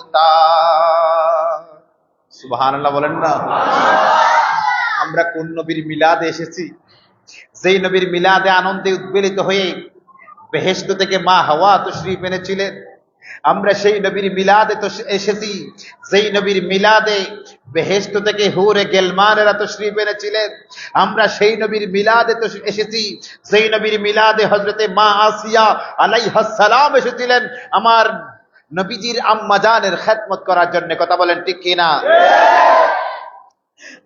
সুলতান। সুবহানাল্লাহ বলেন না। আমরা কোন নবীর মিলাদে এসেছি? যেই নবীর মিলাদে আনন্দে উদ্বেলিত হয়ে বেহেশত থেকে মা হাওয়া তশরীফ এনেছিলেন। আমরা সেই নবীর মিলাদে তো এসেছি যেই নবীর মিলাদে বেহেশত থেকে হুরে গেলমানেরা তশরীফ এনেছিলেন। আমরা সেই নবীর মিলাদে তো এসেছি যেই নবীর মিলাদে হযরতে মা আসিয়া আলাইহাস সালাম এসেছিলেন আমার নবীজির আম্মা জানের খেদমত করার জন্য। কথা বলেন ঠিক কিনা?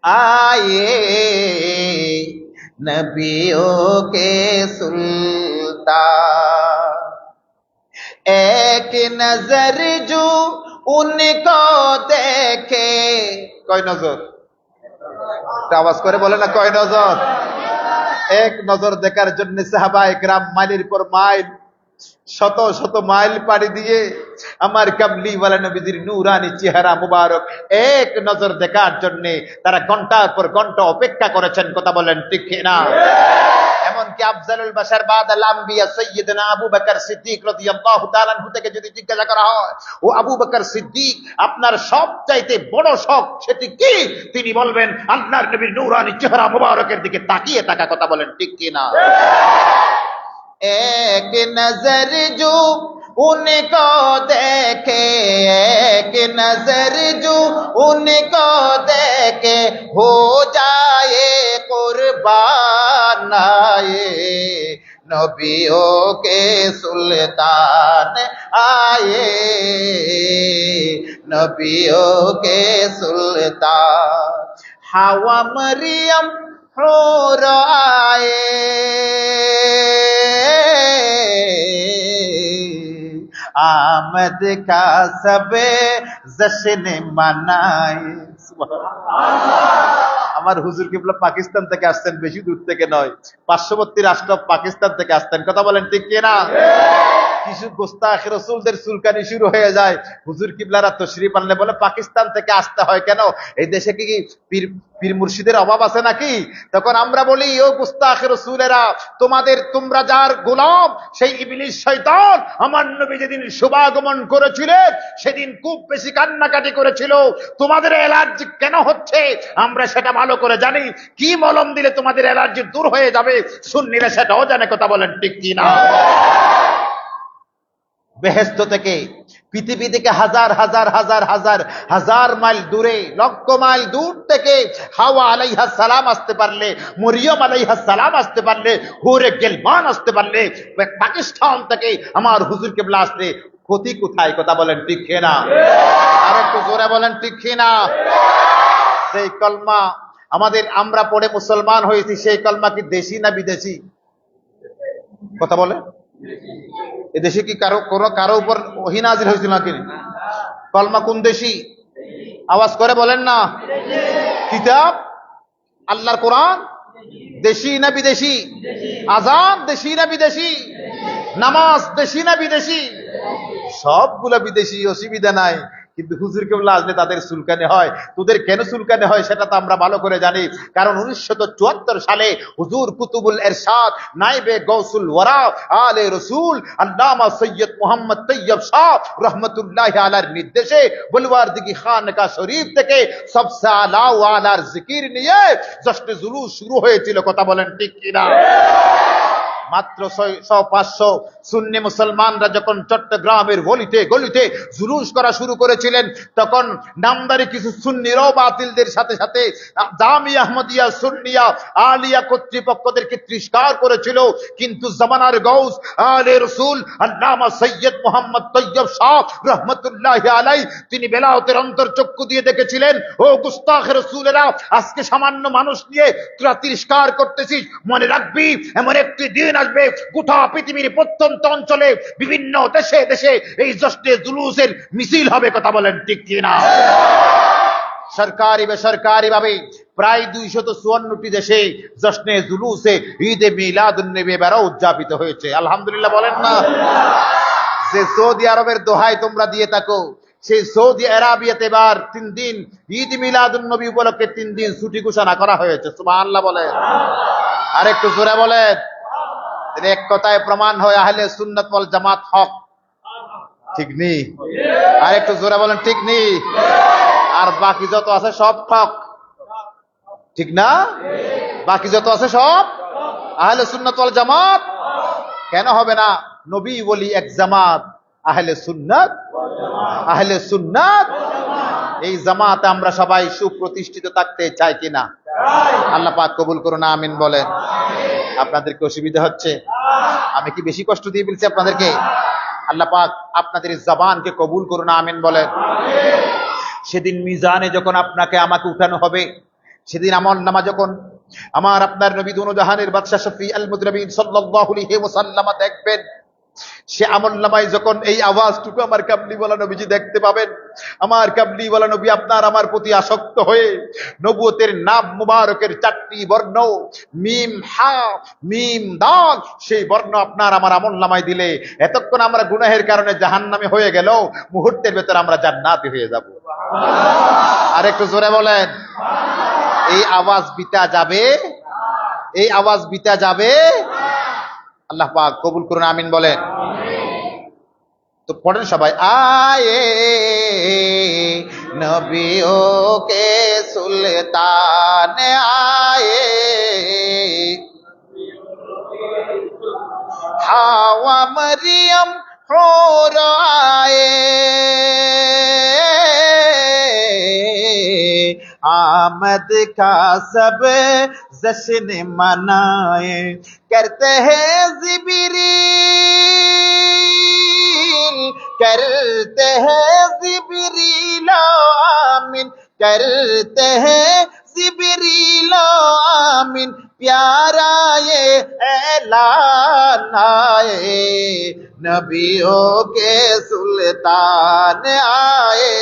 आए नबियों के सुल्तान, एक नजर जो उनको देखे। কয় নজর? আওয়াজ করে বলে না কয় নজর? এক নজর দেখার জন্য সাহাবায়ে কেরাম মাইলের পর মাইল শত শত মাইল পাড়ি দিয়ে আমার কামলিওয়ালা নবীজির নূরানি চেহারা মুবারক এক নজর দেখার জন্য তারা ঘন্টার পর ঘন্টা অপেক্ষা করেছেন। কথা বলেন ঠিক কিনা? এমনকি আফজালুল বাশার বাদাল আম্বিয়া সাইয়্যিদনা আবু বকর সিদ্দিক রাদিয়াল্লাহু তাআলা আনহু থেকে যদি জিজ্ঞাসা করা হয়, ও আবু বকর সিদ্দিক, আপনার সবচাইতে বড় শখ সেটি কি? তিনি বলবেন আল্লাহর নবীর নূরানি চেহারা মুবারকের দিকে তাকিয়ে থাকা। কথা বলেন ঠিক কিনা? एक नजर जो उनको देखे, एक नजर जो उनको देखे, हो जाए कुर्बान आए नबियों के सुल्तान, आए नबियों के सुल्तान। हवा मरियम हूर आए, आमद का सबे जश्न मनाए। আমার হুজুর কিবলা পাকিস্তান থেকে আসছেন, বেশি দূর থেকে নয়, পার্শ্ববর্তী রাষ্ট্র পাকিস্তান থেকে আসতেন। কথা বলেন ঠিক কিনা? কিছু গোস্তাখ রাসূলদের চুলকানি শুরু হয়ে যায়। হুজুর কিবলারা তশরিফ আনলে বলে পাকিস্তান থেকে আসতে হয় কেন? এই দেশে কি পীর মুর্শিদের অভাব আছে নাকি? তখন আমরা বলি, ও গোস্তাখ রাসূলেরা, তোমরা যার গোলাম সেই ইবলিস শয়তান আমার নবী যেদিন শুভাগমন করেছিলেন সেদিন খুব বেশি কান্নাকাটি করেছিল। তোমাদের অ্যালার্জি কেন হচ্ছে আমরা সেটা ভালো করে জানি। কি মলম দিলে তোমাদের অ্যালার্জি দূর হয়ে যাবে সুন্নিরা সেটাও জানে। কথা বলেন ঠিক কিনা? বেহেশত থেকে পৃথিবী থেকে হাজার হাজার হাজার হাজার হাজার মাইল দূরে, লক্ষ মাইল দূর থেকে হাওয়া আলাইহাস সালাম আসতে পারলে, মরিয়ম আলাইহাস সালাম আসতে পারলে, হুরে গেলমান আসতে পারলে, পাকিস্তান থেকে আমার হুজুর কিবলা আসলে ক্ষতি কোথায়? কথা বলেন ঠিক কিনা? আর একটু জোরে বলেন ঠিক কিনা? সেই কলমা আমরা পড়ে মুসলমান হয়েছি, সেই কলমা কি দেশি না বিদেশি? কথা বলে, এদেশে কি কারো উপর ওহী নাযিল হয়েছিল নাকি? কলমা কোন দেশি? আওয়াজ করে বলেন না। কিতাব আল্লাহর কোরআন দেশি না বিদেশি? আযান দেশি না বিদেশি? নামাজ দেশি না বিদেশি? সবগুলা বিদেশি, অসুবিধা নাই। কিন্তু হুজুর কিবলা আসলে তাদের চুলকানি হয়। তোদের কেন চুলকানি হয় সেটা তো আমরা ভালো করে জানি। কারণ 1974 সালে হুজুর কুতুবুল ইরশাদ নাইবে গৌসুল ওয়ারা আলে রসুল আল্লামা সৈয়দ মুহাম্মদ তৈয়ব শাহ রহমতুল্লাহি আলাইহির নির্দেশে বলওয়ারদিগি খানকা শরীফ থেকে সবসে আলা ওয়া আলার জিকির নিয়ে জশ্নে জুলুস শুরু হয়েছিল। কথা বলেন ঠিক কিনা? মাত্র 600-500 সুন্নি মুসলমানরা যখন চট্টগ্রামের গলিতে গলিতে জুলুস করা শুরু করেছিলেন, তখন নামদারি কিছু সুন্নিরাও বাতিলদের সাথে সাথে জামিয়া আহমদিয়া সুন্নিয়া আলিয়া কর্তৃপক্ষদেরকে তিরস্কার করেছিল। কিন্তু জামানার গৌস আলে রসুল আল্লামা সৈয়দ মুহাম্মদ তৈয়ব শাহ রহমতুল্লাহি আলাইহি তিনি বেলায়েতের অন্তর্চক্ষু দিয়ে দেখেছিলেন, ও গুস্তাখ রাসূলেরা, আজকে সামান্য মানুষ নিয়ে তোরা তিরস্কার করতেছিস, মনে রাখবি এমন একটি দিন আসবে গোটা পৃথিবীর প্রত্যন্ত অঞ্চলে বিভিন্ন দেশে দেশে এই জশ্নে জুলুসের মিছিল হবে। কথা বলেন ঠিক কিনা? সরকারি বেসরকারি ভাবে প্রায় 254টি দেশে জশ্নে জুলুসে ঈদে মিলাদুন নবী এবারও উদযাপিত হয়েছে। আলহামদুলিল্লাহ বলেন না। যে সৌদি আরবের দোহাই তোমরা দিয়ে থাকো, সেই সৌদি আরবিয়াতে এবার 3 দিন ঈদ মিলাদুন নবী উপলক্ষে 3 দিন ছুটি ঘোষণা করা হয়েছে। সুবহানাল্লাহ বলেন। আর একটু জোরে বলেন। এক কথায় প্রমাণ হয় আহলে সুন্নাত ওয়াল জামাত হক। ঠিক নেই? আর একটু জোরে বলেন ঠিক নেই? আর বাকি যত আছে সব ঠক, ঠিক না? বাকি যত আছে সব আহলে সুন্নাত ওয়াল জামাত। কেন হবে না? নবী বলি এক জামাত, আহলে সুন্নাত, আহলে সুন্নাত। এই জামাতে আমরা সবাই সুপ্রতিষ্ঠিত থাকতে চাই কিনা? আল্লাহ পাক কবুল করুন, আমিন বলেন। আপনাদেরকে অসুবিধা হচ্ছে? আমি কি বেশি কষ্ট দিয়ে বলছি আপনাদেরকে? আল্লাহ পাক আপনাদের জবানকে কবুল করুন, আমিন বলেন। সেদিন মিজানে যখন আপনাকে আমাকে উঠানো হবে, সেদিন আমলনামা যখন আমার আপনার নবী দুনো জাহানের বাদশা শফি আল মুজরবিন সাল্লাল্লাহু আলাইহি ওয়াসাল্লাম দেখবেন, সে আমলনামায় যখন এই আওয়াজটুকু আমার কামলিওয়ালা নবীজি দেখতে পাবেন, আমার কামলিওয়ালা নবী আপনার আমার প্রতি আসক্ত হয়ে নবুয়তের নাম মুবারকের 4টি বর্ণ মিম হা মিম দাল, সেই বর্ণ আপনার আমার আমলনামায় দিলে এতক্ষণ আমরা গুনাহের কারণে জাহান্নামে হয়ে গেল, মুহূর্তের ভেতর আমরা জান্নাতি হয়ে যাব। আর একটু জোরে বলেন। এই আওয়াজ বিতা যাবে, এই আওয়াজ বিতা যাবে। আল্লাহ পাক কবুল করুন, আমিন বলেন। তো পড়েন সবাই, আয়ে নবিও কে সুলতান আয়ে, হাওয়া মরিয়ম হোর আয়ে, आमद का सब जश्न मनाए, करते हैं जिब्रील, करते हैं जिब्रील आमीन, करते हैं जिब्रील आमीन, प्यारा ये ऐलान आए नबियों के सुल्तान आए,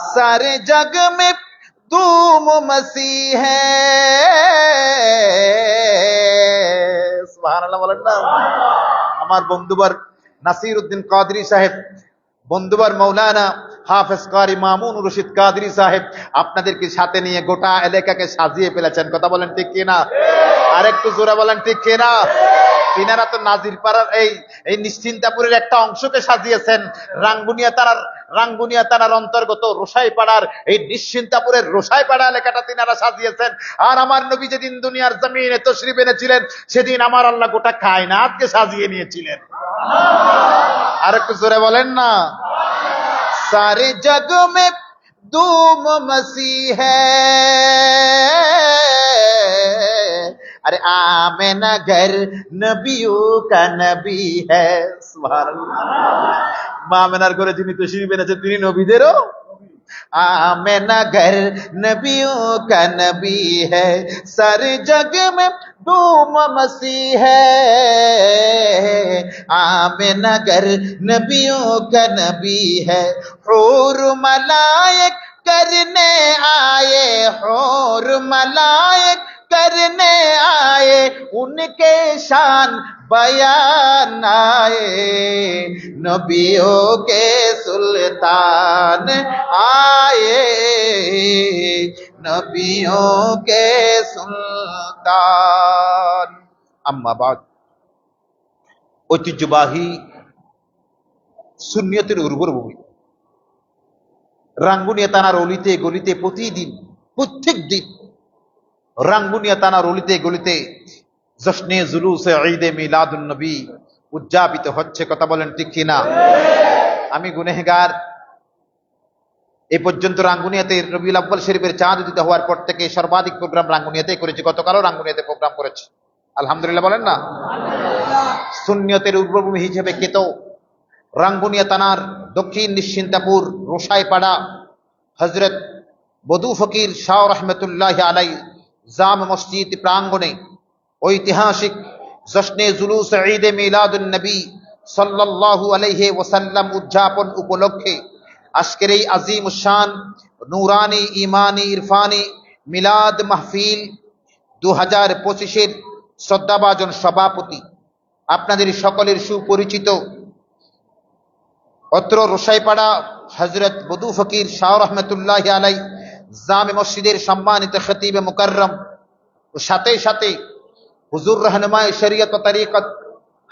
सारे जग में धूम मसीह है। সুবহানাল্লাহ বলেন না? আমার বন্ধুবার নাসির উদ্দিন কাদরি সাহেব, বন্ধুবার মৌলানা হাফেজ কারি মামুন রশিদ কাদরি সাহেব আপনাদেরকে সাথে নিয়ে গোটা এলাকাকে সাজিয়ে ফেলেছেন। কথা বলেন ঠিক কিনা? আর একটু জোরে বলেন ঠিক কিনা? তিনারা তো নাজিরপাড়ার এই নিশ্চিন্তাপুরের একটা অংশকে সাজিয়েছেন, রাঙ্গুনিয়া থানার অন্তর্গত রোসাইপাড়ার এই নিশ্চিন্তাপুরের রোসাইপাড়া এলাকাটা তিনারা সাজিয়েছেন। আর আমার নবী যেদিন দুনিয়ার জমিনে তশরিফ এনেছিলেন, সেদিন আমার আল্লাহ গোটা কায়নাতকে সাজিয়ে নিয়েছিলেন। আর একটু জোরে বলেন না? सारे जग में धूम मसीह है, अरे आमेना घर नबियों का नबी है। सुभानअल्लाह। आमेनार घरे যিনি তশরিফ এনেছেন তিনি নবীদেরও आमेना घर नबियों का नबी है, सारे जग में धूम मसीह है, आमेना घर नबियों का नबी है, हूर मलाइक करने आए, हूर मलाइक करने आए, उनके शान बयान आए नबियों के सुल्तान आए, नबियों के सुल्तान। अम्मा बाद, ঐতিহ্যবাহী সুন্নিয়তের উর্বর ভূমি রাঙ্গুনিয়া থানার অলিতে গলিতে প্রতিদিন প্রত্যেক দিন রাঙ্গুনিয়া থানার অলিতে গলিতে জশ্নে জুলুসে ঈদে মিলাদুন নবী উদযাপিত হচ্ছে। কথা বলেন ঠিক কিনা? আমি গুনেহগার, এই পর্যন্ত রাঙ্গুনিয়াতে রবিউল আউয়াল শরীফের চাঁদ উদিত হওয়ার পর থেকে সর্বাধিক প্রোগ্রাম রাঙ্গুনিয়াতেই করেছি। গতকালও রাঙ্গুনিয়াতে প্রোগ্রাম করেছি, আলহামদুলিল্লাহ বলেন না? সুন্নিয়তের উর্বরভূমি হিসেবে খ্যাত রাঙ্গুনিয়া থানার দক্ষিণ নিশ্চিন্তাপুর রোসাইপাড়া হযরত বদু ফকির শাহ রহমতুল্লাহ আলাই জাম মসজিদ প্রাঙ্গণে ঐতিহাসিক জশ্নে জুলুস ঈদে মিলাদুন নবী সাল্লাল্লাহু আলাইহি ওয়াসাল্লাম উদযাপন উপলক্ষে আজকের এই আজিম শান নূরানি ইমানি ইরফানি মিলাদ মাহফিল 2025-এর শ্রদ্ধাভাজন সভাপতি আপনাদের সকলের সুপরিচিত অত্র রোসাইপাড়া হযরত বদু ফকির শাহ রহমতুল্লাহ আলাই জামে মসজিদের সম্মানিত খতিবে মুকাররম ও সাথে সাথে হুজুর রহনুমায়ে শরীয়ত ও তরিকত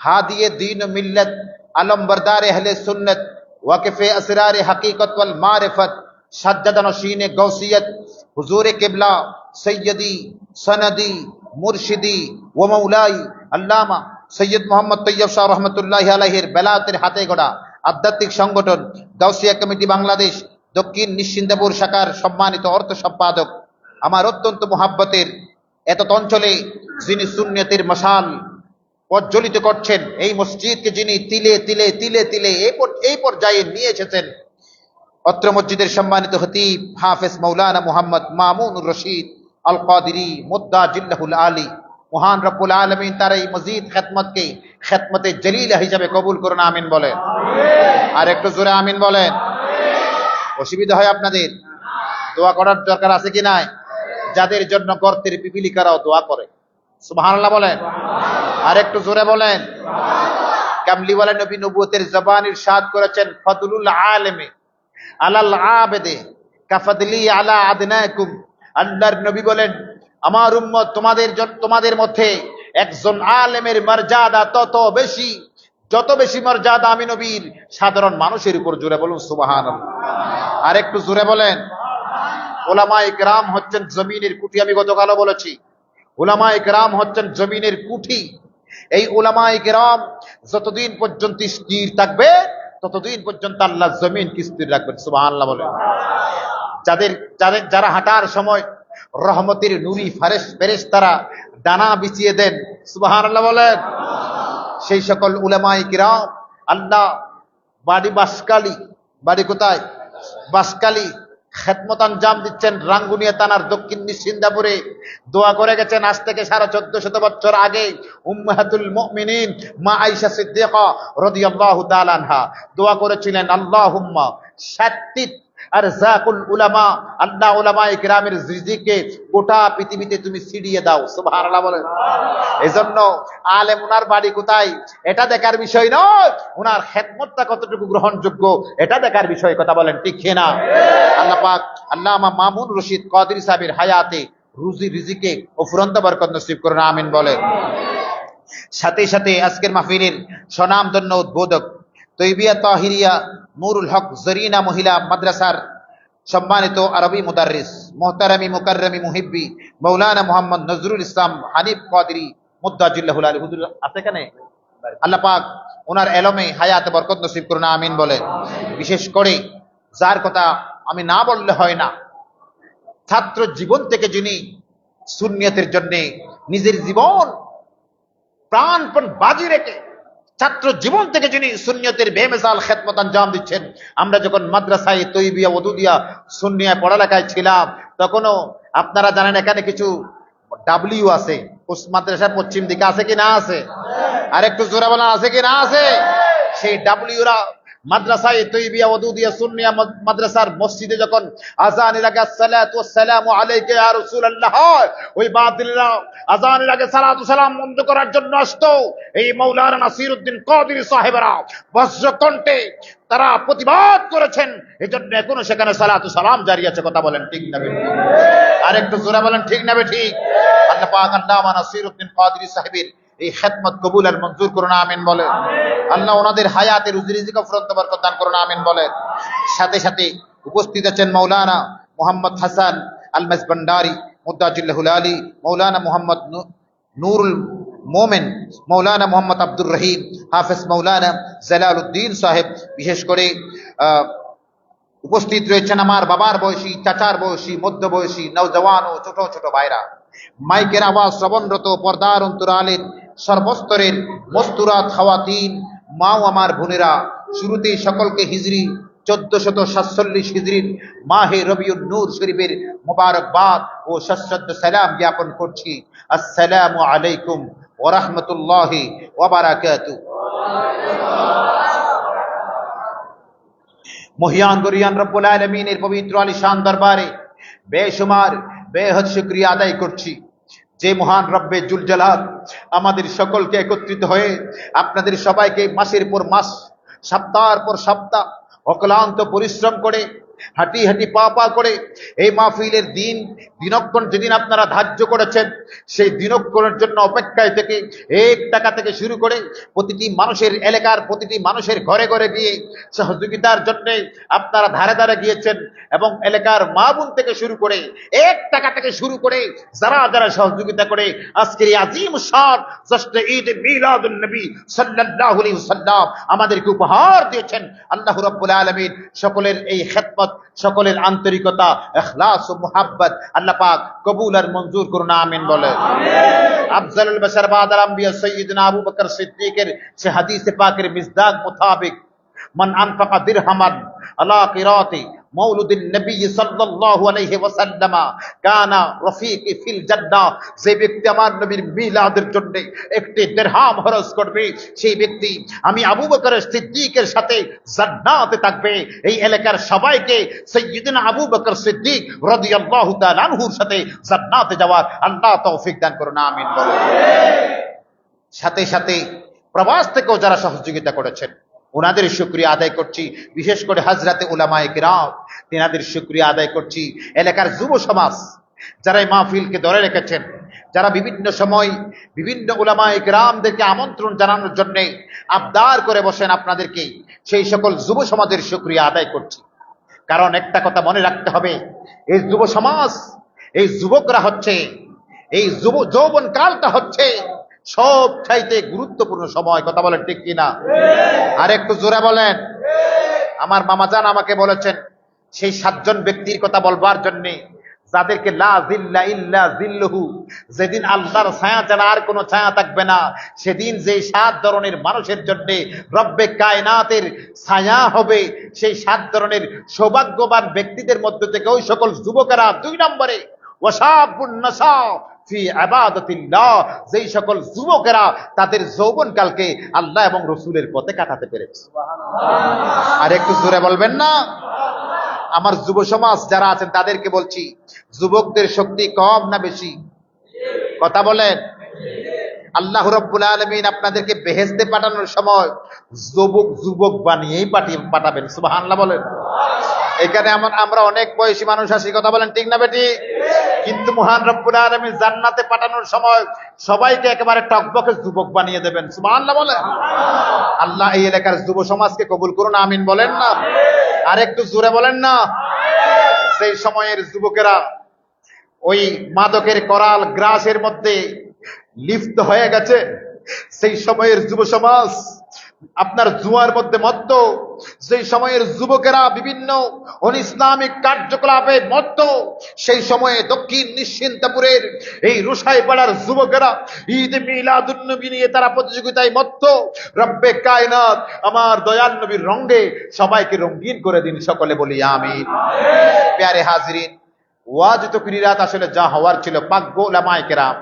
हादिये दीन मिल्लत अलम बरदार अहले सुन्नत वाकिफ़े असरार हकीकत वल मारिफत सज्जद नशीन गौसियत हुजूर किबला सैयदी सनदी मुर्शिदी व मौलाई अल्लामा सैयद मोहम्मद तैयब शाह रहमतुल्लाहि अलैहिর বেলায়েতের হাতে গড়া আধ্যাত্মিক সংগঠন গাউসিয়া কমিটি বাংলাদেশ দক্ষিণ নিশ্চিন্তাপুর শাখার সম্মানিত অর্থ সম্পাদক, আমার অত্যন্ত মুহাব্বতের এত অঞ্চলে যিনি সুন্নতের মশাল প্রজ্বলিত করছেন, এই মসজিদকে যিনি তিলে তিলে তিলে তিলে এই পর্যায়ে নিয়ে এসেছেন, অত্র মসজিদের সম্মানিত খতিব হাফেজ মৌলানা মুহাম্মদ মামুনুর রশিদ আল কাদিরি মুদ্দা জিল্লাহুল আলী, মহান রব্বুল আলামিন তার এই মসজিদ খেদমতকে খেদমতে জলিলা হিসাবে কবুল করুন, আমিন বলেন। আর একটু জোরে আমিন বলেন। অসুবিধা হয় আপনাদের? দোয়া করার দরকার আছে কি নাই? যাদের জন্য গর্তের পিপিলিকারাও দোয়া করে, সুবহানাল্লাহ বলেন। আর একটু জোরে বলেন। কামলিওয়ালা নবী নবুয়তের জবান ইরশাদ করেছেন, ফাদলুল আলেমে আলাল আবেদে কাফাদলি আলা আদনাকুম। আল্লাহর নবী বলেন, আমার উম্মত তোমাদের মধ্যে একজন আলেমের মর্যাদা তত বেশি, যত বেশি মর্যাদা আমি নবীর সাধারণ মানুষের উপর। জোরে বলুন সুবহানাল্লাহ। আর একটু জোরে বলেন। উলামায়ে কেরাম হচ্ছেন জমিনের কুঠি। আমি গতকালও বলেছি, উলামায়ে কেরাম হচ্ছেন জমিনের কুঠি। এই উলামায়ে কেরাম যতদিন পর্যন্ত স্থির থাকবে ততদিন পর্যন্ত আল্লাহ জমিনকে স্থির রাখবেন, সুবহানাল্লাহ বলেন। যারা হাঁটার সময় রহমতের নূরি ফেরেশতারা ডানা বিছিয়ে দেন, সুবহানাল্লাহ বলেন। সেই সকল উলামায়ে কিরাম আল্লাহ বাড়ি কোথায়? বাসকালী খেদমত আঞ্জাম দিচ্ছেন রাঙ্গুনিয়া থানার দক্ষিণ নিশ্চিন্তাপুরে। দোয়া করে গেছেন আজ থেকে 1450 বছর আগে উম্মাহাতুল মুমিনিন মা আয়েশা সিদ্দিকা রাদিয়াল্লাহু তাআলা আনহা দোয়া করেছিলেন, আল্লাহুম্মা শাত্তিত আরযাকুল উলামা, আল্লাহ উলামায়ে কিরামের রিজিককে গোটা পৃথিবীতে তুমি ছিড়িয়ে দাও, সুবহানাল্লাহ বলেন। এজন্য আলেম উনার বাড়ি কোথায় এটা দেখার বিষয় নয়, উনার খেদমতটা কতটুকু গ্রহণযোগ্য এটা দেখার বিষয়। কথা বলেন ঠিক কিনা? আল্লাহ পাক আল্লামা মামুন রশিদ কাদরি সাহেবের হায়াতে রুজি রিজিকে ও ফুরন্ত বরকত নসিব করুন, আমিন বলেন। সাথে সাথে আজকের মাহফিলের স্বনামধন্য উদ্বোধক তৈবিয়া তাহিরিয়া নুরুল হক জরিনা মহিলা মাদ্রাসার সম্মানিত আরবি মুদাররিস মুহতারামি মুকাররমি মুহিব্বি মৌলানা মোহাম্মদ নজরুল ইসলাম হানিফ কাদরি মুদ্দাজিল্লাহুল আলী হুজুর আছে এখানে। আল্লাহ পাক ওনার এলমে হায়াতে বরকত নসিব করুন, আমিন বলে। বিশেষ করে যার কথা আমি না বললে হয় না, ছাত্র জীবন থেকে যিনি সুন্নিয়তের জন্য নিজের জীবন প্রাণপণ বাজি রেখে ছাত্র জীবন থেকে যিনি সুন্নিয়তের বেমিসাল খেদমত আঞ্জাম দিচ্ছেন। আমরা যখন মাদ্রাসায় তৈবিয়া ওদুদিয়া সুন্নিয়া পড়ালেখায় ছিলাম, তখনও আপনারা জানেন এখানে কিছু ডাব্লিউ আছে, মাদ্রাসার পশ্চিম দিকে আছে কি না আছে? আর একটু জোরে বলেন, আছে কি না আছে? সেই ডাব্লিউরা মাদ্রাসায় তৈবিয়া ওদুদিয়া সুন্নিয়া মাদ্রাসার মসজিদে যখন আযানের আগে আসসালাতু ওয়াসসালামু আলাইকা ইয়া রাসূলুল্লাহ, ওই বাতিলরা আযানের আগে সালাতু সালাম বন্ধ করার জন্য আসতো। এই মাওলানা নাসিরউদ্দিন কাদরী সাহেবরা বজ্রকণ্ঠে তারা প্রতিবাদ করেছেন, এজন্য এখনো সেখানে সালাতু সালাম জারি আছে। কথা বলেন ঠিক না বেঠিক? আর একটু জোরে বলেন ঠিক না বেঠিক? আল্লাহ পাক আল্লামা নাসিরউদ্দিন কাদরী সাহেবের এই খেদমত কবুল আর মঞ্জুর করুন, আমিন বলে। আল্লাহ ওনাদের হায়াতে রুজি রিজিক ফুরন্ত বরকত দান করুন, আমিন বলে। সাথে সাথে উপস্থিত আছেন মৌলানা মোহাম্মদ হাসান আল মাসবান্ডারি মুদ্দাজিল্লাহুল আলী, মৌলানা মোহাম্মদ নুরুল মোমেন, মৌলানা মোহাম্মদ আব্দুর রহিম, হাফেজ মৌলানা জালালউদ্দিন সাহেব। বিশেষ করে উপস্থিত রয়েছেন আমার বাবার বয়সী, চাচার বয়সী, মধ্য বয়সী, নওজওয়ান ও ছোট ছোট ভাইরা। মাইকের আওয়াজ শ্রবণরত পর্দার অন্তরালের সর্বস্তরের মস্তুরাত খাওয়াতিন মাও আমার বোনেরা, শুরুতেই সকলকে হিজরি 1447 হিজরির মাহে রবিউন নূর শরীফের মোবারকবাদ ও সশ্রদ্ধ সালাম জ্ঞাপন করছি। আসসালামু আলাইকুম ওয়া রাহমাতুল্লাহি ওয়া বারাকাতুহু। মহিয়ান গরিয়ান রব্বুল আলামিনের পবিত্র আলিশান দরবারে বেশুমার বেহদ শুকরিয়া আদায় করছি, যে মহান রব্বে জুল জালাল আমাদের সকলকে একত্রিত হয়ে আপনাদের সবাইকে মাসের পর মাস, সপ্তাহের পর সপ্তাহ অক্লান্ত পরিশ্রম করে হাঁটি হাঁটি পা পা করে এই মাহফিলের দিনক্ষণ যেদিন আপনারা ধার্য করেছেন, সেই দিনক্ষণের জন্য অপেক্ষায় থেকে 1 টাকা থেকে শুরু করে প্রতিটি মানুষের এলাকার প্রতিটি মানুষের ঘরে ঘরে গিয়ে সহযোগিতার জন্য আপনারা ধারে ধারে গিয়েছেন, এবং এলাকার মা বোন থেকে শুরু করে 1 টাকা থেকে শুরু করে যারা যারা সহযোগিতা করে আজকের এই আজিম শান জশ্নে ঈদ মিলাদুন নবী সাল্লাল্লাহু আলাইহি ওয়াসাল্লাম আমাদেরকে উপহার দিয়েছেন। আল্লাহ রাব্বুল আলামিন সকলের এই খেদমত, সকলের আন্তরিকতা, ইখলাস ও মুহাব্বত আল্লাহ পাক কবুল আর মঞ্জুর করুন, আমিন বলে। আফজালুল বাশার বাদাল আম্বিয়া সাইয়্যিদনা আবু বকর সিদ্দিকের সে হাদিসে পাকের মিসদাক মোতাবেক, মান আনফাকা দিরহামান আলা কিরাতি মৌলুদিন নবী সাল্লাল্লাহু আলাইহি ওয়াসাল্লাম কানা রফিকি ফিল জান্নাহ, যে ব্যক্তি আমার নবীর মিলাদের জন্য একটি দিরহাম খরচ করবে, সেই ব্যক্তি আমি আবু বকর সিদ্দিকের সাথে জান্নাতে থাকবে। এই এলাকার সবাইকে সাইয়্যিদনা আবু বকর সিদ্দিক রাদিয়াল্লাহু তাআলা আনহুর সাথে জান্নাতে যাওয়ার আল্লাহ তৌফিক দান করুন, আমিন বলে। সাথে সাথে প্রবাস থেকেও যারা সহযোগিতা করেছেন ওনাদের শুকরিয়া আদায় করছি, বিশেষ করে হযরতে উলামায়ে কিরাম, তেনাদের শুকরিয়া আদায় করছি। এলাকার যুব সমাজ যারা এই মাহফিলকে ধরে রেখেছেন, যারা বিভিন্ন সময় বিভিন্ন উলামায়ে কিরামদেরকে আমন্ত্রণ জানানোর জন্য আবদার করে বসেন আপনাদেরকে, সেই সকল যুব সমাজের শুকরিয়া আদায় করছি। কারণ একটা কথা মনে রাখতে হবে, এই যুব সমাজ, এই যুবকরা হচ্ছে, এই যৌবন কালটা হচ্ছে সব চাইতে গুরুত্বপূর্ণ সময়। কথা বলেন ঠিক কিনা? আর একটু জোরে বলেন। আমার মামাজান আমাকে বলেছেন সেই 7 জন ব্যক্তির কথা বলবার জন্য, যাদেরকে লা জিল্লা ইল্লা জিল্লুহু, যেদিন আল্লাহর ছায়া ছাড়া আর কোনো ছায়া থাকবে না, সেদিন যে 7 ধরনের মানুষের জন্য রব্বে কায়নাতের ছায়া হবে, সেই 7 ধরনের সৌভাগ্যবান ব্যক্তিদের মধ্য থেকে ওই সকল যুবকেরা 2 নম্বরে ওয়াশাবুন নাসা ফি ইবাদাতিল্লাহ, যেই সকল যুবকেরা তাদের যৌবনকালকে আল্লাহ এবং রসুলের পথে কাটাতে পেরেছে। আর একটু জোরে বলবেন না? আমার যুব সমাজ যারা আছেন তাদেরকে বলছি, যুবকদের শক্তি কম না বেশি? কথা বলেন। আল্লাহ রাব্বুল আলামিন আপনাদেরকে বেহেশতে পাঠানোর সময় যুবক বানিয়েই পাঠাবেন। সুবহানাল্লাহ বলেন। এখানে আমরা অনেক বয়সী মানুষ আছি, কথা বলেন ঠিক না বেটি? কিন্তু মহান রব্বুল আলামিন জান্নাতে পাঠানোর সময় সবাইকে একেবারে টকবকে যুবক বানিয়ে দেবেন। সুবহানাল্লাহ বলেন। আল্লাহ এই এলাকার যুব সমাজকে কবুল করুন, আমিন বলেন না? আর একটু জোরে বলেন না? সেই সময়ের যুবকেরা ওই মাদকের করাল গ্রাসের মধ্যে লিপ্ত হয়ে গেছে, সেই সময়ের যুব সমাজ আপনার জুয়ার মধ্যে মত্ত, সেই সময়ের যুবকেরা বিভিন্ন অনিসলামিক কার্যকলাপে মত্ত, সেই সময়ে দক্ষিণ নিশ্চিন্তপুরের এই রুসাইপাড়ার যুবকেরা ঈদ মিলাদুন নবী নিয়ে তারা প্রতিযোগিতায় মত্ত। রব্বে কায়নাত আমার দয়াল নবীর রঙে সবাইকে রঙিন করে দিন, সকলে বলি আমিন। প্যারে হাজিরিন, ওয়াজ তাকরীরাত আসলে যা হওয়ার ছিল, পাক উলামায়ে কেরাম,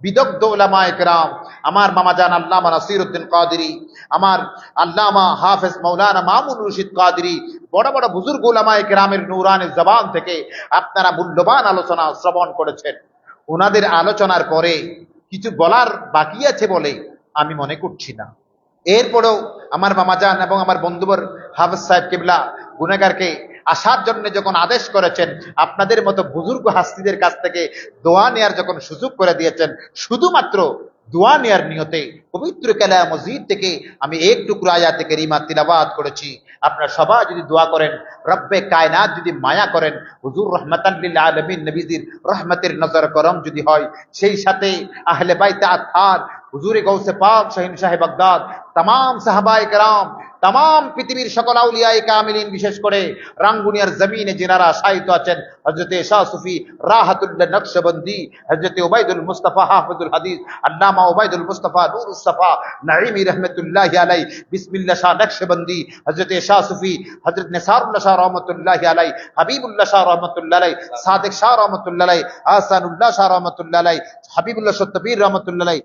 বিদগ্ধ উলামায়ে কেরাম, আমার মামাজান আল্লামা নাসিরউদ্দিন কাদেরী, আমার আল্লামা হাফেজ মাওলানা মামুন রশিদ কাদেরী, বড় বড় বুজুর্গ উলামায়ে কেরামের নূরানি জবান থেকে আপনারা মূল্যবান আলোচনা শ্রবণ করেছেন। ওনাদের আলোচনার পরে কিছু বলার বাকি আছে বলে আমি মনে করছি না। এরপরেও আমার মামাজান এবং আমার বন্ধুবর হাফেজ সাহেব কিবলা গুনাহগারকে আসার জন্য যখন আদেশ করেছেন, আপনাদের মতো বুজুর্গ হাস্তিদের কাছ থেকে দোয়া নেয়ার যখন সুযোগ করে দিয়েছেন, শুধুমাত্র দোয়া নেয়ার নিয়তে পবিত্র কালাম মজিদ থেকে আমি এক টুকরা আয়াতে কারিমা তিলাওয়াত করেছি। আপনারা সবাই যদি দোয়া করেন, রব্বে কায়নাত যদি মায়া করেন, হুজুর রহমাতাল লিল আলামিন নবীজির রহমতের নজর করম যদি হয়, সেই সাথে আহলে বাইত আতহার, হুজুরে গৌসে পাক শাহিন শাহে বাগদাদ, तमाम সাহাবায়ে কেরাম, तमाम পৃথিবীর সকল আউলিয়ায়ে কামিলিন, বিশেষ করে রাঙ্গুনিয়ার জমিনে যিনারা শায়িত আছেন, হযরতে শাহ সুফি রাহাতুল্লাহ নকশবন্দি, হযরতে উবাইদুল মুস্তাফা হাফিজুল হাদিস আল্লামা উবাইদুল মুস্তাফা নুরুস সাফা নাঈমি রাহমাতুল্লাহি আলাইহি, বিসমিল্লাহ শাহ নকশবন্দি, হযরতে শাহ সুফি হযরত নিসারুল্লাহ শাহ রাহমাতুল্লাহি আলাইহি, হাবিবুল্লাহ শাহ রাহমাতুল্লাহি আলাইহি, সাদিক শাহ রাহমাতুল্লাহি আলাইহি, আহসানুল্লাহ শাহ রাহমাতুল্লাহি আলাইহি, হাবিবুল্লাহ সত্তবীর রাহমাতুল্লাহি আলাইহি,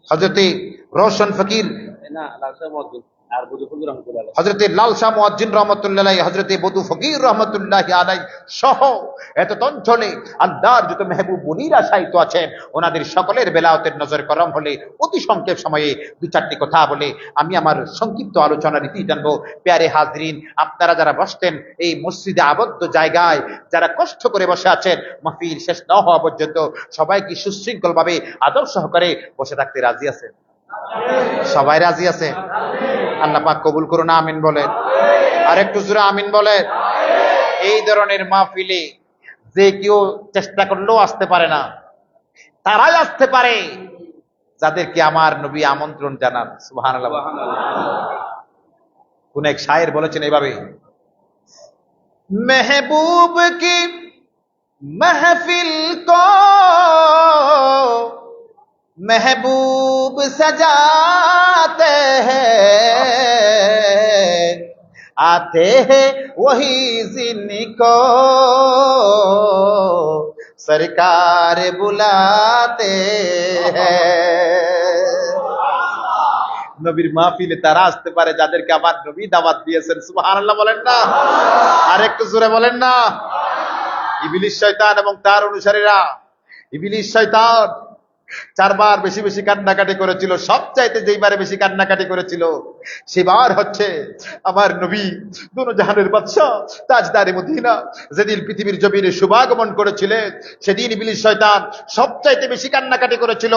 হযরতে রোশন ফকির না লালসা মসজিদ আর বুঝু ফুল রহমতুল্লাহ আলাইহি। হযরতে লাল শাহ মুয়াজ্জিন রাহমাতুল্লাহ আলাইহি, হযরতে বদু ফকির রাহমাতুল্লাহ আলাইহি সহ এত অঞ্চলে আল্লাহর যত মেহবুব মুনিরা সাহিত্য আছেন, ওনাদের সকলের বেলায়েতের নজর করম হলে অতি সংক্ষেপ সময়ে দু চারটি কথা বলে আমি আমার সংক্ষিপ্ত আলোচনার রীতি টানবো। প্যারে হাজরিন, আপনারা যারা বসতেন এই মসজিদে আবদ্ধ জায়গায়, যারা কষ্ট করে বসে আছেন মাহফিল শেষ না হওয়া পর্যন্ত, সবাই কি সুশৃঙ্খল ভাবে আদর সহকারে বসে থাকতে রাজি আছেন? সবাই রাজি আছে? আল্লাহ পাক কবুল করুন, আমিন বলেন। আর একটু জোরে আমিন বলেন। এই ধরনের মাহফিলে যে কেউ চেষ্টা করলেও আসতে পারে না, তারাই আসতে পারে যাদেরকে আমার নবী আমন্ত্রণ জানান। সুবহানাল্লাহ। কোন এক শায়ের বলেছেন এইভাবে, মেহবুব কি महफिल को महबूब सजाते हैं, आते हैं वही जिनको सरकार बुलाते हैं। নবীর মাহফিলে তারা আসতে পারে যাদেরকে আমার নবী দাওয়াত দিয়েছেন। সুবহানাল্লাহ বলেন না? আর একটু জোরে বলেন না? ইবলিস শয়তান এবং তার অনুসারীরা, ইবলিস শয়তান চারবার বেশি বেশি কান্নাকাটি করেছিল। সবচাইতে যেইবারে বেশি কান্নাকাটি করেছিল সেবার হচ্ছে আমার নবী দুনো জাহানের বাদশা তাজদারে মদিনা যেদিন পৃথিবীর জমিনে শুভাগমন করেছিলেন, সেদিন ইবলিস শয়তান সবচাইতে বেশি কান্নাকাটি করেছিল।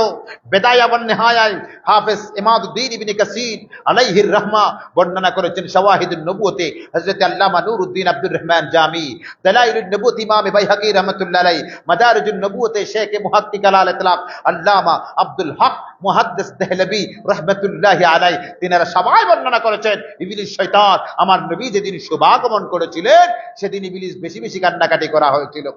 বেদায়া ওয়ান নিহায়ায় হাফেজ ইমাদউদ্দিন ইবনে কাসির আলাইহির রাহমা বর্ণনা করেছেন শাওয়াহিদুন নবুয়তে হযরত আল্লামা নুরউদ্দিন আব্দুর রহমান জামি, দালাইলুন নবুয়ত ইমাম বাইহাকি রাহমাতুল্লাহ আলাইহি, মাদারিজুন নবুয়তে শেখ মুহাক্কিক আল ইতলাক আল্লামা আব্দুল হক মুহাদ্দিস দেহলভী রাহমাতুল্লাহি আলাইহি, তিনারা সবাই বর্ণনা করেছেন ইবলিস শয়তান আমার নবী যেদিন শুভাগমন করেছিলেন সেদিন ইবলিস বেশি বেশি কান্নাকাটি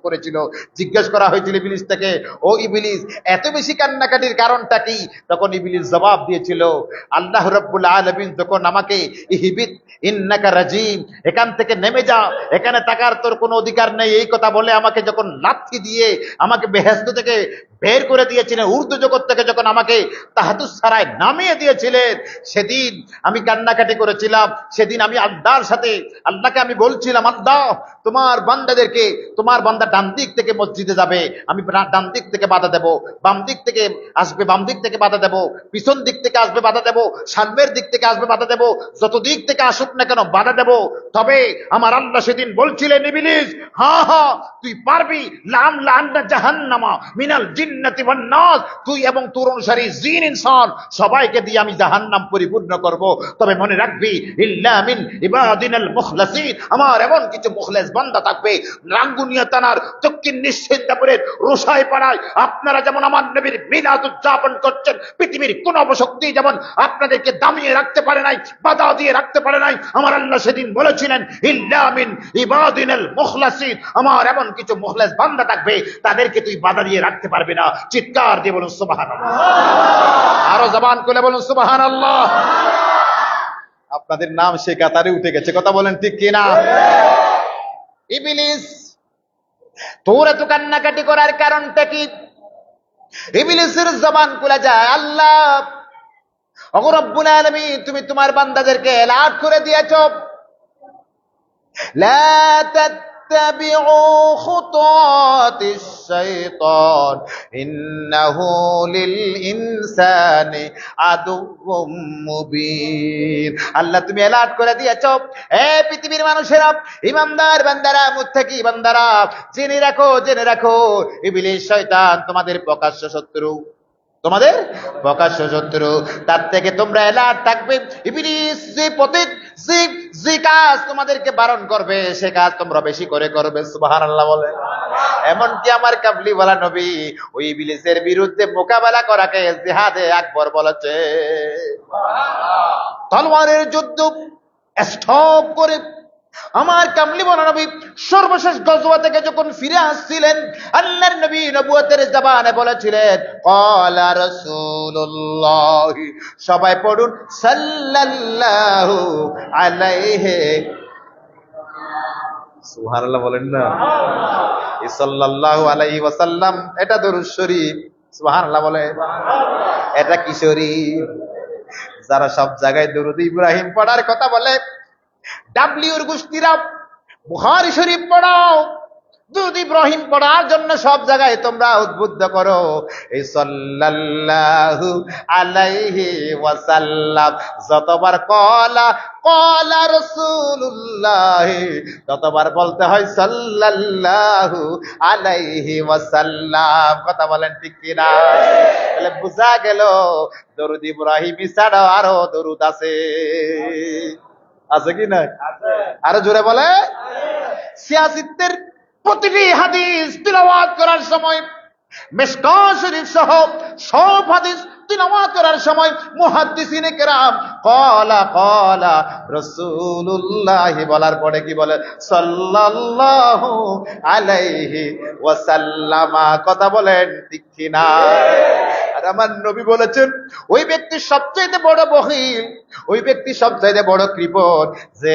করেছিল। জিজ্ঞেস করা হয়েছিল ইবলিস থেকে, ও ইবলিস এত বেশি কান্নাকাটির কারণটা কি? তখন ইবলিস জবাব দিয়েছিল, আল্লাহ রাব্বুল আলামিন যখন আমাকে ইহবিত ইন্নাকা রাজিম, এখান থেকে নেমে যা, এখানে থাকার তোর কোনো অধিকার নেই, এই কথা বলে আমাকে যখন লাথি দিয়ে আমাকে বেহেশত থেকে বের করে দিয়েছিলেন, উর্দু জগৎ থেকে যখন আমাকে তাহাতুস সারায় নামিয়ে দিয়েছিলেন, সেদিন আমি কান্নাকাটি করেছিলাম। সেদিন আমি আল্লাহর সাথে আল্লাহকে আমি বলছিলাম, আল্লাহ তোমার বান্দাদেরকে, তোমার বান্দা ডান দিক থেকে মসজিদে যাবে, আমি ডান দিক থেকে বাধা দেব, বাম দিক থেকে আসবে বাম দিক থেকে বাধা দেব, পিছন দিক থেকে আসবে বাধা দেব, সামনের দিক থেকে আসবে বাধা দেব, যত দিক থেকে আসুক না কেন বাধা দেব। তবে আমার আল্লাহ সেদিন বলছিলেন, ইবলিস হ্যাঁ হ্যাঁ তুই পারবি, লাম লান্না জাহান্নামা মিনাল জিন্নাতি ওয়ান নাস, তুই এবং তোর অনুসারী জিন ইনসান সবাইকে দিয়ে আমি জাহান্নাম পরিপূর্ণ করব। তবে মনে রাখবি, ইল্লা মিন ইবাদিনাল মুখলাসিন, আমার এমন কিছু মুখলেস বান্দা থাকবে। রাঙ্গুনিয়া থানার দক্ষিণ নিশ্চিন্তাপুরের রোসাই পাড়ায় আপনারা যেমন আমার নবীর মিলাদ উদযাপন করছেন, পৃথিবীর কোন অপশক্তি যেমন আপনাদেরকে দামিয়ে রাখতে পারে নাই, বাধা দিয়ে রাখতে পারে নাই, আমার আল্লাহ সেদিন বলেছিলেন, ইল্লা মিন ইবাদিনাল মুখলাসিন, আমার এমন কিছু মুখলেস বান্দা থাকবে তাদেরকে তুই বাধা দিয়ে রাখতে পারবি না। চিৎকার দিয়ে বলুন সুবহানাল্লাহ। আরো জবান খুলে বলুন সুবহানাল্লাহ। আপনাদের নাম সে কাতারে উঠে গেছে, কথা বলেন ঠিক কিনা? ইবলিস তোর এত কান্নাকাটি করার কারণটা কি? ইবলিসের জবান খুলে যায়, আল্লাহ ওগো রব্বুল আলামিন তুমি তোমার বান্দাদেরকে এলার্ট করে দিয়েছো, লা تتبعوا خطوات الشيطان إنه للإنسان عدو مبين। আল্লাহ তুমি এলার্ট করে দিয়েছো, এ পৃথিবীর মানুষেরা, ইমানদার বান্দারা, মুত্তাকি বান্দারা, জেনে রাখো ইবলিস শয়তান তোমাদের প্রকাশ্য শত্রু, তোমাদের প্রকাশ্য শত্রু। তার থেকে তোমরা এলার্ট থাকবে। ইবলিস যে পথে যে কাজ তোমাদেরকে বারণ করবে সে কাজ তোমরা বেশি করে করবে। সুবহানাল্লাহ বলে। এমনকি আমার কামলিওয়ালা নবী ওই ইবলিসের বিরুদ্ধে মোকাবেলা করাকে জিহাদে আকবর বলেছে। তলোয়ারের যুদ্ধ স্টপ করে আমার কামলিওয়ালা নবী সর্বশেষ গজওয়া থেকে যখন ফিরে আসছিলেন, আল্লাহর নবী নবুয়তের জবানে বলেছিলেন, ক্বালা রাসূলুল্লাহ, সবাই পড়ুন সাল্লাল্লাহু আলাইহি সুবহানাল্লাহ বলেন না? এই সাল্লাল্লাহু আলাইহি ওয়াসাল্লাম এটা দরুদ শরীফ। সুবহানাল্লাহ বলে। এটা কি শরীফ? যারা সব জায়গায় দরুদ ইব্রাহিম পড়ার কথা বলে, ডাব্লিউর গোষ্ঠীরা বুখারী শরীফ পড়াও, দরুদ ইব্রাহিম পড়ার জন্য সব জায়গায় তোমরা উদ্বুদ্ধ করো। এই সাল্লাল্লাহু আলাইহি ওয়াসাল্লাম যতবার কলা কলা রাসূলুল্লাহ, ততবার বলতে হয় সাল্লাল্লাহু আলাইহি ওয়াসাল্লাম। কথা বলেন ঠিক কিনা? তাহলে বোঝা গেল দরুদ ইব্রাহিম ছাড়া আরো দরুদ আছে। আছে কি না? আরো জোরে বলে। সিয়াসিতের প্রতিটি হাদিস তিলাওয়াত করার সময়, মিশকাত শরীফ সহ সব হাদিস তিলাওয়াত করার সময় মুহাদ্দিসিনে কেরাম ক্বালা ক্বালা রাসূলুল্লাহ বলার পরে কি বলে? সাল্লাল্লাহু আলাইহি ওয়াসাল্লাম। কথা বলেন ঠিক কি না? আর আমার নবী বলেছেন, ওই ব্যক্তি সবচেয়ে বড় বখিল, ওই ব্যক্তি সবচেয়ে বড় কৃপণ, যে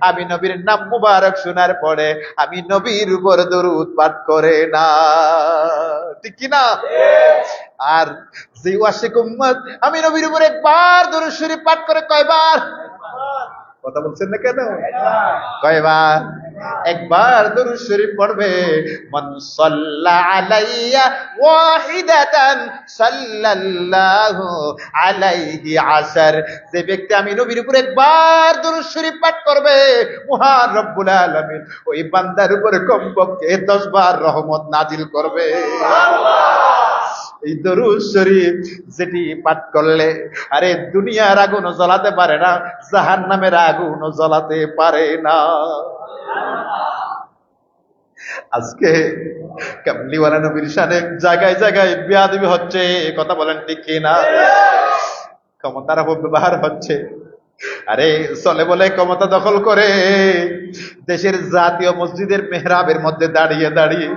আমি নবীর নাম মুবারক শোনার পরে আমি নবীর উপর দরুদ পাঠ করে না। ঠিক কি না? আর যে ওয়াশিক উম্মত আমি নবীর উপর একবার দরুদ শরীফ পাঠ করে, কয়বার? কথা বলছেন না কেন? কয়বার? একবার দরুদ শরীফ পড়বে। মান সাল্লা আলাইয়া ওয়াহিদাতান সাল্লাল্লাহু আলাইহি আশার। যে ব্যক্তি আমি নবীর উপর একবার দরুদ শরীফ পাঠ করবে, মহান রব্বুল আলামিন ওই বান্দার উপর কমপক্ষে 10 বার রহমত নাজিল করবে। এই দরুদ শরীফ যেটি পাঠ করলে আরে দুনিয়ার আগুনও জ্বলাতে পারে না, জাহান্নামের আগুনও জ্বলাতে পারে না। আজকে কামলিওয়ালা নবীর শানে জায়গায় জায়গায় বেয়াদবি হচ্ছে। কথা বলেন ঠিক কি না? ক্ষমতার অপব্যবহার হচ্ছে। আরে চলে বলে ক্ষমতা দখল করে দেশের জাতীয় মসজিদের মেহরাবের মধ্যে দাঁড়িয়ে দাঁড়িয়ে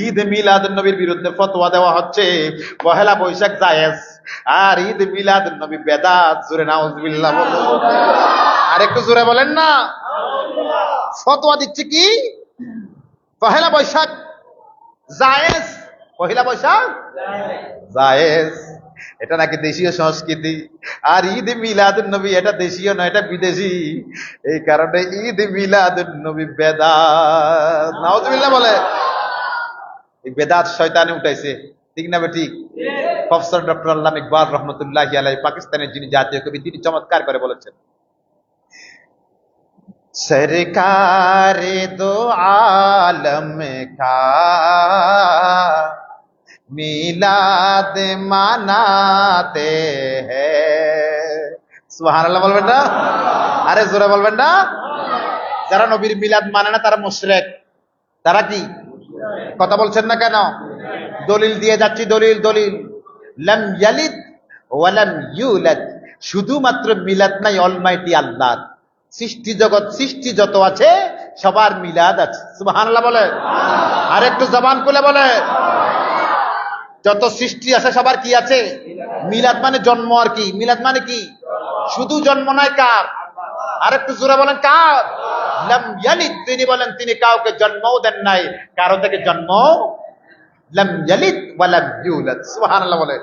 ঈদ মিলাদুন নবীর বিরুদ্ধে ফতোয়া দেওয়া হচ্ছে। পহেলা বৈশাখ জায়েজ আর ঈদ মিলাদুন নবী বেদাত। জোরে নাউজুবিল্লাহ বলুন। আর একটু জোরে বলেন না। ফতোয়া দিচ্ছে কি? পহেলা বৈশাখ জায়েজ, পহেলা বৈশাখ জায়েজ, এটা নাকি দেশীয় সংস্কৃতি। আর ঈদ মিলাদুন নবী এটা দেশীয় নয়, এটা বিদেশি। এই কারণে ঈদ মিলাদুন নবী বেদাত। নাউজুবিল্লাহ বলে। এই বেদাত শয়তানে উঠাইছে। ঠিক না ঠিক? প্রফেসর ডক্টর আল্লামা ইকবাল রহমতুল্লাহি আলাইহি, পাকিস্তানের যিনি জাতীয় কবি, তিনি চমৎকার করে বলেছেন, সরকারে দো আলম কা মিলাদ মানাতে হ্যায়। সুবহানাল্লাহ বলবেন না? আরে জোরে বলবেন না? যারা নবীর মিলাদ মানে না তারা মুশরিক। তারা কি? কথা বলছেন না কেন? দলিল দিয়ে যাচ্ছি, দলিল দলিল। লাম ইয়ালিদ ওয়া লাম ইউলাদ। শুধুমাত্র মিলাদ নাই, অলমাইটি আল্লাহ সৃষ্টি জগৎ, সৃষ্টি যত আছে সবার মিলাদ আছে। সুবহানাল্লাহ বলে। আর একটু জবান খুলে বলে। যত সৃষ্টি আছে সবার কি আছে? মিলাদ মানে জন্ম। আর কি মিলাদ মানে? কি শুধু জন্ম নয়, কার? আর একটু জোরে বলেন, কার? লাম ইয়ালিদ, তিনি বলেন তিনি কাউকে জন্মও দেন নাই, কারো থেকে জন্ম। লাম ইয়ালিদ ওয়া লাম ইউলাদ। সুবহানাল্লাহ বলে।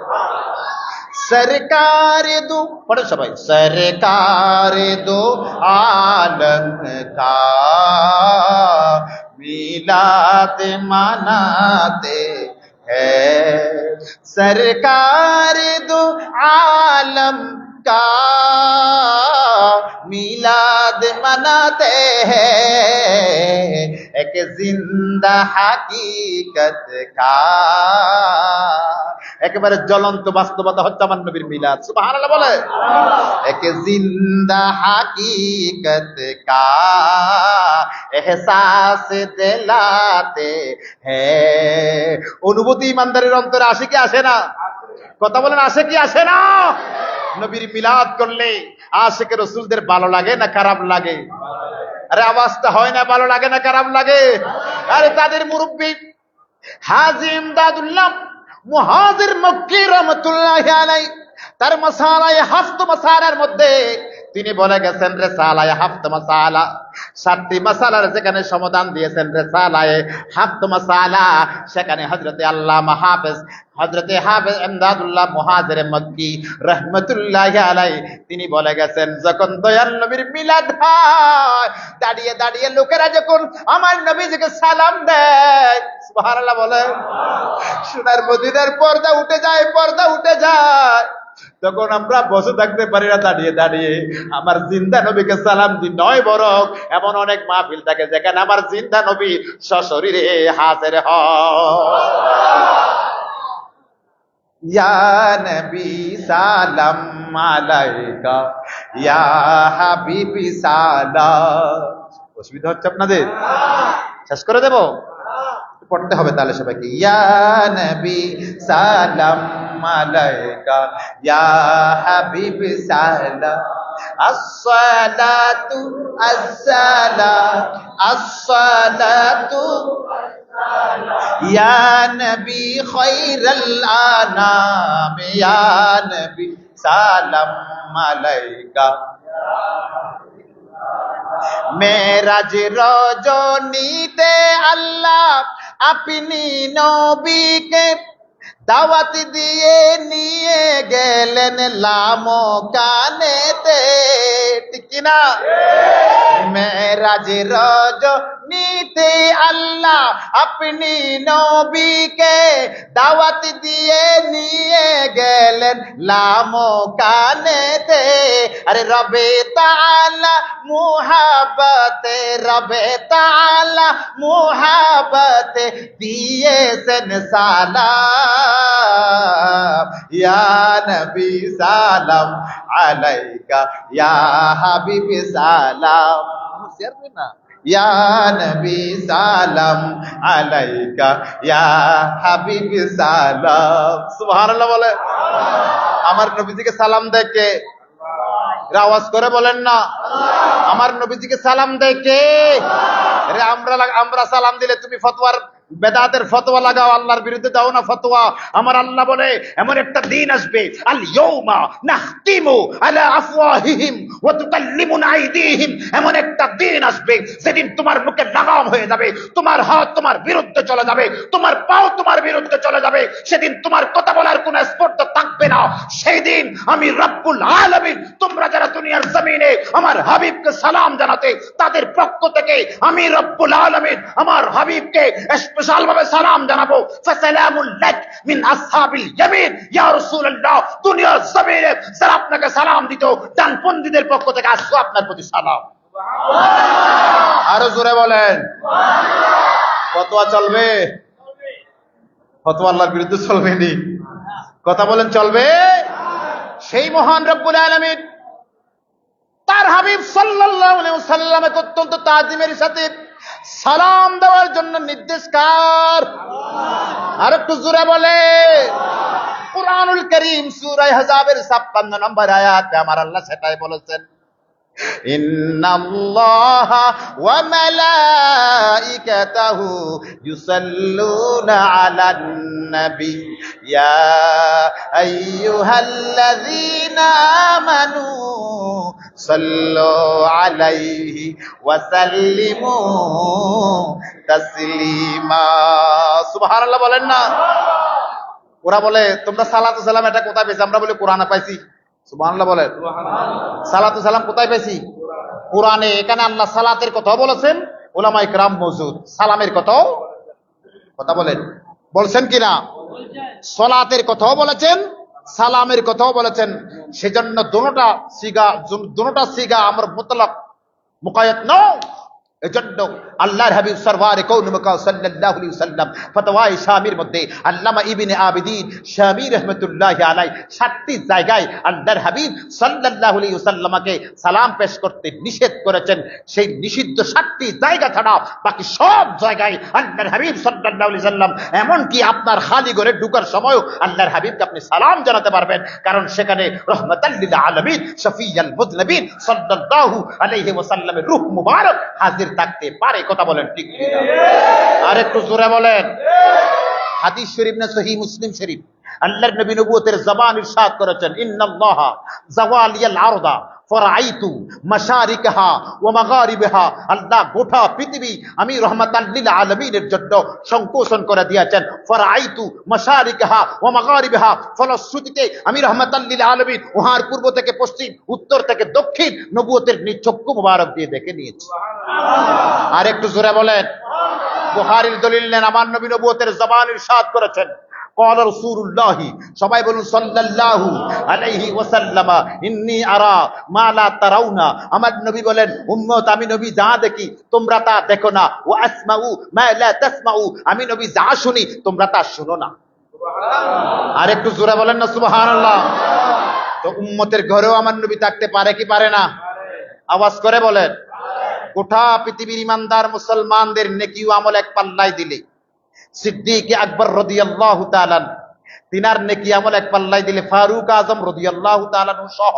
সরকারে দো, পড়ে সবাই, সরকারে দো আলম কা মিলাদ মানাতে হ্যায়। সরকারে দো আলম কা মিলাদ মানাতে হ্যায়। এক জিন্দা হাকিকত কা, একেবারে জ্বলন্ত বাস্তবতা হচ্ছে আমার নবীর মিলাদ। সুবহানাল্লাহ বলে। এক জিন্দা হাকিকত কা এহসাস দিলাতে হ্যায়। অনুভূতি ইমানদারের অন্তরে আসে কি আসে না? কথা বলেন, আসে কি আসে না? নবীর মিলাদ করলে আশিকে রাসূলদের ভালো লাগে না খারাপ লাগে? আরে আওয়াজটা হয় না? ভালো লাগে না খারাপ লাগে? আরে তাদের মুরব্বী হাজী ইমদাদুল্লাহ মুহাজির মক্কি রহমাতুল্লাহি আলাইহি, তার মাসালায়ে হাফত মাসালার মধ্যে তিনি বলে গেছেন রিসালায়ে হাফত মাসালা, 7টি মাসালার যেখানে সমাধান দিয়েছেন রিসালায়ে হাফত মাসালা, সেখানে হযরতে আল্লামা হাফেজ হযরতে হাফেজ ইমদাদুল্লাহ মুহাজির মক্কি রাহমাতুল্লাহি আলাইহি তিনি বলে গেছেন, যখন দয়াল নবীর মিলাদ হয়, দাঁড়িয়ে দাঁড়িয়ে লোকেরা যখন আমার নবীজিকে সালাম দেয়, সুবহানাল্লাহ বলে, সোনার মদিনার পর্দা উঠে যায়, পর্দা উঠে যায়, তখন আমরা বসে থাকতে পারি না, দাঁড়িয়ে দাঁড়িয়ে আমার জিন্দা নবীকে সালাম দিই। নয় বরং এমন অনেক মাহফিল থাকে যেখানে আমার জিন্দা নবী সশরীরে হাজির হয়। ইয়া নবী সালাম আলাইকা, ইয়া হাবিবি সালাম। অসুবিধা হচ্ছে আপনাদের? শেষ করে দেব? পড়তে হবে তাহলে সবাইকে। ইয়া নবী সালাম আলাইকা, ইয়া হাবিবি সালাম, আসসালাতু আসসালাম, আসসালাতু ইয়া নবী খায়রুল আনাম, ইয়া নবী সালাম আলাইকা। মেরাজ রজনীতে আল্লাহ আপনি নবীকে দাওয়াত দিয়ে নিয়ে গেলেন লামকানেতে, ঠিক কিনা? মেরাজ রজনীতে আল্লাহ আপনি নবীকে দাওয়াত দিয়ে নিয়ে গেলেন লামকানেতে। আরে রবে তাআলা মুহাব্বতে, রবে তাআলা মুহাব্বতে দিয়েছেন সালাম, ইয়া নবী সালাম আলাইকা, ইয়া হাবিবি সালাম, ইয়া নবী সালাম আলাইকা, ইয়া হাবিবি সালাম। সুবহানাল্লাহ বলে। আমার নবীজিকে সালাম দেয় কে? আওয়াজ করে বলেন না। আমার নবীজিকে সালাম দেয় কে? আরে আমরা সালাম দিলে তুমি ফতোয়ার বেদাতের ফতোয়া লাগাও, আল্লাহর বিরুদ্ধে দাও না ফতোয়া। আমার আল্লাহ বলে এমন একটা দিন আসবে, আল ইয়াউমা নাখতিমু আলা আফওয়াহিহিম ওয়া তুকাল্লিমুনা আইদিহিম, এমন একটা দিন আসবে সেদিন তোমার মুখে লাগাম হয়ে যাবে, তোমার হাত তোমার বিরুদ্ধে চলে যাবে, তোমার পাও তোমার বিরুদ্ধে চলে যাবে, সেদিন তোমার কথা বলার কোনো স্পর্ধা থাকবে না। সেই দিন আমি রব্বুল আলামিন, তোমরা যারা দুনিয়ার জমিনে আমার হাবিবকে সালাম জানাতে, তাদের পক্ষ থেকে আমি রব্বুল আলামিন আমার হাবিবকে স্পেশাল ভাবে সালাম জানাবো। ফাসালামুল লাক মিন আসহাবিল ইয়ামিন, ইয়া রাসূলুল্লাহ, দুনিয়ার জমিনে যারা আপনাকে সালাম দিত ডানপন্থীদের পক্ষ থেকে আসো আপনার প্রতি সালাম। আরো জোরে বলেন। ফতোয়া চলবে? ফতোয়া আল্লাহর বিরুদ্ধে চলবে নি? কথা বলেন চলবে? সেই মহান রব্বুল আলামিন তার হাবিব সাল্লাল্লাহু আলাইহি ওয়াসাল্লামকে অত্যন্ত তাজিমের সাথে সালাম দেওয়ার জন্য নির্দেশ কার? আর একটু জোরে বলে। কুরআনুল কারীম সূরা আহজাবের 56 নম্বর আয়াতে আমার আল্লাহ সেটাই বলেছেন, ইন্নাল্লাহা ওয়া মালাইকাতাহু ইউসাল্লুনা আলান নবী ইয়া আইয়ুহাল্লাযীনা আমানু সাল্লু আলাইহি ওয়া সাল্লিমু তাসলিমা। সুবহানাল্লাহ বলেন না। ওরা বলে তোমরা সালাতু সালাম এটা কোথায় পেয়েছি? আমরা বলি কোরআনে পাইছি। সুবহানাল্লাহ বলেন। সালাতু সালাম কোথায় পেয়েছি? কোরআনে। এখানে আল্লাহ সালাতের কথাও বলেছেন, উলামায়ে কেরাম মওজুদ সালামের কথাও কথা বলেন, বলছেন কিনা? সালাতের কথাও বলেছেন, সালামের কথাও বলেছেন। সেজন্য দুটোটা সিগা আমরা মুতলাক মুকায়াত নও। এজন্য আল্লাহর হাবিব সরওয়ারে কওন মকা সাল্লাল্লাহু আলাইহি ওয়াসাল্লাম ফতওয়ায়ে শামির মধ্যে আল্লামা ইবনে আবিদিন শামি রাহমাতুল্লাহি আলাইহি 7টি জায়গায় আল্লাহর হাবিব সাল্লাল্লাহু আলাইহি ওয়াসাল্লামকে সালাম পেশ করতে নিষেধ করেছেন। সেই নিষিদ্ধ 7টি জায়গা ছাড়া বাকি সব জায়গায় আল্লাহর হাবিব সাল্লাল্লাহু আলাইহি ওয়াসাল্লাম, এমনকি আপনার খালি ঘরে ঢোকার সময়ও আল্লাহর হাবিবকে আপনি সালাম জানাতে পারবেন, কারণ সেখানে রাহমাতাল লিল আলামিন শফিউল মুযনিবিন সাল্লাল্লাহু আলাইহি ওয়াসাল্লামের রূহ মুবারক হাজির থাকতে পারে। কথা বলেন ঠিক কিনা? আর একটু জোরে বলেন। হাদিস শরীফ না সহিহ মুসলিম শরীফ, আল্লাহর নবী নবুয়তের জবান ইরশাদ করেছেন, ইন্নাল্লাহা যাওয়ালিয়াল আরদা ফারাইতু মাশারিকাহা ওয়া মাগারিবাহা, আল্লাহ গোটা পৃথিবী আমি রাহমাতাল লিল আলামিনের জন্য সংকোচন করে দিয়েছেন। ফারাইতু মাশারিকাহা ওয়া মাগারিবাহা, ফলশ্রুতিতে আমি রাহমাতাল লিল আলামিন উহার পূর্ব থেকে পশ্চিম, উত্তর থেকে দক্ষিণ নবুয়তের নিচক্ষু মুবারক দিয়ে দেখে নিয়েছি। আর একটু জোরে বলেন। বুখারীর দলিল নেন, আমার নবী নবুয়তের জবান ইরশাদ করেছেন, قال رسول الله, সবাই বলুন সাল্লাল্লাহু আলাইহি ওয়াসাল্লাম, ইন্নী আরা মা লা তারাউনা, আমার নবী বলেন উম্মত আমি নবী যা দেখি তোমরা তা দেখো না, ওয়া আসমাউ মা লা তাসমাউ, আমি নবী যা শুনি তোমরা তা শুনো না। আর একটু জোরে বলেন না সুবহানাল্লাহ। তো উম্মতের ঘরেও আমার নবী থাকতে পারে কি পারে না? আওয়াজ করে বলেন। গোটা পৃথিবীর ইমানদার মুসলমানদের নেকি ও আমল এক পাল্লায় দিলে সিদ্দিক আকবর রাদিয়াল্লাহু তাআলা তিনার নেকি আমল এক পাল্লায় দিলে, ফারুক আজম রাদিয়াল্লাহু তাআলা সহ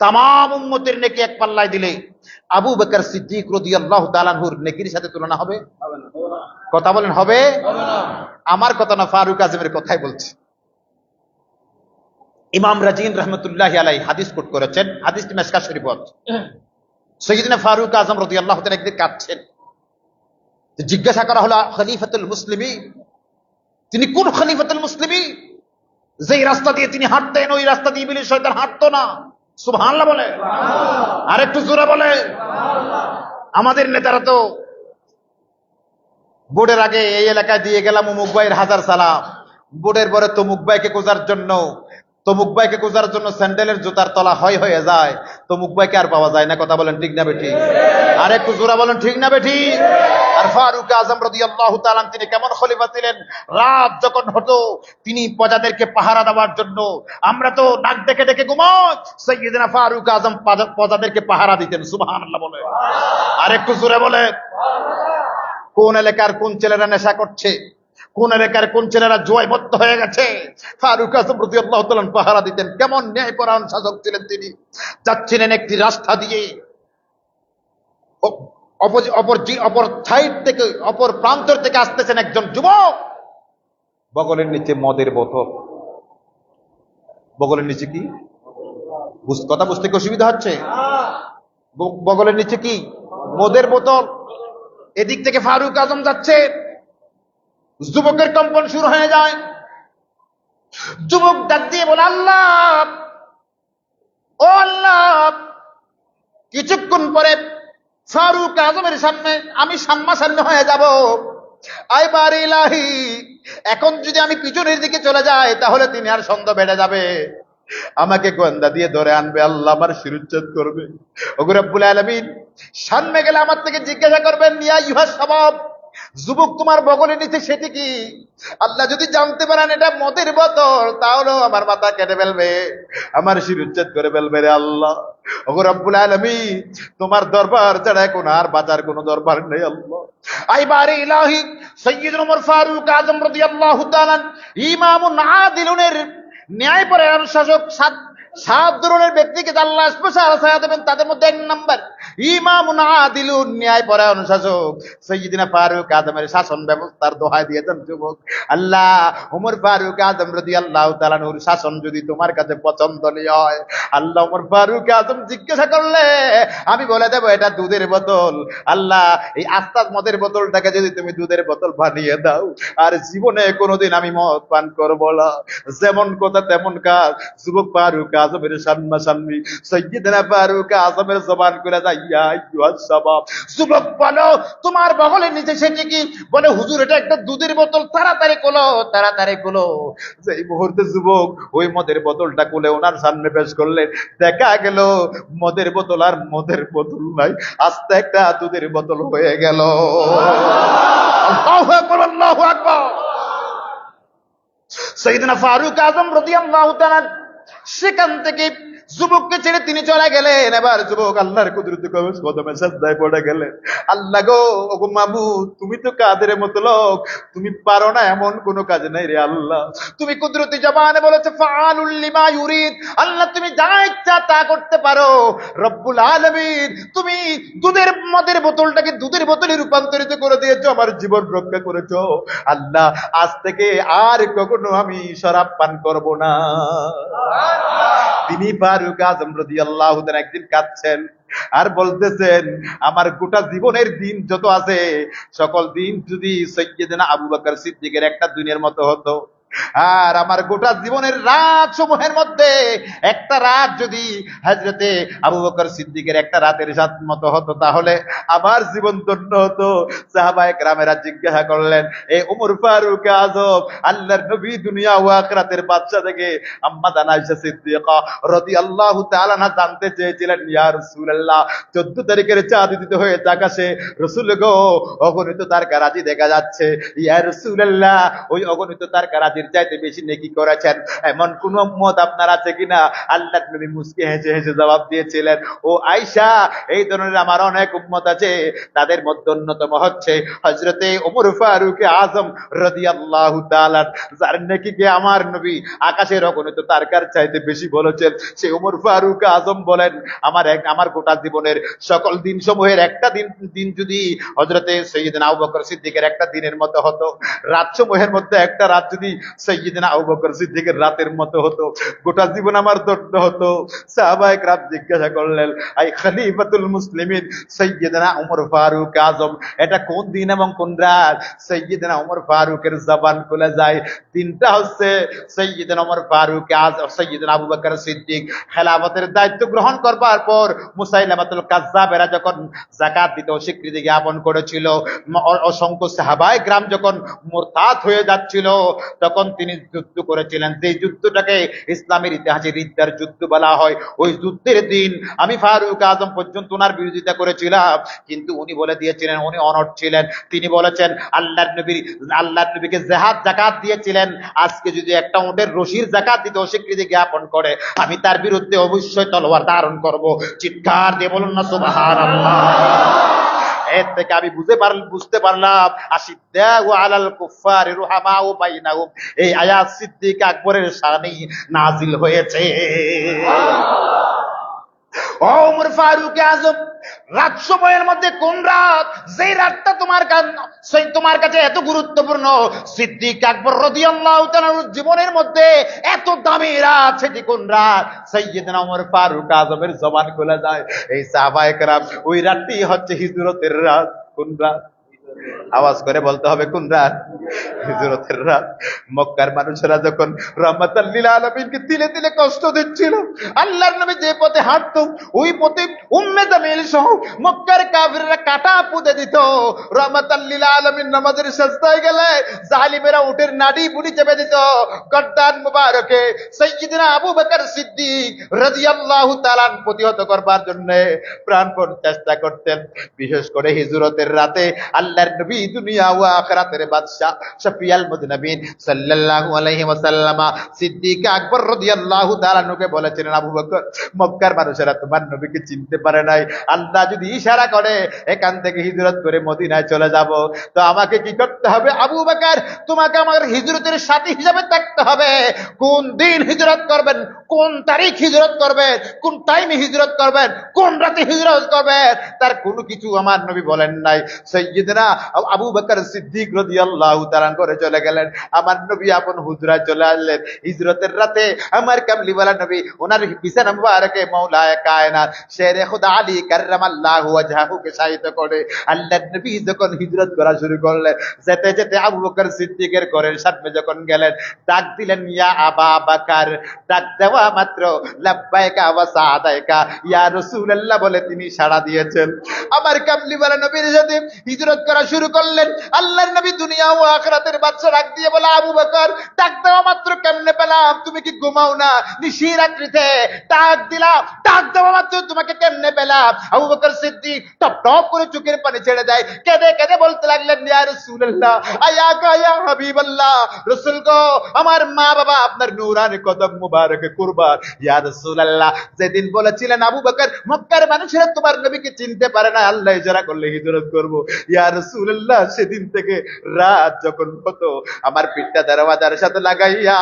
তামাম উম্মতের নেকি এক পাল্লায় দিলে আবু বকর সিদ্দিক রাদিয়াল্লাহু তাআলা এর নেকির সাথে তুলনা হবে? কথা বলেন হবে? আমার কথা না, ফারুক আজমের কথাই বলছি। ইমাম রাজিন রহমতুল্লাহি আলাইহি হাদিস কোট করেছেন, হাদিসটি মিশকাত শরীফত। সাইয়্যিদনা ফারুক আজম রাদিয়াল্লাহু তাআলা একদিন কাঁদছেন, জিজ্ঞাসা করা হলো খলিফাতুল মুসলিমিন, তিনি কোন খলিফাতুল মুসলিমিন? যেই রাস্তা দিয়ে তিনি হাঁটতেন ওই রাস্তা দিয়ে ইবলিস শয়তান হাঁটতো না। সুবহানাল্লাহ বলে। আর একটু জোরে বলে। আমাদের নেতারা তো বোর্ডের আগে এই এলাকায় দিয়ে গেলাম অমুক ভাইয়ের হাজার সালাম, বোর্ডের পরে তমুক ভাইকে খোঁজার জন্য স্যান্ডেলের জুতার তলা হয়ে যায়, তমুক ভাইকে আর পাওয়া যায় না। কথা বলেন ঠিক না বেঠিক? আর একটু জোরে বলেন ঠিক না বেঠিক? আর ফারুক আজম রাদিয়াল্লাহু তাআলা তিনি কেমন খলিফা ছিলেন? রাত যখন হতো তিনি প্রজাদেরকে পাহারা দেওয়ার জন্য, আমরা তো নাক ডেকে ডেকে ঘুমাই, সাইয়্যিদনা ফারুক আজম প্রজাদেরকে পাহারা দিতেন। সুবহানাল্লাহ বলে। আর একটু জোরে বলে। কোন এলাকার কোন ছেলেরা নেশা করছে, কোন এলাকার কোন ছেলেরা জুয়ায় হয়ে গেছে, ফারুক আজম রাদিয়াল্লাহু তাআলা পাহারা দিতেন। কেমন ন্যায়পরায়ণ শাসক ছিলেন তিনি। যাচ্ছিলেন একটি রাস্তা দিয়ে, অপর সাইড থেকে, অপর প্রান্তর থেকে আসতেছেন একজন যুবক, বগলের নিচে মদের বোতল। বগলের নিচে কি? কথা বুঝতে কি অসুবিধা হচ্ছে? বগলের নিচে কি? মদের বোতল। এদিক থেকে ফারুক আজম যাচ্ছে, যুবকের কম্পন শুরু হয়ে যায়। যুবক ডাক দিয়ে বলে, আল্লাহ, ও আল্লাহ। কিছুক্ষণ পরে ফারুক আজমের সামনে আমি সামনাসামনি হয়ে যাব। আইবার ইলাহি, এখন যদি আমি পিছনের দিকে চলে যাই তাহলে তিনি আর সন্দেহ বেড়ে যাবে, আমাকে গোয়েন্দা দিয়ে ধরে আনবে, আল্লাহ আমার শিরুচ্ছেদ করবে। ওগো রব্বুল আলামিন, সামনে গেলে আমার থেকে জিজ্ঞাসা করবেন, ইয়া ইউহা শাবাব, যুবক তোমার বগলের নিচে সেটি কি? আল্লাহ যদি জানতে পারেন এটা মদের বোতল, তাহলে আমার মাথা কেটে ফেলবে, আমার শিরুচ্ছেদ করে ফেলবে রে আল্লাহ। ওগো রব্বুল আলামিন, তোমার দরবার ছাড়া এখন আর বাঁচার কোনো দরবার নেই আল্লাহ। আইবারে ইলাহি, সাইয়্যিদুনা ওমর ফারুক আজম রাদিয়াল্লাহু তাআলা ইমামুন আদিলুনের ন্যায়পরায়ণ শাসক, সাত ধরনের ব্যক্তিকে আল্লাহ স্পেশাল ছায়া দেবেন, তাদের মধ্যে এক নাম্বার ইমামুন আদিলুন, ন্যায়পরায়ণ শাসক সাইয়্যিদিনা ফারুক আজমের শাসন ব্যবস্থার দোহাই দিয়েছেন যুবক। আল্লাহ, ওমর ফারুক আজম রাদিয়াল্লাহু তাআলা নূর শাসন যদি তোমার কাছে পছন্দনীয় হয়, আল্লাহ ওমর ফারুক আজম জিজ্ঞাসা করলে আমি বলে দেবো এটা দুধের বোতল। আল্লাহ, এই আস্তাদ মদের বোতলটাকে যদি তুমি দুধের বোতল বানিয়ে দাও, আর জীবনে কোনোদিন আমি মদ পান করবো না। যেমন কথা তেমন কাজ। যুবক ফারুক আজমের সামনাসামনি সাইয়্যিদনা ফারুক আজমের জবান করে যায়, ইয়া আইয়ুহাস শাবাব, যুবক বলো তোমার বগলের নিচে সেটি কি? বলে হুজুর এটা একটা দুধের বোতল। তাড়াতাড়ি খোলো, তাড়াতাড়ি খোলো। সেই মুহূর্তে যুবক ওই মদের বোতলটা খুলে ওনার সামনে পেশ করলেন। দেখা গেল মদের বোতল আর মদের বোতল নাই, আস্তে একটা দুধের বোতল হয়ে গেল। আল্লাহু আকবার, আল্লাহু আকবার। সাইয়্যিদনা ফারুক আজম রাদিয়াল্লাহু তাআলা সেখান থেকে যুবককে ছেড়ে তিনি চলে গেলেন। এবার যুবক আল্লাহর কুদরতে কদমে সাজদায় পড়ে গেলেন। আল্লাহ গো, ওগো মাবুদ, তুমি তো কাদের মতো লোক, তুমি পারো না এমন কোনো কাজ নাই রে আল্লাহ। তুমি কুদরতি জবানে বলেছো ফাআলুল লিমা ইউরিদ, আল্লাহ তুমি যা ইচ্ছা তা করতে পারো। রব্বুল আলামিন, তুমি মদের বোতলটাকে দুধের বোতলে রূপান্তরিত করে দিয়েছো, আমার জীবন রক্ষা করেছো। আল্লাহ, আজ থেকে আর কখনো আমি শরাব পান করব না। তিনি ফারুক আজম রাদিয়াল্লাহু তাআলা একদিন কাঁদছেন আর বলতেছেন, আমার গোটা জীবনের দিন যত আছে সকল দিন যদি সাইয়্যিদনা আবু বকর সিদ্দিকের একটা দিনের মতো হতো, আর আমার গোটা জীবনের রাত সমূহের মধ্যে একটা রাত যদি হযরতে আবু বকর সিদ্দিকের একটা রাতের সাথ মতো হতো, তাহলে আমার জীবন ধন্য হতো। সাহাবায়ে কেরামেরা জিজ্ঞাসা করলেন, এ ওমর ফারুক আজম, আল্লাহর নবী দুনিয়া ও আখিরাতের বাদশা থেকে আম্মা জান আয়েশা সিদ্দিকা রাদিয়াল্লাহু তাআলা আনহা জানতে চেয়েছিলেন, ইয়া রাসূলুল্লাহ 14 তারিখের চাঁদ উদিত হয়েছে আকাশে, রাসূল গো অগণিত তারকারাজি দেখা যাচ্ছে, ইয়া রাসূলুল্লাহ ওই অগণিত তারকারাজির চাইতে বেশি নেকি করেছেন এমন কোন উম্মত আপনার আছে কিনা? আল্লাহর নবী মুস্কি হেসে হেসে জবাব দিয়েছিলেন, ও আয়েশা, এই ধরনের আমার অনেক উম্মত আছে, তাদের মধ্যে অন্যতম হচ্ছে হযরতে ওমর ফারুক আজম রাদিয়াল্লাহু তাআলা, যার নেকিকে আমার নবী আকাশের অগণিত তারকার চাইতে বেশি বলেছেন। সে ওমর ফারুক আজম বলেন, আমার গোটা জীবনের সকল দিন সমূহের একটা দিন যদি হযরতে সাইয়্যিদনা আবু বকর সিদ্দিকের একটা দিনের মতো হতো, রাত সমূহের মধ্যে একটা রাত যদি সাইয়্যিদনা আবু বকর সিদ্দিকের রাতের মতো হতো, গোটা জীবন আমার ধন্য হতো। সাহাবায়ে কেরাম জিজ্ঞাসা করলেন, আই খলিফাতুল মুসলিমিন সাইয়্যিদনা ওমর ফারুক আজম, এটা কোন দিন এবং কোন রাত? সাইয়্যিদনা ওমর ফারুকের জবান খুলে যায়, দিনটা হচ্ছে সাইয়্যিদনা ওমর ফারুক আজম সাইয়্যিদনা আবু বকর সিদ্দিক খেলাফতের দায়িত্ব গ্রহণ করবার পর মুসাইলামাতুল কাজ্জাবেরা যখন যাকাত দিতে অস্বীকৃতি জ্ঞাপন করেছিল, অসংখ্য সাহাবায়ে কেরাম যখন মুরতাদ হয়ে যাচ্ছিল, তখন তিনি যুদ্ধ করেছিলেন। যে যুদ্ধটাকে ইসলামের ইতিহাসে রিদ্দার যুদ্ধ বলা হয়, ওই যুদ্ধের দিন আমি ফারুক আজম পর্যন্ত ওনার বিরোধিতা করেছিলাম, কিন্তু উনি বলে দিয়েছিলেন, উনি অনড় ছিলেন। তিনি বলেছেন, আল্লাহর নবীকে জিহাদ যাকাত দিয়েছিলেন, আজকে যদি একটা উটের রশির যাকাত দিতে অস্বীকৃতি জ্ঞাপন করে, আমি তার বিরুদ্ধে অবশ্যই তলোয়ার ধারণ করব। চিৎকার দিয়ে বলুন না সুবহানাল্লাহ। এর থেকে আমি বুঝতে পারলাম আশিদ্দাউ আলাল কুফারি রুহামাউ বাইনাহুম, এই আয়াত সিদ্দিক আকবরের শানে নাজিল হয়েছে। ওমর ফারুক আজম, রাত সময়ের মধ্যে কোন রাত, যে রাতটা তোমার কাছে এত গুরুত্বপূর্ণ, সিদ্দিক আকবর রাদিয়াল্লাহু তাআলার জীবনের মধ্যে এত দামি রাত, সেটি কোন রাত? সাইয়্যিদনা ওমর ফারুক আজমের জবান খুলে যায়, এই সাহাবায়ে কেরাম, ওই রাতটি হচ্ছে হিজরতের রাত। কোন রাত? আওয়াজ করে বলতে হবে, কোন রাত? হিজরতের রাত। মক্কার মানুষেরা যখন রাহমাতাল লিল আলামিনকে তিলে তিলে কষ্ট দিচ্ছিল, আল্লাহর নবী যে পথে হাঁটতো, ওই পথে উম্মে জামিল সহ মক্কার কাফিররা কাটা পুঁতে দিত। রাহমাতাল লিল আলামিন নামাজের সাজদায় গেলে জালিমেরা উটের নাড়ি বুড়ি চেপে দিত। গর্দান মুবারকে সাইয়্যিদনা আবু বকর সিদ্দিক রাদিয়াল্লাহু তাআলা প্রতিহত করবার জন্য প্রাণপণ চেষ্টা করতেন। বিশেষ করে হিজরতের রাতে আল্লাহর নবী দুনিয়া ও আখিরাতের বাদশা শফিয়াল মুযনিবিন সাল্লাল্লাহু আলাইহি ওয়াসাল্লাম সিদ্দিক আকবর রাদিয়াল্লাহু তাআলা নুকে বলেছিলেন, আবু বকর, মক্কার মানুষেরা তোমার নবীকে চিনতে পারে নাই, আল্লাহ যদি ইশারা করে এখান থেকে হিজরত করে মদিনায় চলে যাব, তো আমাকে কি করতে হবে? আবু বকর, তোমাকে আমার হিজরতের সাথী হিসেবে থাকতে হবে। কোন দিন হিজরত করবেন, কোন তারিখ হিজরত করবেন, কোন টাইমে হিজরত করবেন, কোন রাতে হিজরত করবেন, তার কোনো কিছু আমার নবী বলেন নাই। সাইয়্যিদনা আবু বকর সিদ্দিক রাদিয়াল্লাহু তাআলা করে চলে গেলেন। আমার নবী আপন হুজরায় চলে আসলেন। হিজরতের রাতে আমার কামলিওয়ালা নবী ওনার বিছানা মুবারকে মাওলায়ে কায়নাত শেরে খুদা আলী কাররামাল্লাহু ওয়াজহাহুকে শায়িত করে আল্লাহর নবী যখন হিজরত করা শুরু করলেন, যেতে যেতে আবু বকর সিদ্দিকের ঘরের সামনে যখন গেলেন, ডাক দিলেন, ইয়া আবা বকর। ডাক দেওয়া মাত্র লাব্বাইকা ওয়া সাদাইকা ইয়া রাসূলুল্লাহ বলে তিনি সাড়া দিয়েছেন। আমার কামলিওয়ালা নবীর সাথে হিজরত করা শুরু করলেন। আল্লাহর নবী দুনিয়া ও আখিরাতের বাদশা ডাক দিয়ে বলে, আবু বকর, ডাক দেওয়া মাত্র কেমনে পেলাম? তুমি কি ঘুমাও না নিশি রাত্রিতে? ডাক দিলাম, ডাক দেওয়া মাত্র তোমাকে কেমনে পেলাম? আবু বকর সিদ্দিক টপ টপ করে চোখের পানি ছেড়ে দেয়, কেঁদে কেঁদে বলতে লাগলেন, ইয়া রাসূলুল্লাহ, ইয়া হাবিবাল্লাহ, রাসূল গো, আমার মা বাবা আপনার নূরানি কদম মুবারকে কুরবান। ইয়া রাসূলুল্লাহ, যেদিন বলেছিলেন আবু বকর মক্কার মানুষেরা তোমার নবীকে চিনতে পারে না, আল্লাহ ইশারা করলে হিজরত করব, ইয়া রাসূলুল্লাহ, সেদিন থেকে রাত যখন হতো আমার পিঠটা দরওয়াজার সাথে লাগাইয়া,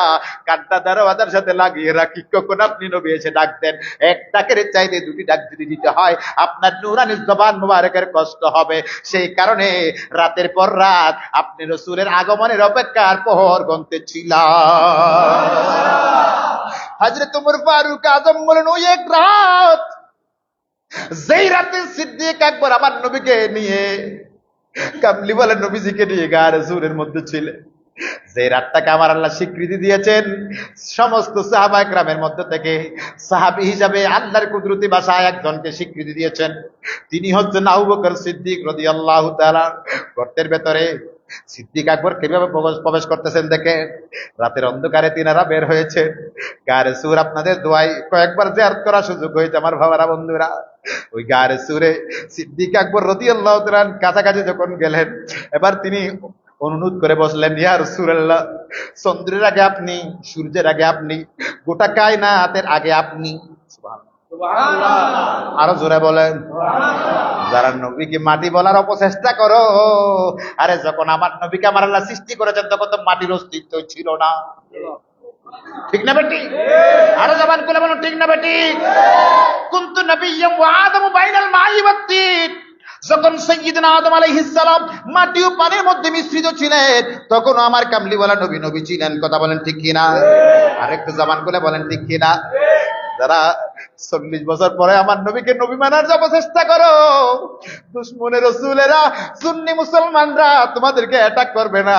কানটা দরওয়াজার সাথে লাগিয়ে রাখি, কখন আপনি নবী এসে ডাক দেন, এক ডাকের চাইতে দুটি ডাক যদি দিতে হয় আপনার নূরানি জবান মুবারকের কষ্ট হবে। সেই কারণে রাতের পর রাত আপনি রাসূলের আগমনের অপেক্ষার প্রহর গুনতে ছিলাম। হযরত উমর ফারুক আজম বলেন, ওই এক রাত, যেই রাতে সিদ্দিক আকবর আমার নবীকে নিয়ে, কামলিওয়ালা নবীজিকে নিয়ে গারে সুরের মধ্যে ছিলেন, যে রাতটাকে আমার আল্লাহ স্বীকৃতি দিয়েছেন, সমস্ত সাহাবা একরামের মধ্যে থেকে সাহাবী হিসাবে আল্লাহর কুদরতি ভাষায় একজনকে স্বীকৃতি দিয়েছেন, তিনি হচ্ছেন আবু বকর সিদ্দিক রাদিয়াল্লাহু তাআলা। গর্তের ভেতরে সিদ্দিক আকবর কিভাবে প্রবেশ করতেছেন দেখে, রাতের অন্ধকারে তিনারা বের হয়েছে। গারে সুর আপনাদের দোয়ায় কয়েকবার জিয়ারত করার সুযোগ হয়েছে আমার বাবারা, বন্ধুরা। ওই গারে সুরে সিদ্দিক আকবর রাদিয়াল্লাহু তাআলা কাছাকাছি যখন গেলেন, এবার তিনি অনুরোধ করে বসলেন, ইয়া রাসূলুল্লাহ, চন্দ্রের আগে আপনি, সূর্যের আগে আপনি, গোটা কায়নাতের আগে আপনি। সুবহানাল্লাহ। আরো জোরে বলেন। যারা নবীকে মাটি বলার অপচেষ্টা করো, আরে যখন আমার নবীকে আমার আল্লাহ সৃষ্টি করেছেন তখন তো মাটির অস্তিত্ব ছিল না, ঠিক না বেটি? আরো জবান খুলে বলুন, ঠিক না বেটি? কুনতু নাবিয়্যাম ওয়া আদামু বাইনাল মাই ওয়াত তিন, যখন সাইয়্যিদনা আদম আলাইহিস সালাম মাটি ও পানির মধ্যে মিশ্রিত ছিলেন, তখন আমার কামলিওয়ালা নবী ছিলেন। কথা বলেন ঠিক কিনা? আরেকটু জবান খুলে বলেন ঠিক কিনা? যারা 40 বছর পরে আমার নবীকে নবী মানার যে চেষ্টা করো, দুশ্মনের রাসূলেরা, সুন্নি মুসলমানরা তোমাদেরকে অ্যাটাক করবে না।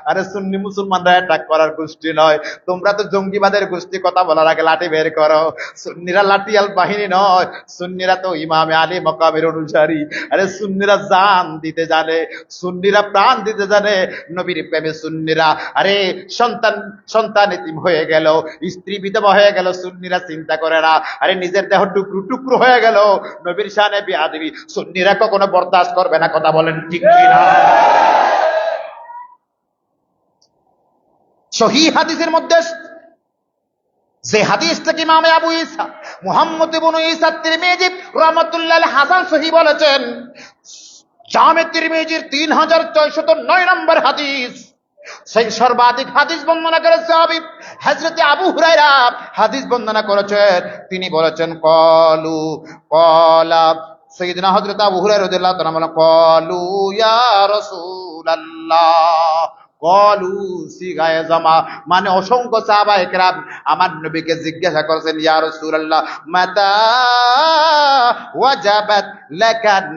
আরে সুন্নি মুসলমানরা অ্যাটাক করার গোষ্ঠী নয়, তোমরা তো জঙ্গিবাদের গোষ্ঠী। কথা বলার আগে লাঠি বের করো। সুন্নিরা লাঠিয়াল বাহিনী নয়, সুন্নিরা তো ইমামে আলী মাকামের অনুসারী। আরে সুন্নিরা জান দিতে জানে, সুন্নিরা প্রাণ দিতে জানে নবীর প্রেমে। সুন্নিরা, আরে সন্তান এতিম হয়ে গেল, স্ত্রী বিধবা হয়ে গেল, সুন্নিরা চিন্তা করে না। আরে নিজের দেহ টুকরো টুকরো হয়ে গেল, নবীর শানে বেয়াদবি সুন্নিরা কখনো বরদাস্ত করবে না। কথা বলেন ঠিক কিনা? সহিহ হাদিসের মধ্যে যে হাদিসটাকে ইমামে আবু ঈসা মুহাম্মদ ইবনে ঈসা তিরমিজি রাহমাতুল্লাহ আলাইহি হাসান সহিহ বলেছেন, জামে তিরমিজির 3609 নম্বর হাদিস, সেই সর্বাধিক হাদিস বর্ণনা করে সাহাবী হযরত আবু হুরায়রা হাদিস বর্ণনা করেছেন। তিনি বলেছেন, ক্বালা সাইয়্যিদনা হযরত আবু হুরায়রা রাদিয়াল্লাহু তাআলা বলেন, ক্বালু ইয়া রাসূলুল্লাহ, ক্বালু সিগায়ে জামা, মানে অসংখ্য সাহাবা একরাম আমার নবীকে জিজ্ঞাসা করেছেন, ইয়া রাসূলুল্লাহ মাতা ওয়াজাবাত লাকান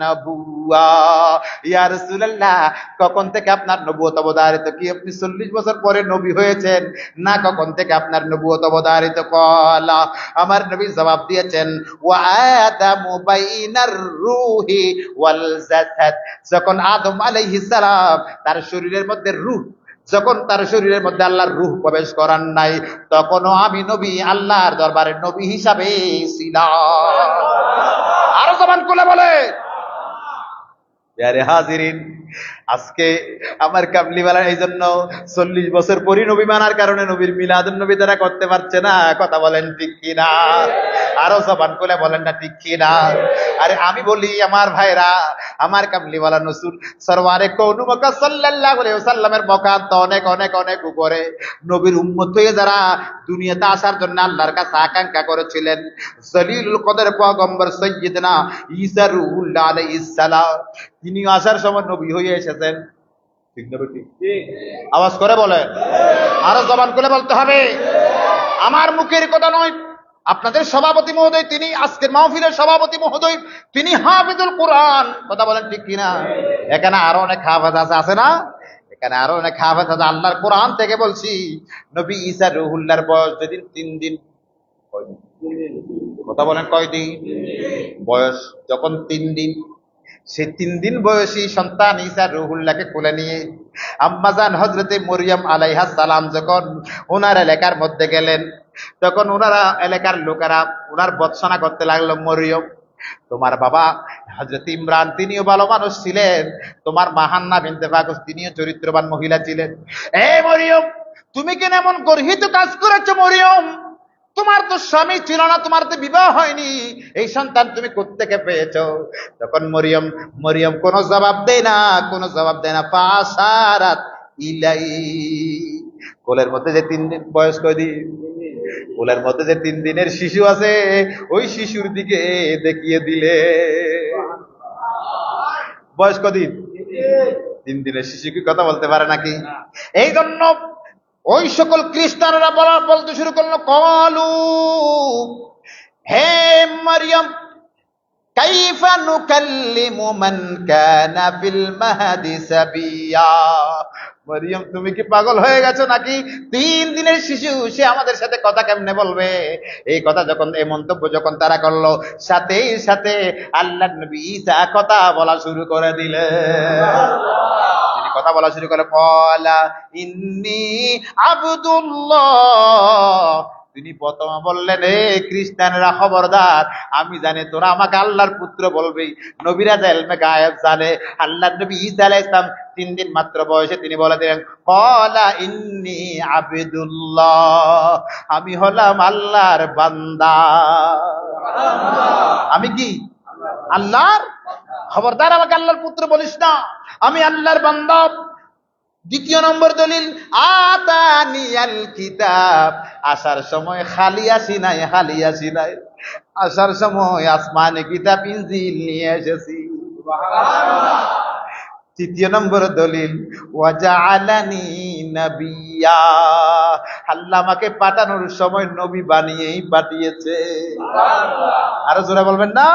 নবুওয়া, ইয়া রাসূলুল্লাহ কখন থেকে আপনার নবুয়ত অবধারিত? কি আপনি 40 বছর পরে নবী হয়েছেন, না কখন থেকে আপনার নবুয়ত অবধারিত? ক্বালা, আমার নবী জবাব দিয়েছেন, ওয়া আদামু বাইনার রূহি ওয়াল জাসাদ, যখন আদম আলাইহিস সালাম তার শরীরের মধ্যে রূহ, যখন তার শরীরের মধ্যে আল্লাহর রূহ প্রবেশ করার নাই, তখনও আমি নবী আল্লাহর দরবারে নবী হিসাবে ছিলাম। আরো জবান খুলে বলে। প্যারে হাজিরিন, আজকে আমার কামলিওয়ালা এই জন্য 40 বছর পরই নবী মানার কারণে নবীর মিলাদুন নবী তারা করতে পারছে না। কথা বলেন ঠিক কিনা? আরো জবান খুলে বলেন না ঠিক কিনা? আরে আমি বলি আমার ভাইরা, আমার কামলিওয়ালা রাসূল সরওয়ারে কওন মক্কা সাল্লাল্লাহু আলাইহি ওয়াসাল্লামের মকাম তো অনেক অনেক অনেক উপরে। নবীর উম্মত হয়ে যারা দুনিয়াতে আসার জন্য আল্লাহর কাছে আকাঙ্ক্ষা করেছিলেন, জলিলুল কদর পয়গম্বর সাইয়্যিদনা ঈসা রূহুল্লাহ আলাইহিস সালাম, তিনি আসার সময় নবী হয়ে এসেছেন। ঠিক না ঠিক? আওয়াজ করে বলে। আরো জবান খুলে বলতে হবে। আমার মুখের কথা নয়, আপনাদের সভাপতি মহোদয়, তিনি আজকের মাহফিলের সভাপতি মহোদয়, তিনি হাফিজুল কোরআন। কথা বলেন ঠিক কিনা? এখানে আরো অনেক হাফেজ আছে না? এখানে আরো অনেক হাফেজ আছে। আল্লাহর কোরআন থেকে বলছি, নবী ঈসা রূহুল্লাহর বয়স যেদিন 3 দিন। কথা বলেন কয়দিন? বয়স যখন 3 দিন, সে 3 দিন বয়সী সন্তান ঈসা রূহুল্লাহকে কোলে নিয়ে আম্মাজান হযরতে মরিয়ম আলাইহাস সালাম যখন ওনার এলাকার মধ্যে গেলেন, তখন ওনারা এলাকার লোকেরা ওনার বৎসনা করতে লাগলো, মরিয়ম তোমার বাবা হযরত ইমরান তিনিও ভালো মানুষ ছিলেন, তোমার মা হান্না বিনতে ফাকুস তিনিও চরিত্রবান মহিলা ছিলেন। এ মরিয়ম, তুমি কেন এমন গর্হিত কাজ করেছো? মরিয়ম, তোমার তো স্বামী ছিল না, তোমার তো বিবাহ হয়নি, এই সন্তান তুমি কোত্থেকে পেয়েছো? তখন মরিয়ম কোনো জবাব দেয় না। ফাসারাত ইলাই, কোলের মধ্যে যে 3 দিন বয়স, কয়দিন? কোলের মধ্যে যে 3 দিনের শিশু আছে, ওই শিশুর দিকে দেখিয়ে দিলে। বয়স কদিন? 3 দিনের শিশু কি কথা বলতে পারে নাকি? এই জন্য ওই সকল খ্রিস্টানরা বলতে শুরু করলো, কলু, হে মারিয়াম, কাইফা নুকাল্লিমু মান কানা ফিল মাহদি সাবিয়া। মরিয়ম, তুমি কি পাগল হয়ে গেছো নাকি? 3 দিনের শিশু, সে আমাদের সাথে কথা কেমনে বলবে? এই কথা যখন, এই মন্তব্য যখন তারা করলো, সাথে সাথে আল্লাহর নবী ঈসা কথা বলা শুরু করে দিলেন। তিনি কথা বলা শুরু করে, ক্বালা ইন্নী আবদুল্লাহ। তিনি প্রথমে বললেন, হে খ্রিস্টানরা খবরদার, আমি জানি তোরা আমাকে আল্লাহর পুত্র বলবি। নবীরা ইলমে গায়েব জানে। আল্লাহর নবী ঈসা আলাইহিস সালাম 3 দিন মাত্র বয়সে তিনি বলে দিলেন, ক্বালা ইন্নী আবদুল্লাহ, আমি হলাম আল্লাহর বান্দা। আমি কি আল্লাহর? খবরদার আমাকে আল্লাহর পুত্র বলিস না, আমি আল্লাহর বান্দা। দ্বিতীয় নম্বর দলিল, আতানিয়াল কিতাব, আসার সময় খালি আসি নাই, খালি আসি নাই, আসার সময় আসমানে কিতাব ইনজিল নিয়ে এসেছি। তৃতীয় নম্বর দলিল, ওয়াজআলানি নবিয়্যা, আল্লাহ আমাকে পাঠানোর সময় নবী বানিয়েই পাঠিয়েছে। আরো জোরে বলবেন না?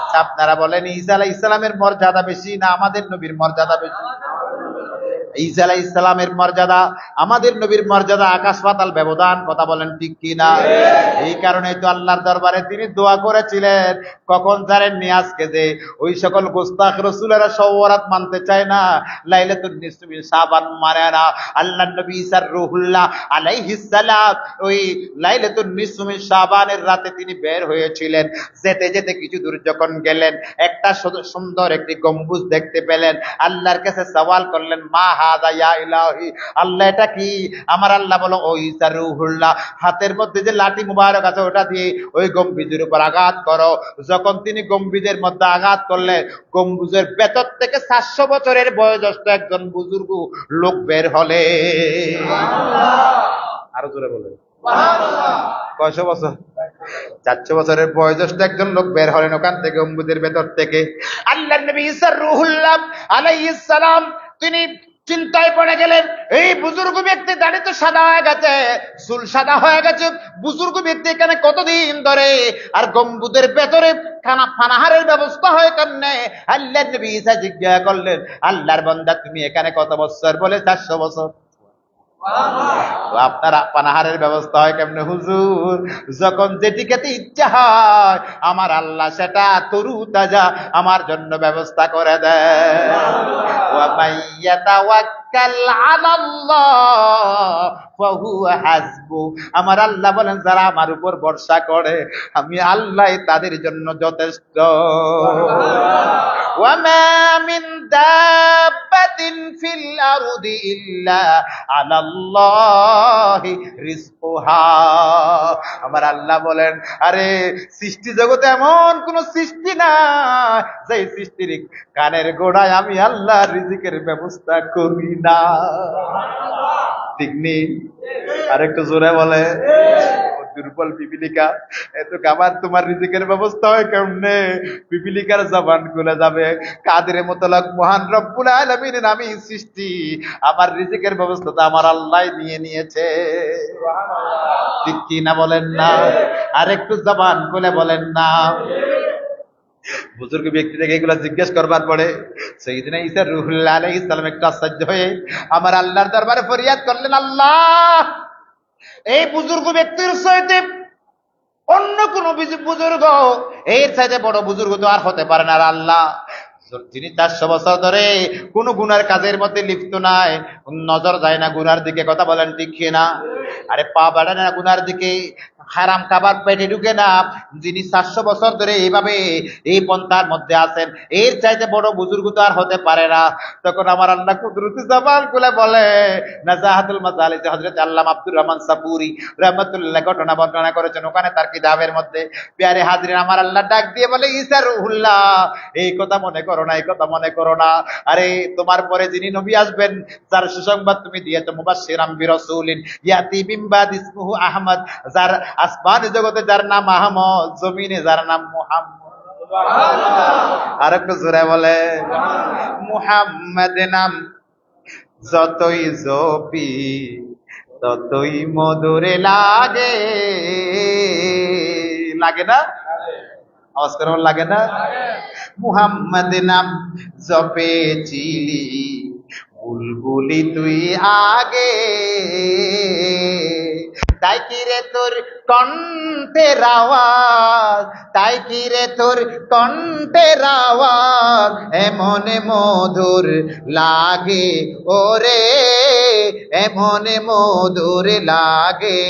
আচ্ছা, আপনারা বলেন, ঈসা আলাইহিস সালামের মর্যাদা বেশি না আমাদের নবীর মর্যাদা বেশি? ঈসা আলাইহিস সালামের মর্যাদা, আমাদের নবীর মর্যাদা আকাশ পাতাল ব্যবধান। কথা বলেন ঠিক কি না? এই কারণেই তো আল্লাহর দরবারে তিনি দোয়া করেছিলেন। কখন জানেননি? আজকে যে ওই সকল গোস্তাখ রাসূলেরা সওয়ারাত মানতে চায় না, লাইলাতুন নিসফি মিন শাবান মানে না, আল্লাহর নবী ঈসার রূহুল্লাহ আলাইহিস সালাম ওই লাইলাতুন নিসফি মিন শাবানের রাতে তিনি বের হয়েছিলেন। যেতে যেতে কিছু দূর যখন গেলেন, একটা সুন্দর একটি গম্বুজ দেখতে পেলেন। আল্লাহর কাছে সওয়াল করলেন, মা হাদা ইয়া ইলাহি, আল্লাহ এটা কি? আমার আল্লাহ বলো, ও ঈসা রূহুল্লাহ, হাতের মধ্যে যে লাঠি মুবারক আছে ওটা দিয়ে ওই গম্বুজের উপর আঘাত করো। যখন তিনি গম্বুজের মধ্যে আঘাত করলেন, গম্বুজের ভেতর থেকে 700 বছরের বয়োজ্যেষ্ঠ একজন বুজুর্গ লোক বের হলে। আরো জোরে বলে, কয়শো বছর? 400 বছরের বয়োজ্যেষ্ঠ একজন লোক বের হলেন ওখান থেকে, গম্বুজের ভেতর থেকে। আল্লাহর নবী ঈসা রূহুল্লাহ আলাইহিস সালাম তিনি চিন্তায় পড়ে গেলেন, এই বুজুর্গ ব্যক্তি দাড়ি তো সাদা হয়ে গেছে, চুল সাদা হয়ে গেছে, বুজুর্গ ব্যক্তি এখানে কতদিন ধরে, আর গম্বুজের ভেতরে পানাহারের ব্যবস্থা হয় কেমনে? আল্লাহর নবী ঈসা জিজ্ঞাসা করলেন, আল্লাহর বান্দা তুমি এখানে কত বছর? বলে 400 বছর। আপনার পানাহারের ব্যবস্থা হয় কেমনে হুজুর? যখন যেটি খেতে ইচ্ছা হয় আমার আল্লাহ সেটা তরু তাজা আমার জন্য ব্যবস্থা করে দেয়। ওয়া মাইয়াতাওয়াক্কাল আলাল্লাহ ফাহুয়া হাসবু, আমার আল্লাহ বলেন যারা আমার উপর ভরসা করে আমি আল্লাহ তাদের জন্য যথেষ্ট। ওয়া মা মিন দাব্বাতিন ফিল আরদি ইল্লা আলাল্লাহি রিজকুহা, আমার আল্লাহ বলেন, আরে সৃষ্টি জগতে এমন কোন সৃষ্টি না যে সৃষ্টির কানের গোড়ায় আমি আল্লাহ রিজিকের ব্যবস্থা করি না। ঠিক নেই? আরেকটু জোরে বলে, দুর্বল পিপিলিকা, এত কাবার তোমার রিজিকের ব্যবস্থা হয় কেমনে? পিপিলিকার জবান খুলে যাবে, কাদের মুতলাক মহান রব্বুল আলামিনের আমি সৃষ্টি, আমার রিজিকের ব্যবস্থা তো আমার আল্লাহ নিয়ে নিয়েছে। ঠিক কি না বলেন না? আরেকটু জবান খুলে বলেন না। বুজুর্গ ব্যক্তি থেকে এগুলো জিজ্ঞেস করবার পরে সাইয়েদনা ঈসা রূহুল্লাহ আলাইহিস সালাম একটু আশ্চর্য হয়ে আমার আল্লাহর দরবারে ফরিয়াদ করলেন, আল্লাহ এই বুজুর্গ ব্যক্তির চাইতে অন্য কোন বুজুর্গ, এর চাইতে বড় বুজুর্গ তো আর হতে পারে না। আর আল্লাহ যিনি 400 বছর ধরে কোন গুনার কাজের মধ্যে লিপ্ত নাই, নজর যায় না গুনার দিকে। কথা বলেন ঠিক না? আরে পা বাড়ায় না গুনার দিকে, হারাম খাবার পেটে ঢুকে না, যিনি 400 বছর ধরে এইভাবে এই পন্থার মধ্যে আছেন, এর চাইতে বড় বুজুর্গ তো আর হতে পারে না। তখন আমার আল্লাহ কুদরতি জবান খুলে বলে, নাজাহাতুল মাজালিস হযরত আল্লামা আব্দুর রহমান সাপুরি রাহমাতুল্লাহ ঘটনা বর্ণনা করেছেন ওখানে তার কিতাবের মধ্যে। প্যারে হাজরিন, আমার আল্লাহ ডাক দিয়ে বলে, ঈসা রূহুল্লাহ এই কথা মনে করো না, এই কথা মনে করো না। আরে তোমার পরে যিনি নবী আসবেন যার সুসংবাদ তুমি দিয়েছো, মুবাশশিরাম বিরাসূলিন ইয়াতি মিন বাদি ইসমুহু আহমদ, যার আসমান জগতে যার নাম আহমদ, জমিনে যার নাম মুহাম্মদ। আর একটু জোরে বলে, মুহাম্মদ নাম যতই জপি ততই মধুরে লাগে। লাগে না? আওয়াজ করে বল, লাগে না? মুহাম্মদ নাম জপেছিলি বুলবুলি তুই আগে, তাই কি রে তোর কণ্ঠের আওয়াজ, তাই কি রে তোর কণ্ঠের আওয়াজ এমন মধুর লাগে ওরে, এমন মধুর লাগে।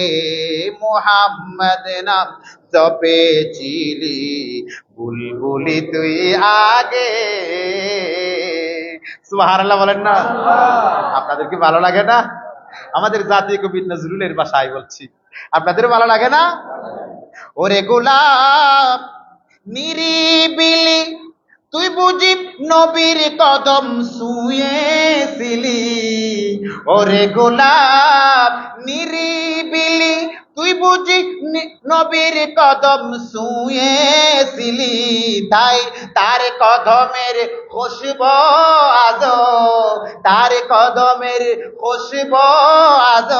মুহাম্মদ নাম জপেছিলি বুলবুলি তুই আগে। সুবহানাল্লাহ বলেন না? আপনাদের কি ভালো লাগে না? আমাদের জাতীয় কবি নজরুলের ভাষায় বলছি, আপনাদের ভালো লাগে না? ওরে গোলাপ নিরিবিলি তুই বুঝি নবীর কদম ছুঁয়েছিলি, ওরে গোলাপ নিরিবিলি তুই বুঝি নবীর কদম ছুঁয়েছিলি, তাই তার কদমের খুশবু আজ, তার কদমের খুশবু আজ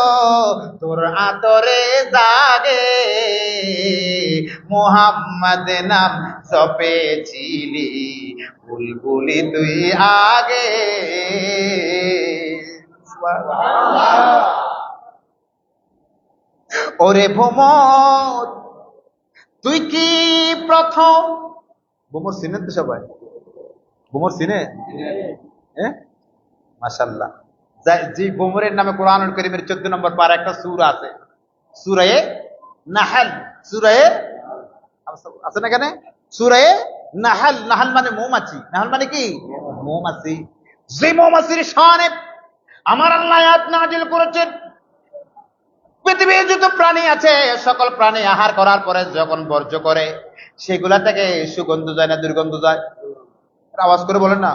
তোর আতরে জাগে। মুহাম্মদ নাম জপেছিলি বুলবুলি তুই আগে। ওরে ভ্রমর তুই কি প্রথম, ভ্রমর চিনেন তো সবাই? ভ্রমর চিনে? হ্যাঁ, মাশাআল্লাহ। জি, ভ্রমরের নামে কোরআনুল কারীমের 14 নম্বর পারা একটা সূরা আছে, সূরা নাহল। সূরা আছে না কেন? সূরা নাহল। নাহল মানে মৌমাছি। নাহল মানে কি? মৌমাছি। যে মৌমাছির শানে আমার আল্লাহ আয়াত নাযিল করেছেন, পৃথিবীর যত প্রাণী আছে সকল প্রাণী আহার করার পরে যখন বর্জ্য করে সেগুলা থেকে সুগন্ধ যায় না দুর্গন্ধ যায়? আওয়াজ করে বলেন না।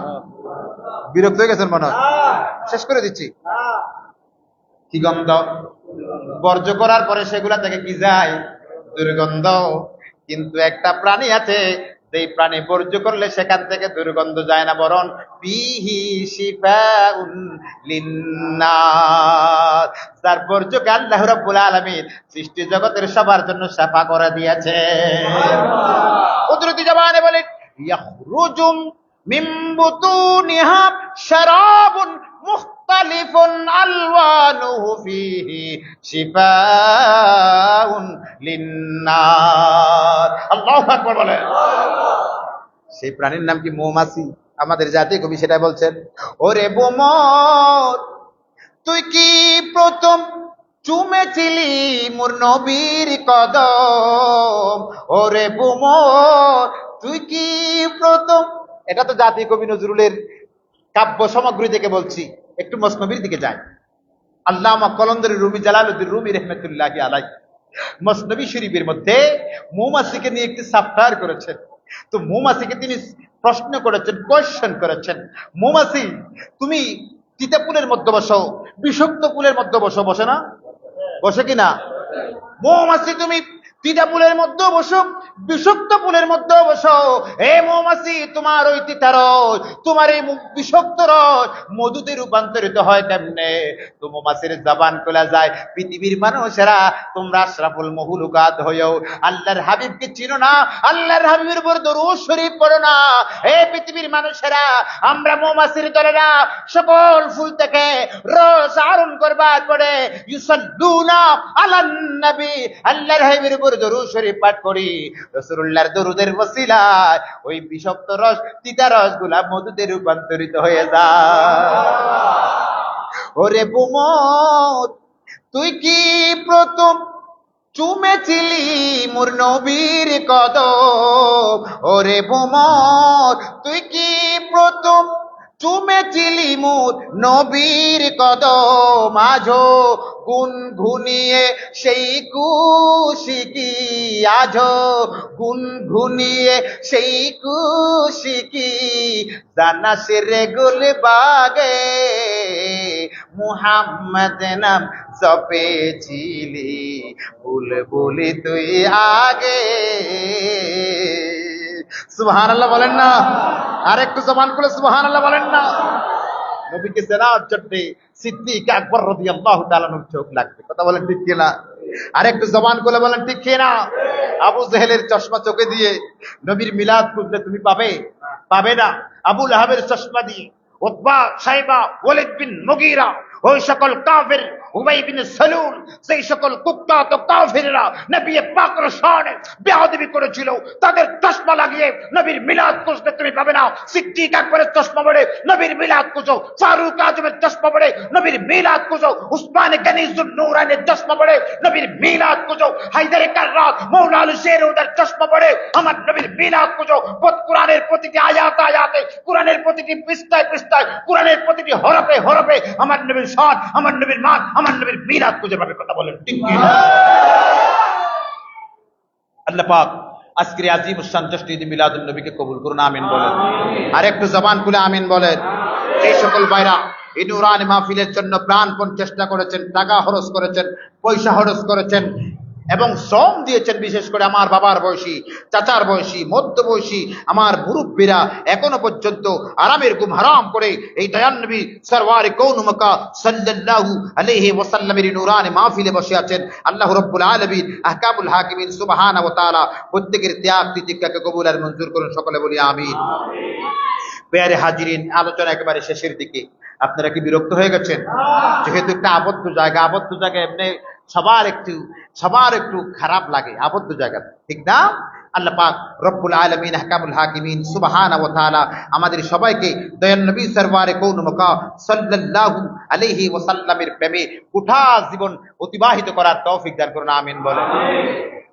বিরক্ত হয়ে গেছেন মনে হয়? শেষ করে দিচ্ছি। কি গন্ধ? বর্জ্য করার পরে সেগুলা থেকে কি যায়? দুর্গন্ধ। কিন্তু একটা প্রাণী আছে, যেই প্রাণী বর্জ্য করলে সেখান থেকে দুর্গন্ধ যায় না, বরং ফিহি শিফাউন লিন্নাস, যার বর্জ্যকে আল্লাহ রাব্বুল আলামিন সৃষ্টি জগতের সবার জন্য শাফা করে দিয়েছে। কুদরতি জবানে বলে ইয়াখরুজুম মিন বুতুনিহা শারাবুন মুখতালিফুন আলওয়ানুহু ফিহি শিফাউন লিন্নাস। আল্লাহু আকবার বলেন। সেই প্রাণীর নাম কি? মৌমাছি। আমাদের জাতীয় কবি সেটা বলছেন। ওরে ভ্রমর তুই কি প্রথম চুমেছিলি মোর নবীর কদম, ওরে ভ্রমর তুই কি প্রথম। এটা তো জাতীয় কবি নজরুলের কাব্য সামগ্রী থেকে বলছি, একটু মসনবীর দিকে যাই। আল্লামা কলন্দরের রুমি জালালউদ্দিন রুমি রহমতুল্লাহি আলাইহি মসনবী শরীফের মধ্যে মৌমাছিকে নিয়ে একটি চ্যাপ্টার করেছেন। তো মৌমাছিকে তিনি প্রশ্ন করেছেন, কোয়েশ্চেন করেছেন, মৌমাছি তুমি তিতা ফুলের মধ্যে বসো, বিষাক্ত ফুলের মধ্যে বসো, বসে না? বসে কিনা? মৌমাছি তুমি তিতা ফুলের মধ্যে বসো, বিষাক্ত ফুলের মধ্যে বসো, এ মৌমাছি তোমার ওই তিতা রস, তোমার এই বিষাক্ত রস মধুতে রূপান্তরিত হয় কেমনে? তো মৌমাছির জবান খোলা যায়, পৃথিবীর মানুষেরা তোমরা আশরাফুল মখলুকাত হয়েও আল্লাহর হাবিবকে চিনো না, আল্লাহর হাবিবের উপর দরুদ শরীফ পড়ো না। এই পৃথিবীর মানুষেরা আমরা মৌমাছির দলেরা সকল ফুল থেকে রস আহরণ করবার পরে ইউসাল্লুনা আলান নবী, আল্লাহর হাবিবের উপর দরুদ শরীফ পাঠ করি। রাসূলুল্লাহর দরুদের ওসিলায় ওই বিষাক্ত রস, তিতা রসগুলা মধুতে রূপান্তরিত হয়ে যায়। ওরে ভ্রমর তুই কি প্রথম চুমেছিলি মোর নবীর কদম, ওরে ভ্রমর তুই কি প্রথম চুমেছিলি মোর নবীর কদম, আজো গুনগুনিয়ে সেই কুশিকি, আজো গুনগুনিয়ে সেই কুশিকি জানাসে রে গুলবাগে। মুহাম্মদ নাম জপেছিলি বুলবুলি তুই আগে। সুবহানাল্লাহ বলেন না? আর একটু জবান খুলে সুবহানাল্লাহ বলেন না? নবীকে চেনার জন্য সিদ্দিক আকবর রাদিয়াল্লাহু তাআলা আনহুর চোখ লাগবে। কথা বলেন ঠিক কিনা? আর একটু জবান খুলে বলেন ঠিক কিনা? আবু জেহেলের চশমা চোখে দিয়ে নবীর মিলাদ খুঁজলে তুমি পাবে? পাবে না। আবু লাহাবের চশমা দিয়ে উতবা, সাইবা, ওয়ালিদ বিন মুগীরা, ওই সকল কাফের, উবাই বিন সালুল, সেই সকল কুখ্যাত কাফেররা নবী পাকের শানে বেয়াদবি করেছিল, তাদের চশমা লাগিয়ে নবীর মিলাদ খুঁজতে তুমি পাবে না। সিদ্দিক আকবরের চশমা পড়ে নবীর মিলাদ খুঁজো, ফারুক আজমের চশমা পড়ে নবীর মিলাদ খুঁজো, উসমান গনি যুন্নুরাইনের চশমা পড়ে নবীর মিলাদ খুঁজো, হায়দার কাররাত, মৌলা আলী শেরউদার চশমা পড়ে আমার নবীর মিলাদ খুঁজো। কোরআনের প্রতিটি আয়াতে আয়াতে, কোরআনের প্রতিটি পৃষ্ঠায় পৃষ্ঠায়, কোরআনের প্রতিটি হরফে হরফে আমার নবীর শান, আমার নবীর মান, আমার নবীর মিলাদ খুঁজে পাবে। কথা বলেন ঠিক কি না? আল্লাহ পাক আজকের আজিম শান জশ্ন ঈদ মিলাদুন নবীকে কবুল করুন, আমিন বলেন। আর একটু জবান খুলে আমিন বলেন। এই সকল ভাইরা এই নুরানি মাহফিলের জন্য প্রাণপণ চেষ্টা করেছেন, টাকা খরচ করেছেন, পয়সা খরচ করেছেন এবং শ্রম দিয়েছেন। বিশেষ করে আমার বাবার বয়সী, চাচার বয়সী, মধ্য বয়সী আমার মুরব্বীরা এখনো পর্যন্ত আরামের ঘুম হারাম করে এই দয়ান নবী সরওয়ারে কৌন মক্কা সাল্লাল্লাহু আলাইহি ওয়াসাল্লামের নুরানি মাহফিলে বসে আছেন। আল্লাহ রাব্বুল আলামিন আহকামুল হাকিমিন সুবহানাহু ওয়া তাআলা প্রত্যেকের ত্যাগ তিতিক্ষাকে কবুল আর মঞ্জুর করুন, সকলে বলি আমিন। প্যারে হাজিরিন, আলোচনা একেবারে শেষের দিকে। আপনারা কি বিরক্ত হয়ে গেছেন? যেহেতু একটা আবদ্ধ জায়গায় এমনি সবার একটু খারাপ লাগে আবদ্ধ জায়গা, ঠিক না? আল্লাহ পাক রব্বুল আলামিন আহকামুল হাকিমিন সুবহানাহু ওয়া তাআলা আমাদের সবাইকে দয়ান নবী সরওয়ারে কৌন মক্কা সাল্লাল্লাহু আলাইহি ওয়াসাল্লামের প্রেমে গোটা জীবন অতিবাহিত করার তৌফিক দান করুন, আমিন বলেন।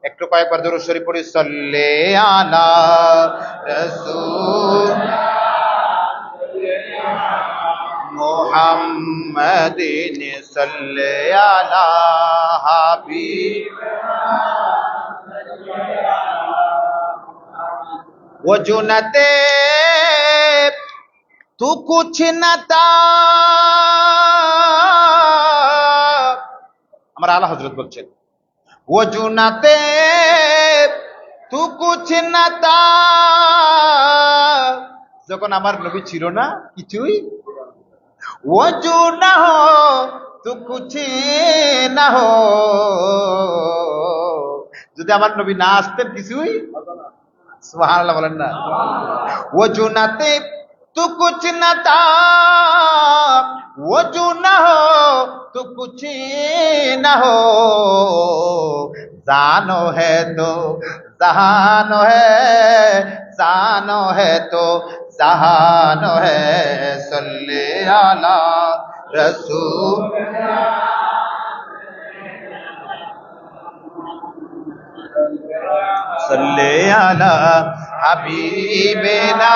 একটু কয়েকবার দরুদ শরীফ পড়ি। সাল্লে আলা রাসূল মুহাম্মাদিন সাল্লে আলা হাবিব वो जो न ते तू कुछ न था। আমার আলা হযরত বলছেন वो जो न ते तू कुछ न था। যখন আমার নবী ছিল না কিছুই, वो जो न हो तू कुछ न हो, যদি আমার নবী না আসতেন কিছুই সুবহানাল্লাহ বলেন না। वो जो न थे तू कुछ न था, वो जो न हो तू कुछ न हो, जानो है तो जहानो है, जानो है तो जहानो है। सल्ले अला रसूल सल्ले अला हबीबिना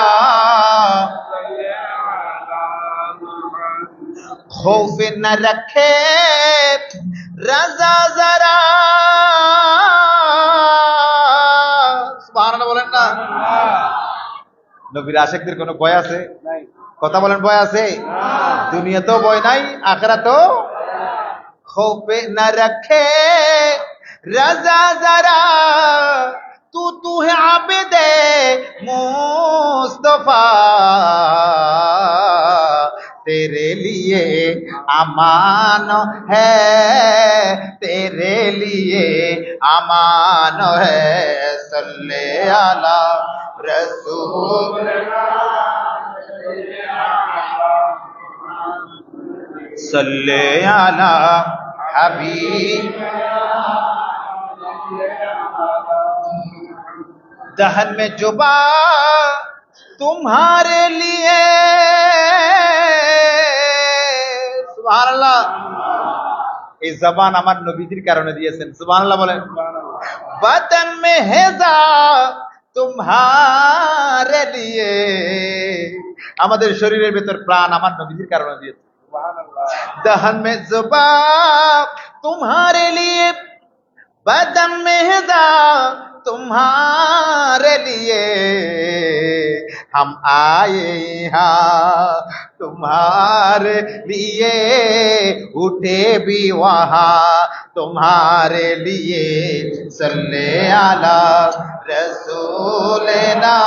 खौफ न रखे रजा जरा। সুবহানাল্লাহ বলেন না। নবীর আশিকদের কোনো ভয় আছে? কথা বলেন, ভয় আছে? দুনিয়াতেও ভয় নাই, আখিরাতেও। খৌফে না রखे रजा जरा, तू है आबिदे मुस्तफा, तेरे लिए अमान है, तेरे लिए अमान है। सल्ले अला रसूल सल्ले अला हबीब। दहन में जुबा तुम्हारे लिए, सुबहानाल्लाह। এই জবান আমার নবীজির কারণে দিয়েছেন, সুবহানাল্লাহ বলেন। বদন में হেজা तुम्हारे लिए, আমাদের শরীরের ভেতর প্রাণ আমার নবীজির কারণে দিয়েছেন। दहन में जुबा तुम्हारे लिए, बदन में हेजा तुम्हारे लिए, हम आए यहाँ तुम्हारे लिए, उठे भी वहाँ तुम्हारे लिए। सल्ले अला रसूलना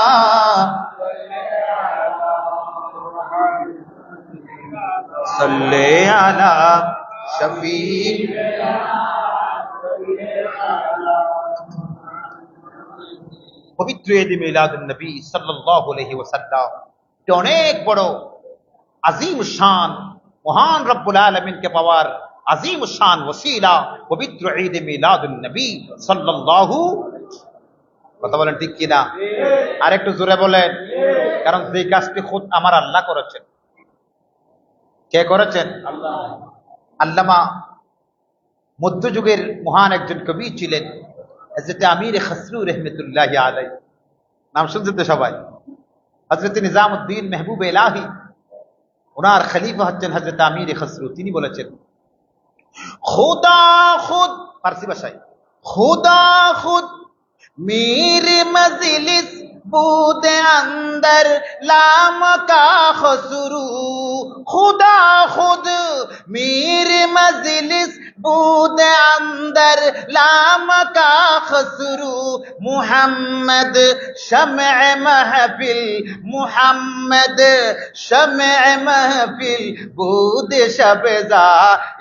সাল্লি আলা শফিক। পবিত্র ঈদ মিলাদুন নবী সাল্লাল্লাহু আলাইহি ওয়াসাল্লাম অনেক বড় আজিম শান, মহান রব্বুল আলামিনকে পাওয়ার আজিম শান ওসিলা পবিত্র ঈদ মিলাদুন নবী সাল্লাল্লাহু। কথা বলেন ঠিক কিনা? আর একটু জোরে বলেন, কারণ যে কাজটি খুদ আমার আল্লাহ করেছেন। কে করেছেন? আল্লামা মধ্যযুগের মহান একজন কবি ছিলেন হযরত আমির খসরু রহমতুল্লাহি আলাইহি। নাম শুনছেন তো সবাই? হযরত নিজামউদ্দিন মেহবুব এলাহি, ওনার খলিফা হচ্ছেন হযরত আমির খসরু। তিনি বলেছেন, খুদা খুদ, ফার্সি ভাষায়, খুদা খুদ मीर मजलिस बूद अंदर लाम का खसरू, खुदा खुद मीर मजलिस बूद अंदर लाम का खसरू, मुहम्मद शम्अ महफिल, मुहम्मद शम्अ महफिल बूद शबजा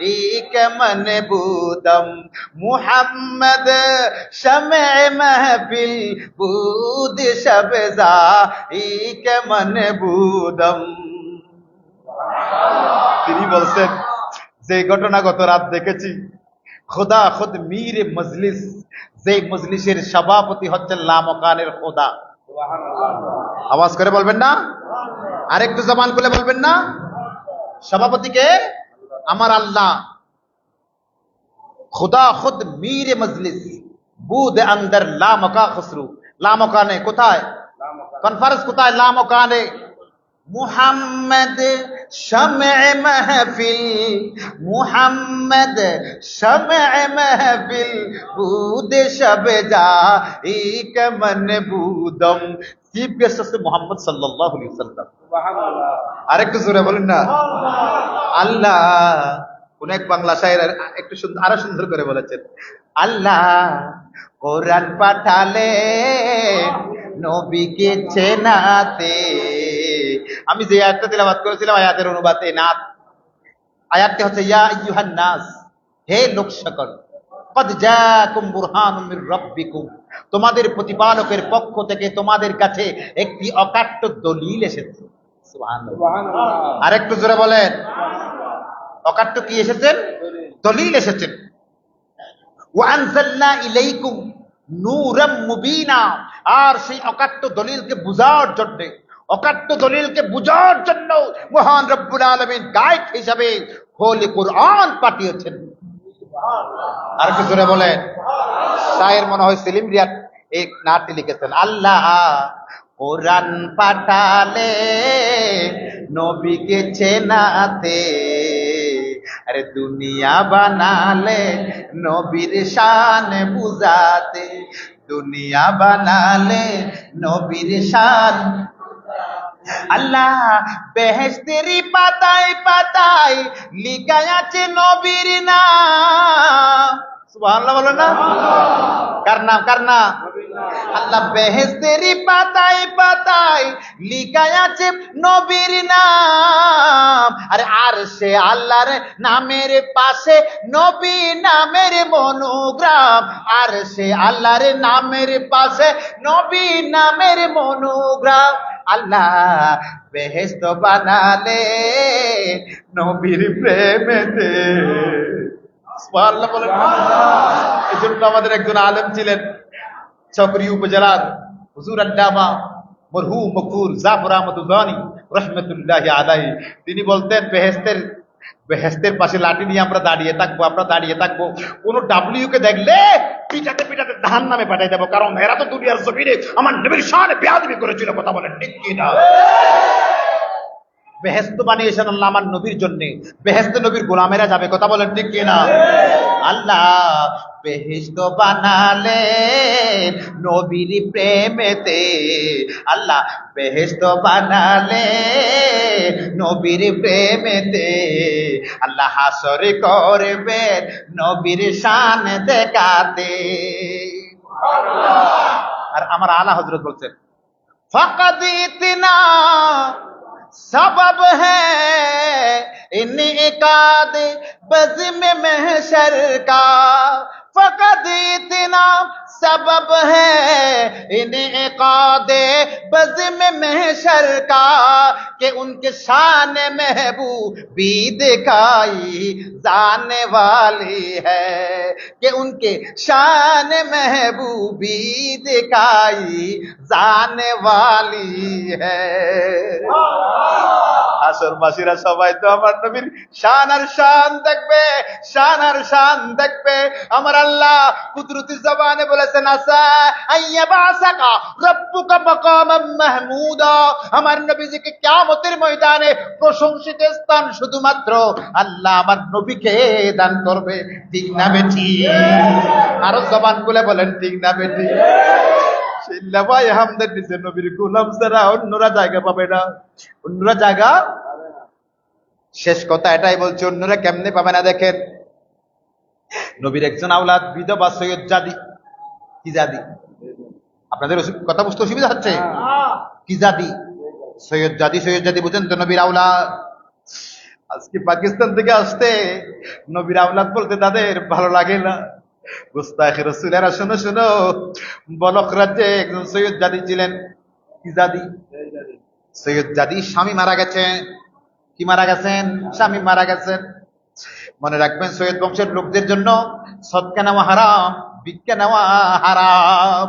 एक मन बूदम, मुहम्मद शम्अ महफिल बूद शबजा एक मन बूदम। তিনি বলছেন, যে ঘটনা গত রাত দেখেছি, খোদা খুদ মীর মজলিস, যে মজলিসের সভাপতি হচ্ছেন লামকানের খোদা। আওয়াজ করে বলবেন না? আরেকটু জবান খুলে বলবেন না? সভাপতিকে আমার আল্লাহ। খুদা খুদ মীর মজলিস বুদ আন্দর লামকা খসরু, লামকানে কোথায়? কনফারেন্স কোথায়? লামকানে। মুহাম্মদ শমএ মাহফিল, মুহাম্মদ শমএ মাহফিল বুদ শবজা এক মন বুদম। চিফ গেস্ট হচ্ছে মুহাম্মদ সাল্লাল্লাহু আলাইহি ওয়াসাল্লাম। সুবহানাল্লাহ। আরেকটু জোরে বলেন না? আল্লাহ কোন এক বাংলা শায়ের একটু সুন্দর, আরো সুন্দর করে বলেছেন, আল্লাহ কোরআন পাঠালে নবীকে চেনাতে। আমি যে আয়াতটা তিলাওয়াত করেছিলাম, আয়াতের অনুবাদে নাত, আয়াতটি হচ্ছে, ইয়া আইয়ুহান নাস, হে লোক সকল, কদ জাআকুম বুরহানুম মির রাব্বিকুম, তোমাদের প্রতিপালকের পক্ষ থেকে তোমাদের কাছে একটি অকাট্য দলিল এসেছে। সুবহানাল্লাহ। আরেকটু জোরে বলেন, অকাট্য কি এসেছেন? দলিল এসেছেন। ওয়া আনজালনা ইলাইকুম নূরাম মুবিনা, আর সেই অকাট্য দলিলকে বুঝার জন্য, অকাট্য দলিলকে বুঝার জন্য মহান রব্বুল আলামিন গাইড হিসাবে হোলি কোরআন পাঠিয়েছেন। আর একটু জোরে বলেন। শায়ের মনে হয় সেলিম রিয়াদ এই নাটটি লিখেছেন, আল্লাহ কোরআন পাঠালে নবীকে চেনাতে, আরে দুনিয়া বানালে নবীর শান বুঝাতে, দুনিয়া বানালে নবীর শান। আল্লাহ বেহেশতেরি পাতায় পাতায় লিখা আছে নবীর নাম। সুবহানাল্লাহ বলো না? কার নাম? কার নাম? আল্লাহ বেহেশতেরি পাতায় পাতায় লিখা আছে নবীর নাম। আরে আরশে আল্লাহর নামের পাশে নবী নামের মনোগ্রাম, আরশে আল্লাহর নামের পাশে নবী নামের মনোগ্রাম। আল্লাহ বেহেশত বানালে নবীর প্রেমেতে। সুবহানাল্লাহ বলেন। এই জন্য আমাদের একজন আলেম ছিলেন চকরি উপজেলার হুজুর আল্লামা মরহুম মকফুর জাফর আহমদ উজানি রহমতুল্লাহি আলাইহি। তিনি বলতেন, বেহেশতের পাশে লাঠি নিয়ে আমরা দাঁড়িয়ে থাকবো, আমরা দাঁড়িয়ে থাকবো, কোন ডাব্লিউ কে দেখলে পিটাতে পিটাতে জাহান্নামে পাঠাই দেবো, কারণ এরা তো দুনিয়ার জমিনে আমার নবীর শানে বেয়াদবি করেছিল। কথা বলেন ঠিক কি না? বেহেশত বানিয়েছেন আল্লাহ আমার নবীর জন্য, বেহেশতে নবীর গোলামেরা যাবে। কথা বলেন ঠিক কি না? আল্লাহ বেহেশত বানালে নবীর প্রেমেতে, আল্লাহ বেহেশত বানালে নবীর প্রেমেতে, আল্লাহ হাসর করবেন নবীর শান দেখাতে। আর আমার আলা হযরত বলছেন, ফাকাদ ইতনা सबब है इनकाद बज़्म महशर का फकत इतना सबब है इनकाद बज़्म महशर का कि उनके शान महबूबी दिखाई जाने वाली है कि उनके शान महबूबी दिखाई जाने वाली है হাসরবাসীরা সবাই তো আমার নবীর শান আর শান দেখবে শান আর শান দেখবে আমার আল্লাহ কুদরতি জবানে বলেছেন আসা আইয়াবাসাকা রব্বুকা মাকামাম মাহমুদা আমার নবীজিকে কিয়ামতের ময়দানে প্রশংসিত স্থান শুধুমাত্র আল্লাহ আমার নবীকে দান করবে ঠিক না বেটি আরো জবান খুলে বলেন ঠিক না বেটি ভাই আমাদের নিচে নবীর গোলাম ছাড়া অন্যরা জায়গা পাবে না অন্যরা জায়গা শেষ কথা এটাই বলছে অন্যরা কেমনে পাবে না দেখেন নবীর একজন আওলাদ বিধবা সৈয়দ জাদি কি জাদি আপনাদের কথা বুঝতে অসুবিধা হচ্ছে কি জাদি সৈয়দ জাদি বুঝেন তো নবীর আওলাদ আজকে পাকিস্তান থেকে আসতে নবীর আওলাদ বলতে তাদের ভালো লাগে না গুস্তাখে রাসূলেরা শোনো শোনো বলক রাজ্যে একজন সৈয়দ জাদি ছিলেন কি জাদি সৈয়দ জাদি স্বামী মারা গেছেন কি মারা গেছেন স্বামী মারা গেছেন মনে রাখবেন সৈয়দ বংশের লোকদের জন্য সদকা নেওয়া হারাম ভিক্ষা নেওয়া হারাম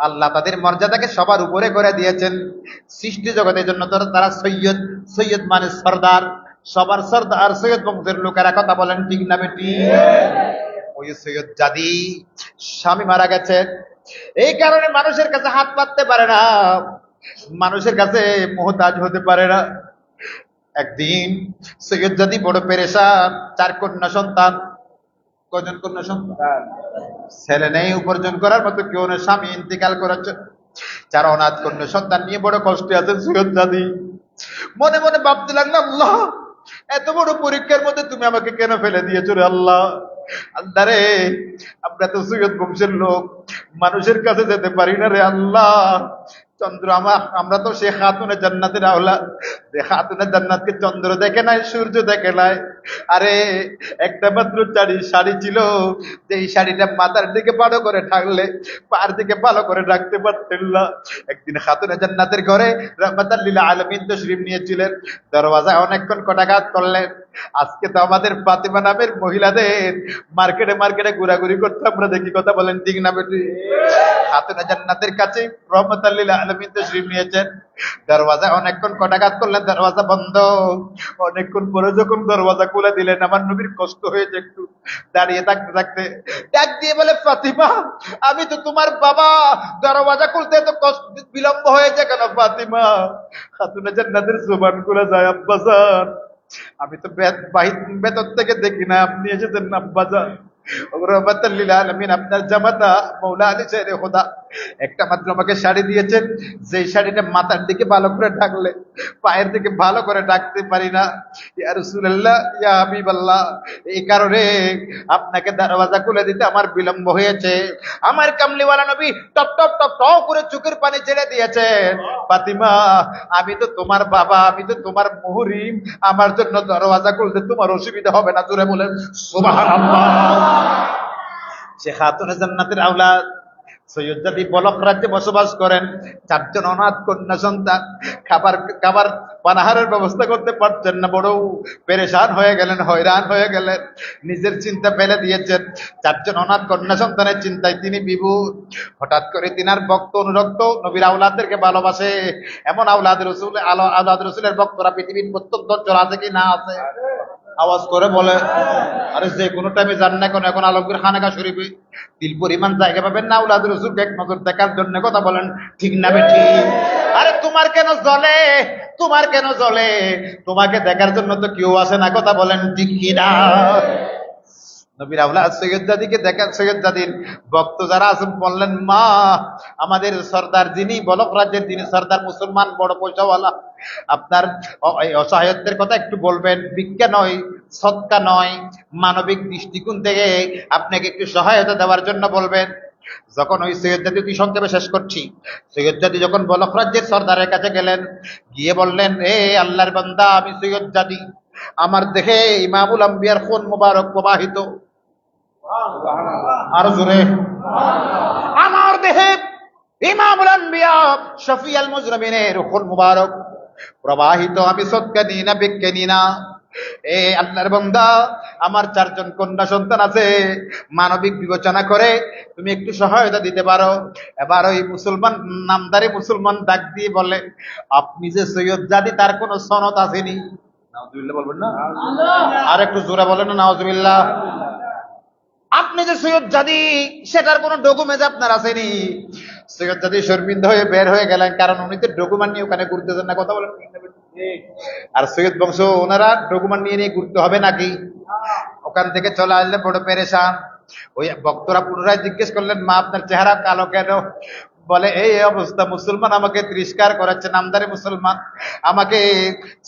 আল্লাহ তাদের মর্যাদাকে সবার উপরে করে দিয়েছেন সৃষ্টি জগতের জন্য তারা সৈয়দ সৈয়দ মানে সর্দার সবার সর্দার সৈয়দ বংশের লোকেরা কথা বলেন ঠিক না বেটি ওই সৈয়দ জাদি স্বামী মারা গেছে এই কারণে মানুষের কাছে হাত পাততে পারে না মানুষের কাছে মোহতাজ হতে পারে না একদিন সৈয়দ জাদি বড় পেরেশান 4 কন্যা সন্তান কয়জন কন্যা সন্তান ছেলে নেই উপার্জন করার মতো কেউ নেই স্বামী ইন্তেকাল করেছে 4 অনাথ কন্যা সন্তান নিয়ে বড় কষ্টে আছেন সৈয়দ জাদি মনে মনে ভাবতে লাগলো আল্লাহ এত বড় পরীক্ষার মধ্যে তুমি আমাকে কেন ফেলে দিয়েছো রে আল্লাহ আল্লাহ রে আমরা তো সৈয়দ বংশের লোক মানুষের কাছে যেতে পারি না রে আল্লাহ চন্দ্র আমরা তো সে খাতুনে জান্নাতের আওলাদ যে খাতুনে জান্নাতকে চন্দ্র দেখে নাই সূর্য দেখে নাই আরে একটা মাত্র শাড়ি ছিল যে এই শাড়িটা মাথার দিকে ভালো করে ঢাকলে পার দিকে ভালো করে ঢাকতে পারতেন না একদিন খাতুনে জান্নাতের ঘরে রাহমাতাল লিল আলামিন তশরিফ নিয়েছিলেন দরওয়াজায় অনেকক্ষণ কটাঘাত করলেন আজকে তো আমাদের ফাতিমা নামের মহিলাদের মার্কেটে মার্কেটে ঘোরাঘুরি করতে আমরা দেখি কথা বলেন ঠিক না বেটি খাতুনে জান্নাতের কাছে রাহমাতাল লিল আলামিন তশরিফ নিয়েছেন দরওয়াজায় অনেকক্ষণ কটাঘাত করলেন দরওয়াজা বন্ধ অনেকক্ষণ পরে যখন দরওয়াজা খুলে দিলেন আমার নবীর কষ্ট হয়েছে একটু দাঁড়িয়ে থাকতে থাকতে ডাক দিয়ে বলে ফাতিমা আমি তো তোমার বাবা দরওয়াজা খুলতে তো কষ্ট বিলম্ব হয়েছে কেন ফাতিমা খাতুনে জান্নাতের জবান খুলে যায় আব্বাজান আমি তো ভেতর থেকে দেখি না আপনি এসেছেন আব্বাজান রহমাতাল লিল আলামিন আপনার জামাতা মাওলা আলী শেরে খোদা একটা মাত্র আমাকে শাড়ি দিয়েছেন যেই শাড়িটা মাথার দিকে ভালো করে ঢাকলে পায়ের দিকে ভালো করে ঢাকতে পারি না ইয়া রাসূলুল্লাহ ইয়া হাবিবাল্লাহ এই কারণে আপনাকে দরওয়াজা খুলে দিতে আমার বিলম্ব হয়েছে আমার কামলিওয়ালা নবী টপ টপ টপ টপ করে চোখের পানি ছেড়ে দিয়েছেন ফাতিমা আমি তো তোমার বাবা আমি তো তোমার মুহরিম আমার জন্য দরওয়াজা খুলতে তোমার অসুবিধা হবে না জোরে বলেন সুবহানাল্লাহ সে খাতুনে জান্নাতের আওলাদ সৈয়দ জাদি বলক রাজ্যে বসবাস করেন 4 জন অনাথ কন্যা সন্তান খাবার পানাহারের ব্যবস্থা করতে পারছেন না বড় পেরেশান হয়ে গেলেন হয়রান হয়ে গেলেন নিজের চিন্তা ফেলে দিয়েছেন 4 জন অনাথ কন্যা সন্তানের চিন্তায় তিনি বিভোর হঠাৎ করে তিনার ভক্ত অনুরক্ত নবীর আওলাদদেরকে ভালোবাসে এমন আওলাদ রাসূলের ভক্তরা পৃথিবীর প্রত্যন্ত অঞ্চল আছে কি না আছে আওয়াজ করে বলে আরে যে কোনো টাইমে যান না কেন এখন আলমগীর খানেকা শরীফে তিল পরিমাণ জায়গা পাবেন না আওলাদ রাসূলকে এক নজর দেখার জন্য কথা বলেন ঠিক না বেঠি আরে তোমার কেন জ্বলে তোমাকে দেখার জন্য তো কেউ আসে না কথা বলেন ঠিক কি না নবীর আওলাদ সৈয়দ জাদিকে দেখেন সৈয়দ জাদির ভক্ত যারা আছেন বললেন মা আমাদের সর্দার যিনি বলক রাজ্যের যিনি সর্দার মুসলমান বড় পয়সাওয়ালা আপনার অসহায়ত্বের কথা একটু বলবেন ভিক্ষা নয় সদকা নয় মানবিক দৃষ্টিকোণ থেকে আপনাকে একটু সহায়তা দেওয়ার জন্য বলবেন যখন ওই সৈয়দ জাদি তুই সংক্ষেপে শেষ করছি সৈয়দ জাদি যখন বলক রাজ্যের সর্দারের কাছে গেলেন গিয়ে বললেন এ আল্লাহর বান্দা আমি সৈয়দ জাদি আমার দেহে ইমামুল আম্বিয়ার খুন মুবারক প্রবাহিত, আরো জোরে, আমার দেহে ইমামুল আম্বিয়া শফিউল মুজরিমিনের খুন মুবারক প্রবাহিত। আমি সদকা দিই না, ভিক্ষা নিই না। এ আল্লাহর বান্দা, আমার 4 জন কন্যা সন্তান আছে, মানবিক বিবেচনা করে তুমি একটু সহায়তা দিতে পারো। এবার ওই মুসলমান, নামদারি মুসলমান ডাক দিয়ে বলে, আপনি যে সৈয়দ জাদি তার কোনো সনদ আসেনি? নাউজুবিল্লাহ বলবেন না? আর একটু জোরে বলেন না, নাউজুবিল্লাহ। আপনি যে সৈয়দ জাদি সেটার কোনো ডকুমেন্ট আপনার আসেনি। সৈয়দ জাদি শর্মিন্দা হয়ে বের হয়ে গেলেন, কারণ উনি তো ডকুমেন্ট নিয়ে ওখানে ঘুরতেছেন না। কথা বলেন। আর সৈয়দ বংশ ওনারা ডকুমেন্ট নিয়ে নিয়ে ঘুরতে হবে নাকি? ওখান থেকে চলে আসলে বড় পেরেশান। ওই ভক্তরা পুনরায় জিজ্ঞেস করলেন, মা আপনার চেহারা কালো কেন? বলে, এই অবস্থা, মুসলমান আমাকে তিরস্কার করেছে, নামদারি মুসলমান, আমাকে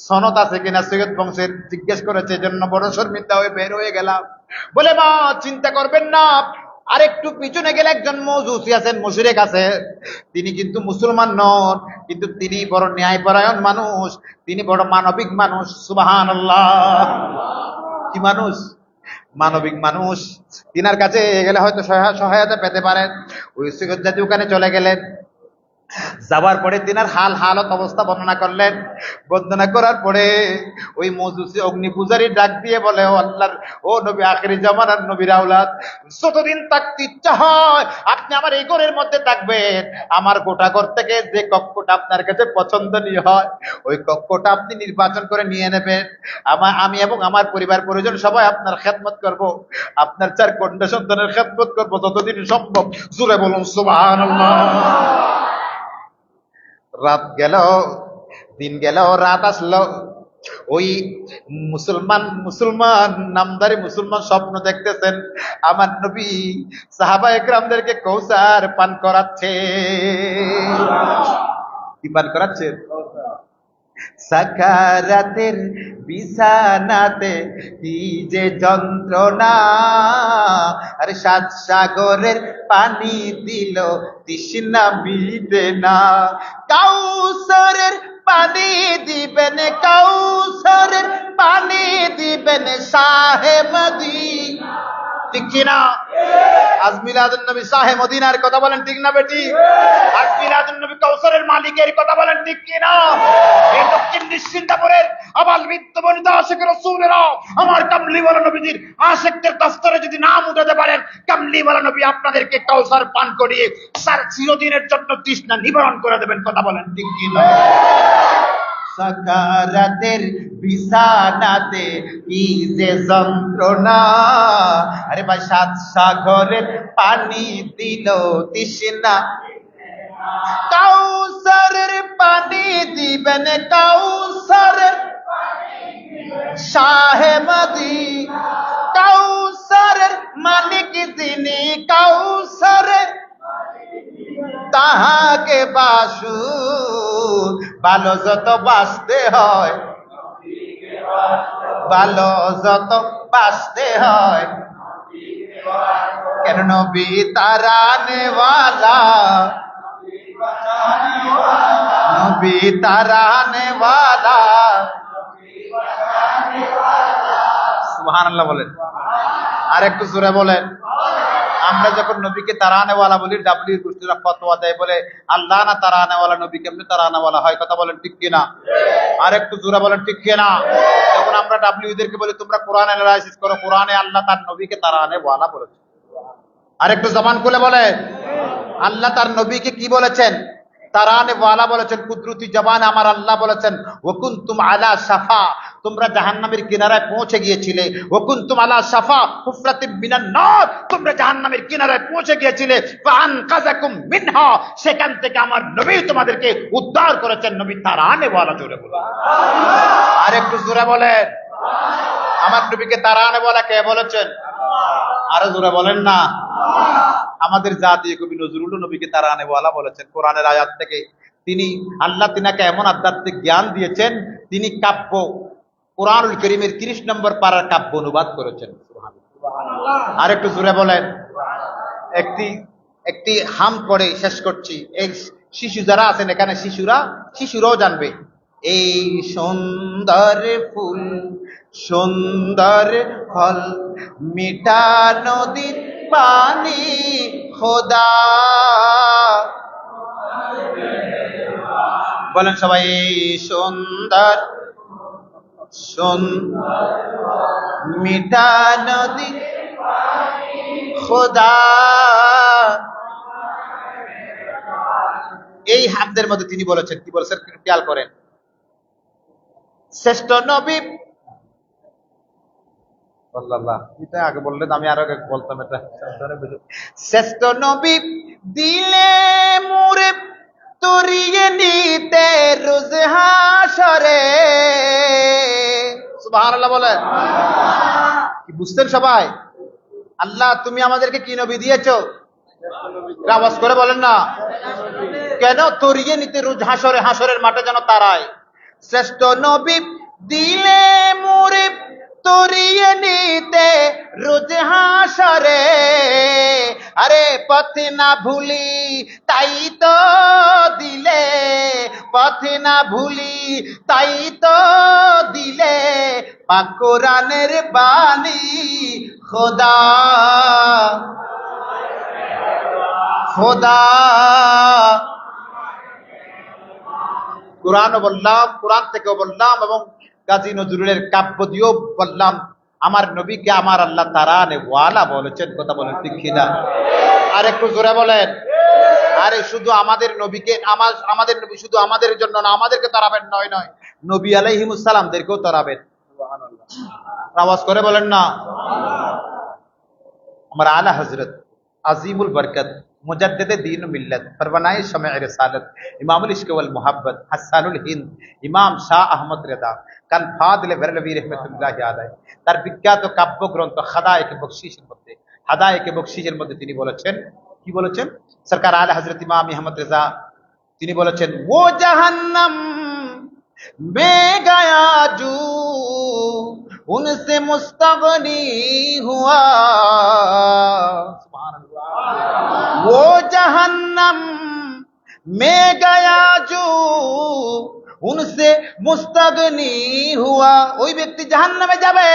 সনদ আছে কিনা সৈয়দ বংশের জিজ্ঞেস করেছে, জন্য বড় শর্মিন্দা হয়ে বের হয়ে গেলাম। বলে, মা চিন্তা করবেন না, আর একটু পিছনে গেলে একজন মৌজুসি আছেন, মুশরিক আছে, তিনি কিন্তু মুসলমান নন, কিন্তু তিনি বড় ন্যায়পরায়ণ মানুষ, তিনি বড় মানবিক মানুষ। সুবহানাল্লাহ। কি মানুষ? মানবিক মানুষ। তিনার কাছে গেলে হয়তো সহায়তা পেতে পারেন। ওই সৈয়দ জাদি ওখানে চলে গেলেন। যাওয়ার পরে তিনার হালত অবস্থা বর্ণনা করলেন। বর্ণনা করার পরে ওই মজুসি অগ্নি পূজারী ডাক দিয়ে বলে, ও আল্লাহর, ও নবী, আখিরি জামানার নবীর আওলাদ, যতদিন থাকতে ইচ্ছা হয় আপনি আমার এই ঘরের মধ্যে থাকবেন। আমার গোটা ঘর থেকে যে কক্ষটা আপনার কাছে পছন্দনীয় হয় ওই কক্ষটা আপনি নির্বাচন করে নিয়ে নেবেন। আমি এবং আমার পরিবার পরিজন সবাই আপনার খেদমত করব, আপনার 4 কন্যা সন্তানের খেদমত করব যতদিন সম্ভব। জোরে বলুন সুবহানাল্লাহ। রাত গেল, দিন গেল, রাত আসলো। ওই মুসলমান নামদারি মুসলমান স্বপ্ন দেখতেছেন, আমার নবী সাহাবা একরামদেরকে কৌসার পান করাচ্ছে। কি পান করাচ্ছেন? সাকারাতের বিছানাতে কি যে যন্ত্রণা, আরে 7 সাগরের পানি দিল তৃষ্ণা মিটে না। কাউসারের পানি দিবেন, কাউসারের পানি দিবেন শাহে মদিনা। ঠিক কিনা? আজ মিলাদুন নবী শাহে মদিনার কথা বলেন, ঠিক না বেটি? আজ মিলাদুন নবী কাউসারের মালিকের কথা বলেন, ঠিক কিনা? এই দক্ষিণ নিশ্চিন্তাপুরের আবাল বৃদ্ধ বনিতা আশিক রাসূলেরা আমার কামলিওয়ালা নবীজির আশিকদের দস্তরে যদি নাম উঠাতে পারেন, কামলিওয়ালা নবী আপনাদেরকে কাউসার পান করিয়ে সারা চিরদিনের জন্য তৃষ্ণা নিবারণ করে দেবেন। কথা বলেন, ঠিক কিনা? সাকারাতের বিছানাতে কি যে যন্ত্রণা, আরে ভাই 7 সাগরের পানি দিল তৃষ্ণা। কাউসারের পানি দিবেন, কাউসারের শাহে মদিনা, কাউসারের মালিক যিনি, কাউসারের তাহাকে বাসু ভালো যত বাসতে হয়, ভালো যত বাসতে হয়, কেন নবী তারানেওয়ালা, নবী তারানেওয়ালা। সুবহানাল্লাহ বলেন, আর একটু জোরে বলেন। আমরা যখন নবীকে তারানেওয়ালা বলি, ডাব্লিউ গোষ্ঠীরা ফতোয়া দেয়, বলে আল্লাহ না তারানেওয়ালা, নবী কেমনে তারানেওয়ালা হয়? কথা বলেন, ঠিক কিনা? আর একটু জোরে বলেন, ঠিক কিনা? যখন আমরা ডাব্লিউদেরকে বলি তোমরা কোরআন অ্যানালাইসিস করো, কোরআনে আল্লাহ তার নবীকে তারানেওয়ালা বলেছে। আর একটু জবান খুলে বলে, আল্লাহ তার নবীকে কি বলেছেন? তারানেওয়ালা বলেছেন। কুদরতি জবানে আমার আল্লাহ বলেছেন, ওয়াকুনতুম আলা শাফা, তোমরা জাহান্নামের কিনারায় পৌঁছে গিয়েছিলে। ওয়াকুনতুম আলা শাফা হুফরাতিম মিনান নার, তোমরা জাহান্নামের কিনারায় পৌঁছে গিয়েছিলে। ফাআনকাযাকুম মিনহা, সেখান থেকে আমার নবী তোমাদেরকে উদ্ধার করেছেন। নবী তারানেওয়ালা। জোরে বলুন, আর একটু জোরে বলেন। আমার নবীকে তারানেওয়ালা কে বলেছেন? আরো জোরে বলেন না। আমাদের জাতীয় কবি নজরুল নবীকে তারানেওয়ালা বলেছেন কোরআনের আয়াত থেকে। তিনি আল্লাহ তিনাকে এমন আধ্যাত্মিক জ্ঞান দিয়েছেন, তিনি কাব্য কোরআনুল কারীমের 30 নম্বর পারার কাব্য অনুবাদ করেছেন। আর একটু জোরে বলেন। একটি হাম পড়ে শেষ করছি। এই শিশু যারা আছেন এখানে, শিশুরাও জানবে এই সুন্দর ফুল সুন্দর ফল মিঠা নদীর পানি খোদা। বলেন সবাই, এই সুন্দর মিঠা নদী খোদা। এই হামদের মধ্যে তিনি বলেছেন, কি বলেছেন একটু খেয়াল করেন। শ্রেষ্ঠ নবী এটা আগে বললেন, আমি আরো আগে বলতাম এটা। শ্রেষ্ঠ নবী দিলে মুরে তরিয়ে নিতে রোজ হাসরে। সুবহানাল্লাহ বলেন। কি বুঝতেন সবাই? আল্লাহ তুমি আমাদেরকে কি নবী দিয়েছো? আওয়াজ করে বলেন না কেন? তরিয়ে নিতে রোজ হাসরে, হাসরের মাঠে যেন তারায়। শ্রেষ্ঠ নবী দিলে মুরে তরিয়ে নিতে রোজ হাসরে। আরে পথ না ভুলি তাই তো দিলে, পথ না ভুলি তাই তো দিলে পাক কোরআনের বাণী খোদা। খোদা কোরআনও বললাম, কোরআন থেকেও বললাম, এবং কাজী নজরুলের কাব্য দিয়েও বললাম। আমার নবীকে আমার আল্লাহ তারানে ওয়ালা বলেছেন। কথা বলেন ঠিক কিনা? আর একটু জোরে বলেন। আরে শুধু আমাদের নবীকে, আমাদের নবী শুধু আমাদের জন্য না, আমাদেরকে তারাবেন নয়, নবী আলাইহিমুস সালামদেরকেও তারাবেন। আওয়াজ করে বলেন না। আমার আলা হযরত আজিমুল বরকত মুজাদ্দিদে দ্বীন ও মিল্লাত ফরমানায়ে শামে রিসালাত ইমামুল ইশক ওয়াল মুহাব্বত হাসানুল হিন্দ ইমাম শাহ আহমদ রেদা কাল ফাদিল বেরলভী রাহমাতুল্লাহি আলাইহি তার বিখ্যাত কাব্যগ্রন্থ হাদায়েক বখশিশের মধ্যে তিনি বলেছেন, কি বলেছেন? সরকার আলা হযরত ইমাম আহমদ রেজা তিনি বলেছেন, ও জাহান্নাম মে গায়া জু उनसे मुस्तगनी हुआ। वो जहन्नम में गया जो उनसे मुस्तगनी हुआ। ওই ব্যক্তি জাহান্নামে যাবে,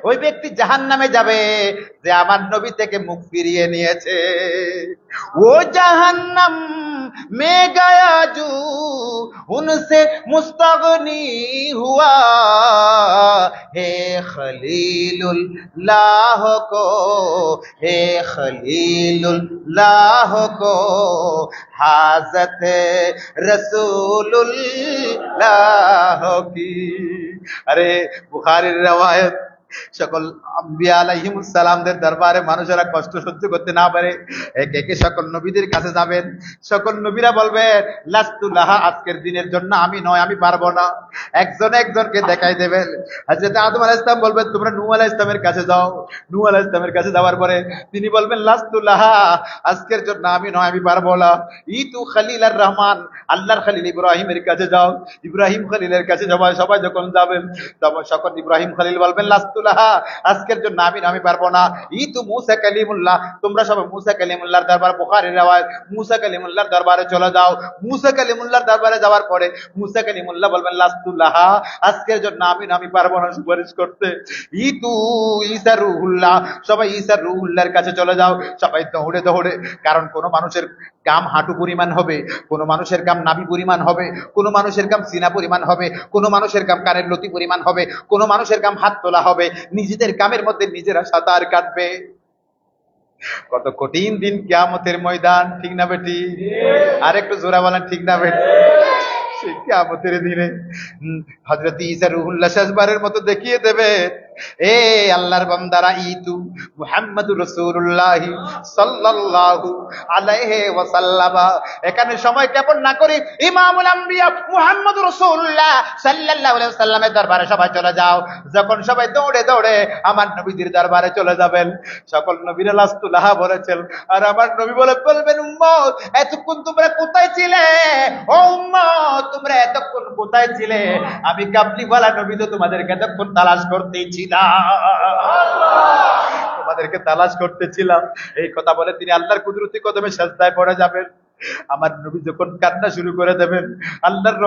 ওই ব্যক্তি জাহান্নামে যাবে যে আমার নবী থেকে মুখ ফিরিয়ে নিয়েছে। ও জাহান্নাম में गया जो उनसे मुस्तगनी हुआ। हे खलीलुल्लाह को, हे खलीलुल्लाह को हाजत रसूलुल्लाह की। अरे बुखारी रवायत, সকল আম্বিয়া আলাইহিমুস সালামদের দরবারে মানুষেরা কষ্ট সহ্য করতে না পারে একে একে সকল নবীদের কাছে যাবেন। সকল নবীরা বলবেন, লাস্তু লাহা, আজকের দিনের জন্য আমি নয়, আমি পারবো না। একজন একজনকে দেখাই দেবেন। হযরত আদম আলাইহিস সালাম বলবেন, তোমরা নূহ আলাইহিস সালামের কাছে যাও। নূহ আলাইহিস সালামের কাছে যাওয়ার পরে তিনি বলবেন, লাস্তু লাহা, আজকের জন্য আমি নয়, আমি পারবো না। ইতু খলিলার রহমান, আল্লাহর খলিল ইব্রাহিমের কাছে যাও। ইব্রাহিম খলিলের কাছে সবাই যখন যাবেন তখন সকল ইব্রাহিম খলিল বলবেন, লাস্তু লাহা, আজকের জন্য আমি পারবো না। ইতু মুসা কালিমুল্লাহ, তোমরা সবাই মুসা কালিমুল্লাহর দরবার, বুখারীর রওয়ায়াত, মুসা কালিমুল্লাহর দরবারে চলে যাও। মুসা কালিমুল্লাহর দরবারে যাওয়ার পরে মুসা কালিমুল্লাহ বলবেন, লাস্তু লাহা, আজকের জন্য আমি পারবো না সুপারিশ করতে। ইতু ঈসা রূহুল্লাহ, সবাই ঈসা রূহুল্লাহর কাছে চলে যাও। সবাই দৌড়ে দৌড়ে, কারণ কোন মানুষের কাম হাঁটু পরিমাণ হবে, কোন মানুষের কাম নাভি পরিমাণ হবে, কোন মানুষের কাম সিনা পরিমাণ হবে, কোন মানুষের কাম কানের লতি পরিমাণ হবে, কোন মানুষের কাম হাত তোলা হবে। নিজেদের কামের মধ্যে নিজেরা সাঁতার কাটবে। কত কঠিন দিন কিয়ামতের ময়দান, ঠিক না বেটি? আর একটু জোরা বলেন, ঠিক না বেটি? সেই কিয়ামতের দিনে হযরত ঈসা রূহুল্লাহ শেষবারের মতো দেখিয়ে দেবে, এ আল্লাহর বান্দারা, ইতু মুহাম্মাদুর রাসূলুল্লাহ সাল্লাল্লাহু আলাইহি ওয়াসাল্লাম। এখানে সময় ক্ষেপণ না করি ইমামুল আম্বিয়া মুহাম্মাদুর রাসূলুল্লাহ সাল্লাল্লাহু আলাইহি ওয়াসাল্লামের দরবারে সবাই চলে যাও। যখন সবাই দৌড়ে দৌড়ে আমার নবীর দরবারে চলে যাবেন, সকল নবীরা লাস্তু লাহা বলেছেন, আর আমার নবী বলবেন, উম্মত এতক্ষণ তোমরা কোথায় ছিলে? ও উম্মত তোমরা এতক্ষণ কোথায় ছিলে? আমি কাবলিওয়ালা নবী তো তোমাদেরকে এতক্ষণ তালাশ করতেছি, তোমাদেরকে তালাশ করতেছিলাম। এই কথা বলে তিনি আল্লাহর কুদরতি কদমে সেজদায় পড়ে যাবেন। আমার নবী যখন কান্না শুরু করে দেবেন, আল্লাহর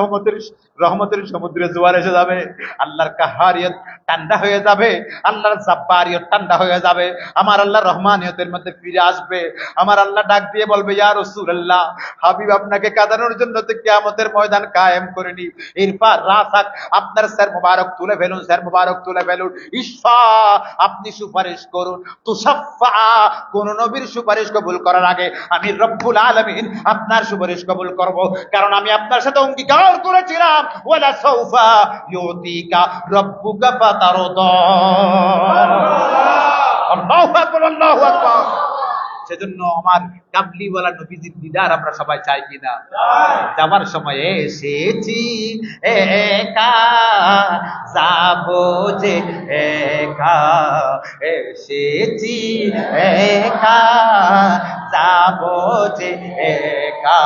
রহমতের সমুদ্রে জোয়ার এসে যাবে, আল্লাহর কাহারিয়ত ঠান্ডা হয়ে যাবে, আল্লাহর জাব্বারিয়ত ঠান্ডা হয়ে যাবে, আমার আল্লাহ রহমানিয়তের মধ্যে ফিরে আসবে। আমার আল্লাহ ডাক দিয়ে বলবে, ইয়া রাসূলুল্লাহ, হাবিব আপনাকে কাঁদানোর জন্য তো কিয়ামতের ময়দান কায়েম করেনি, ইরফা রাসাক, আপনার স্যার মুবারক তুলে ফেলুন, স্যার মুবারক তুলে ফেলুন, ইশফা, আপনি সুপারিশ করুন, তুসাফা, কোন নবীর সুপারিশ কবুল করার আগে আমি রব্বুল আলামিন আপনার সুপারিশ কবুল করব, কারণ আমি আপনার সাথে অঙ্গীকার করেছিলাম, ওয়ালা সাউফা ইউতিকা রাব্বুকা ফাতারদা। আল্লাহু আকবার, আল্লাহু আকবার। সেজন্য আমার কামলিওয়ালা নবীজির দিদার আমরা সবাই চাই কিনা? যাওয়ার সময় এসেছি একা, যাবো যে একা, এসেছি একা, যাবো যে একা,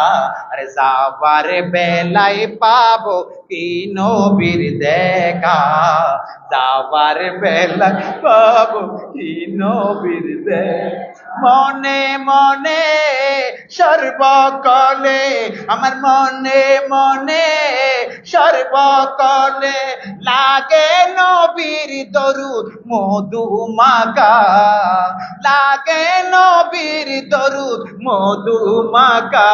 আরে যাবার বেলায় পাবো কি নবীর দেখা, যাবার বেলায় পাবো কি নবীর দেখা। মনে মনে সর্বকালে, আমার মনে মনে সর্বকালে লাগে নবীর দরুদ মধু মাখা, লাগে নবীর দরুদ মধু মাখা,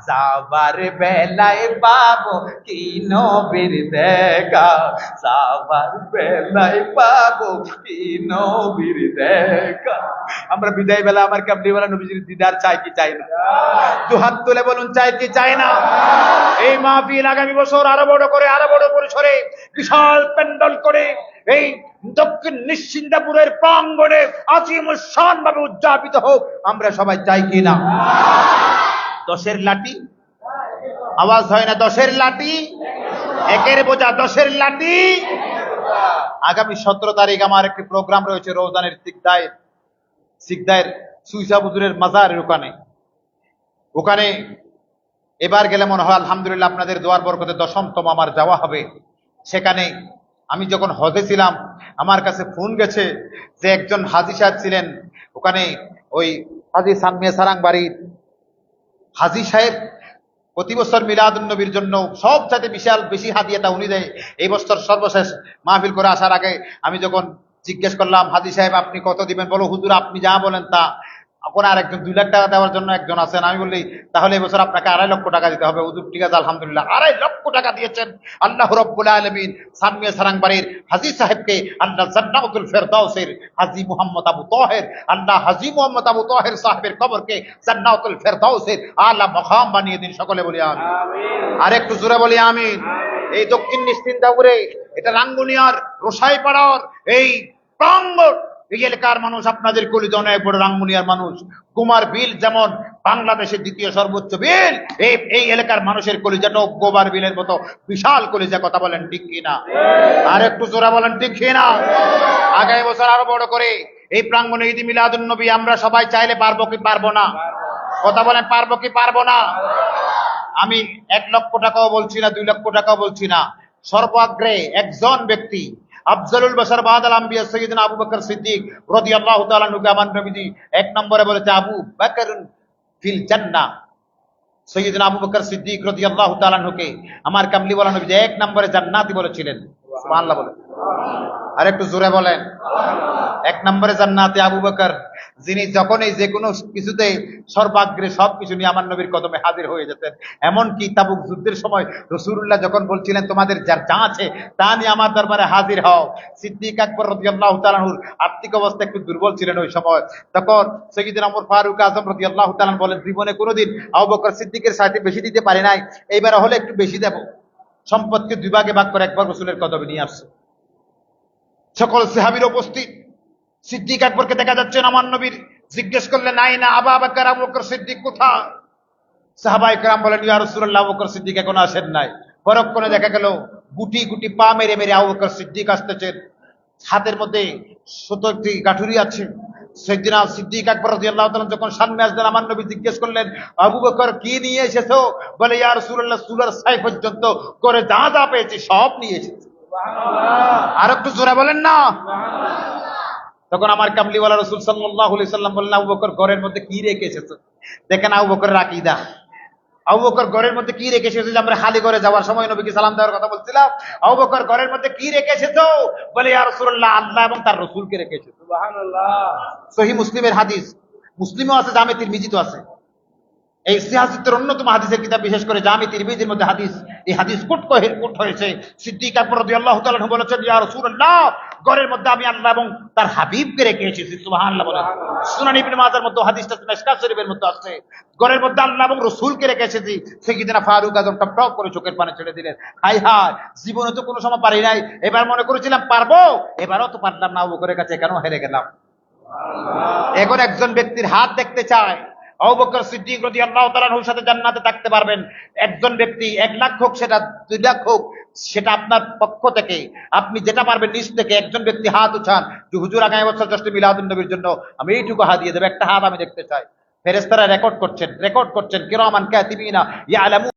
যাবার বেলায় পাবো কি নবীর দেখা, যাবার বেলায় পাবো কি নবীর দেখা। আমরা বিদায় বেলা আমার কামলিওয়ালা নবীজির দিদার চাই কি চাই না? দু হাত তুলে বলুন, চাই কি চাই না? এই মাহফিল আগামী বছর আরো বড় করে, আরো বড় পরিসরে, বিশাল প্যান্ডেল করে এই দক্ষিণ নিশ্চিন্তাপুরের প্রাঙ্গণে আজিমুশান ভাবে উদযাপিত হোক, আমরা সবাই চাই কি না? 10-এর লাঠি আওয়াজ হয় না? 10-এর লাঠি একের বোঝা, 10-এর লাঠি। আগামী 17 তারিখ আমার একটি প্রোগ্রাম রয়েছে রৌজানের সিকদায়ের সুইসা হুজুরের মাজারের ওখানে এবার গেলে মনে হয় আলহামদুলিল্লাহ আপনাদের দোয়ার বরকতে 10মতম আমার যাওয়া হবে। সেখানে আমি যখন হজে ছিলাম, আমার কাছে ফোন গেছে যে একজন হাজী সাহেব ছিলেন ওখানে, ওই হাজী সানমিয়া সারাং বাড়ির হাজী সাহেব প্রতি বছর মিলাদুন নবীর জন্য সবচাইতে বিশাল বেশি হাদিয়াটা উনি দেয়। এই বছর সর্বশেষ মাহফিল করে আসার আগে আমি যখন জিজ্ঞেস করলাম, হাজী সাহেব আপনি কত দিবেন? বলো হুজুর আপনি যা বলেন তা। ওখানে আরেকজন 2 লাখ টাকা দেওয়ার জন্য একজন আছেন। আমি বললি তাহলে এবছর আপনাকে 2.5 লক্ষ টাকা দিতে হবে। হুজুর ঠিক আছে আলহামদুলিল্লাহ 2.5 লক্ষ টাকা দিয়েছেন। আল্লাহ রাব্বুল আলামিন সানমিয়া সারাংবাড়ির হাজী সাহেবকে আল্লাহ জান্নাতুল ফেরদাউসের হাজী মুহাম্মদ আবু তাহের, আল্লাহ হাজী মুহাম্মদ আবু তাহের সাহেবের কবরকে জান্নাতুল ফেরদাউসের আলা মাকাম বানিয়ে দিন। সকলে বলি আমিন। আর একটু জোরে বলি আমিন। এই দক্ষিণ নিশ্চিন্তাপুরে, এটা রাঙ্গুনিয়ার রোসাইপাড়ার এই প্রাঙ্গণ, এই এলাকার মানুষ আপনাদের কলিজা অনেক বড়। রাঙ্গুনিয়ার মানুষ, কুমার বিল যেমন বাংলাদেশের 2য় সর্বোচ্চ বিল, এই এলাকার মানুষের কলিজাটাও গোবার বিলের মতো বিশাল কলিজা। কথা বলেন ঠিক কিনা? আর একটু জোরে বলেন ঠিক কিনা? আগামী বছর আরো বড় করে এই প্রাঙ্গণে ঈদ মিলাদুন নবী আমরা সবাই চাইলে পারবো কি পারবো না? কথা বলেন, পারবো কি পারবো না? আমি 1 লক্ষ টাকাও বলছি না, 2 লক্ষ টাকাও বলছি না। সর্বাগ্রে একজন ব্যক্তি, আফজলুল বাশার বাদাল আম্বিয়া সাইয়্যিদনা আবু বকর সিদ্দিক রাদিয়াল্লাহু তাআলা আনহু, আমার নবীজি 1 নম্বরে বলেছে আবু বকরুন ফিল জান্নাহ। সাইয়্যিদনা আবু বকর সিদ্দিক রাদিয়াল্লাহু তাআলা আনহুকে আমার কামলিওয়ালা নবীজি 1 নম্বরে জান্নাতি বলেছিলেন। সুবহানাল্লাহ বলেন। আর একটু জোরে বলেন। 1 নম্বরে জান্নাতে আবু বকর, যিনি যখনই যে কোনো কিছুতে সর্বাগ্রে সবকিছু নিয়ে আমার নবীর কদমে হাজির হয়ে যেতেন। এমনকি তাবুক যুদ্ধের সময় রাসূলুল্লাহ যখন বলছিলেন তোমাদের যা আছে তা নিয়ে আমার দরবারে হাজির হও, সিদ্দিক আকবর রাদিয়াল্লাহু তাআলা আনহুর আর্থিক অবস্থা একটু দুর্বল ছিলেন ওই সময়। তখন সাইয়্যিদনা ওমর ফারুক আযম রাদিয়াল্লাহু তাআলা বলেন, জীবনে কোনোদিন আবু বকর সিদ্দিকের সাথে বেশি দিতে পারি নাই, এইবার হলে একটু বেশি দেব। সম্পদকে 2 ভাগে ভাগ করে একবার রাসূলের কদমে নিয়ে আসছে। সকল সাহাবীর উপস্থিত। সিদ্দিক আকবরকে দেখা যাচ্ছে আমার নবীর। জিজ্ঞেস করলেন নাই না আবু বকর, আবু বকর সিদ্দিক কোথায়? সাহাবায়ে কেরাম বলেন, ইয়া রাসূলুল্লাহ আবু বকর সিদ্দিক এখনো আসেন নাই। পরক্ষণে দেখা গেল গুটি গুটি পা মেরে মেরে আবু বকর সিদ্দিক আসতেছেন। হাতের মধ্যে 70টি গাঠুরি আছে। সাইয়্যিদনা সিদ্দিক আকবর রাদিয়াল্লাহু তাআলা যখন সামনে আসলেন, আমার নবী জিজ্ঞেস করলেন, আবু বকর কি নিয়ে এসেছো? বলে, ইয়া রাসূলুল্লাহ চুলার ছাই পর্যন্ত করে যা যা পেয়েছি সব নিয়ে এসেছি। আর একটু জোরে বলেন না। তখন আমার কামলিওয়ালা রাসূল সাল্লাল্লাহু আলাইহি সাল্লাম বললেন, আবু বকর ঘরের মধ্যে কি রেখে এসেছো? দেখেন আবু বকরের আকীদা। আবু বকর ঘরের মধ্যে কি রেখে এসেছে? যে আমরা খালি করে যাওয়ার সময় নবীকে সালাম দেওয়ার কথা বলছিলাম, আবু বকর ঘরের মধ্যে কি রেখে এসেছো? বলে ইয়া রাসূলুল্লাহ, আল্লাহ এবং তার রাসূলকে রেখে এসেছো। সুবহানাল্লাহ। সহিহ মুসলিমের হাদিস, মুসলিমও আছে, জামে তিরমিজিতেও আছে। এই সিয়াসতের অন্যতম হাদিসের কিতাব, বিশেষ করে জামে তিরমিজির মধ্যে হাদিস, এই হাদিস কোট হয়েছে। সিদ্দিক আকবর রাদিয়াল্লাহু তাআলা আনহু বলেছেন, ইয়া রাসূলুল্লাহ, ঘরের মধ্যে আমি আল্লাহ এবং তার হাবিবকে রেখে এসেছি। সুবহানাল্লাহ বলেন। সুনান ইবনে মাজার মধ্যে হাদিসটা মিশকাত শরীফের মধ্যে আছে, ঘরের মধ্যে আল্লাহ এবং রাসূলকে রেখে এসেছি। সাইয়্যিদিনা ফারুক আযম টপ করে চোখের পানি ছেড়ে দিলেন। হায় হায়, জীবনে তো কোনো সময় পারি নাই, এবার মনে করেছিলাম পারবো, এবারও তো পারলাম না, আবু বকরের কাছে কেন হেরে গেলাম। এখন একজন ব্যক্তির হাত দেখতে চায়, আবু বকর সিদ্দিক রাদিয়াল্লাহু তাআলা আনহুর সাথে জান্নাতে থাকতে পারবেন। একজন ব্যক্তি 1 লাখ হোক, সেটা 2 লাখ হোক, সেটা আপনার পক্ষ থেকে, আপনি যেটা পারবেন নিজ থেকে একজন ব্যক্তি হাত উঠান যে হুজুর আগামী বছর জাস্ট মিলাদুন নবীর জন্য আমি এইটুকু হাত দিয়ে দেব, একটা হাত আমি দেখতে চাই। ফেরেশতারা রেকর্ড করছেন কিরামান কাতিবিনা ইয়ালামু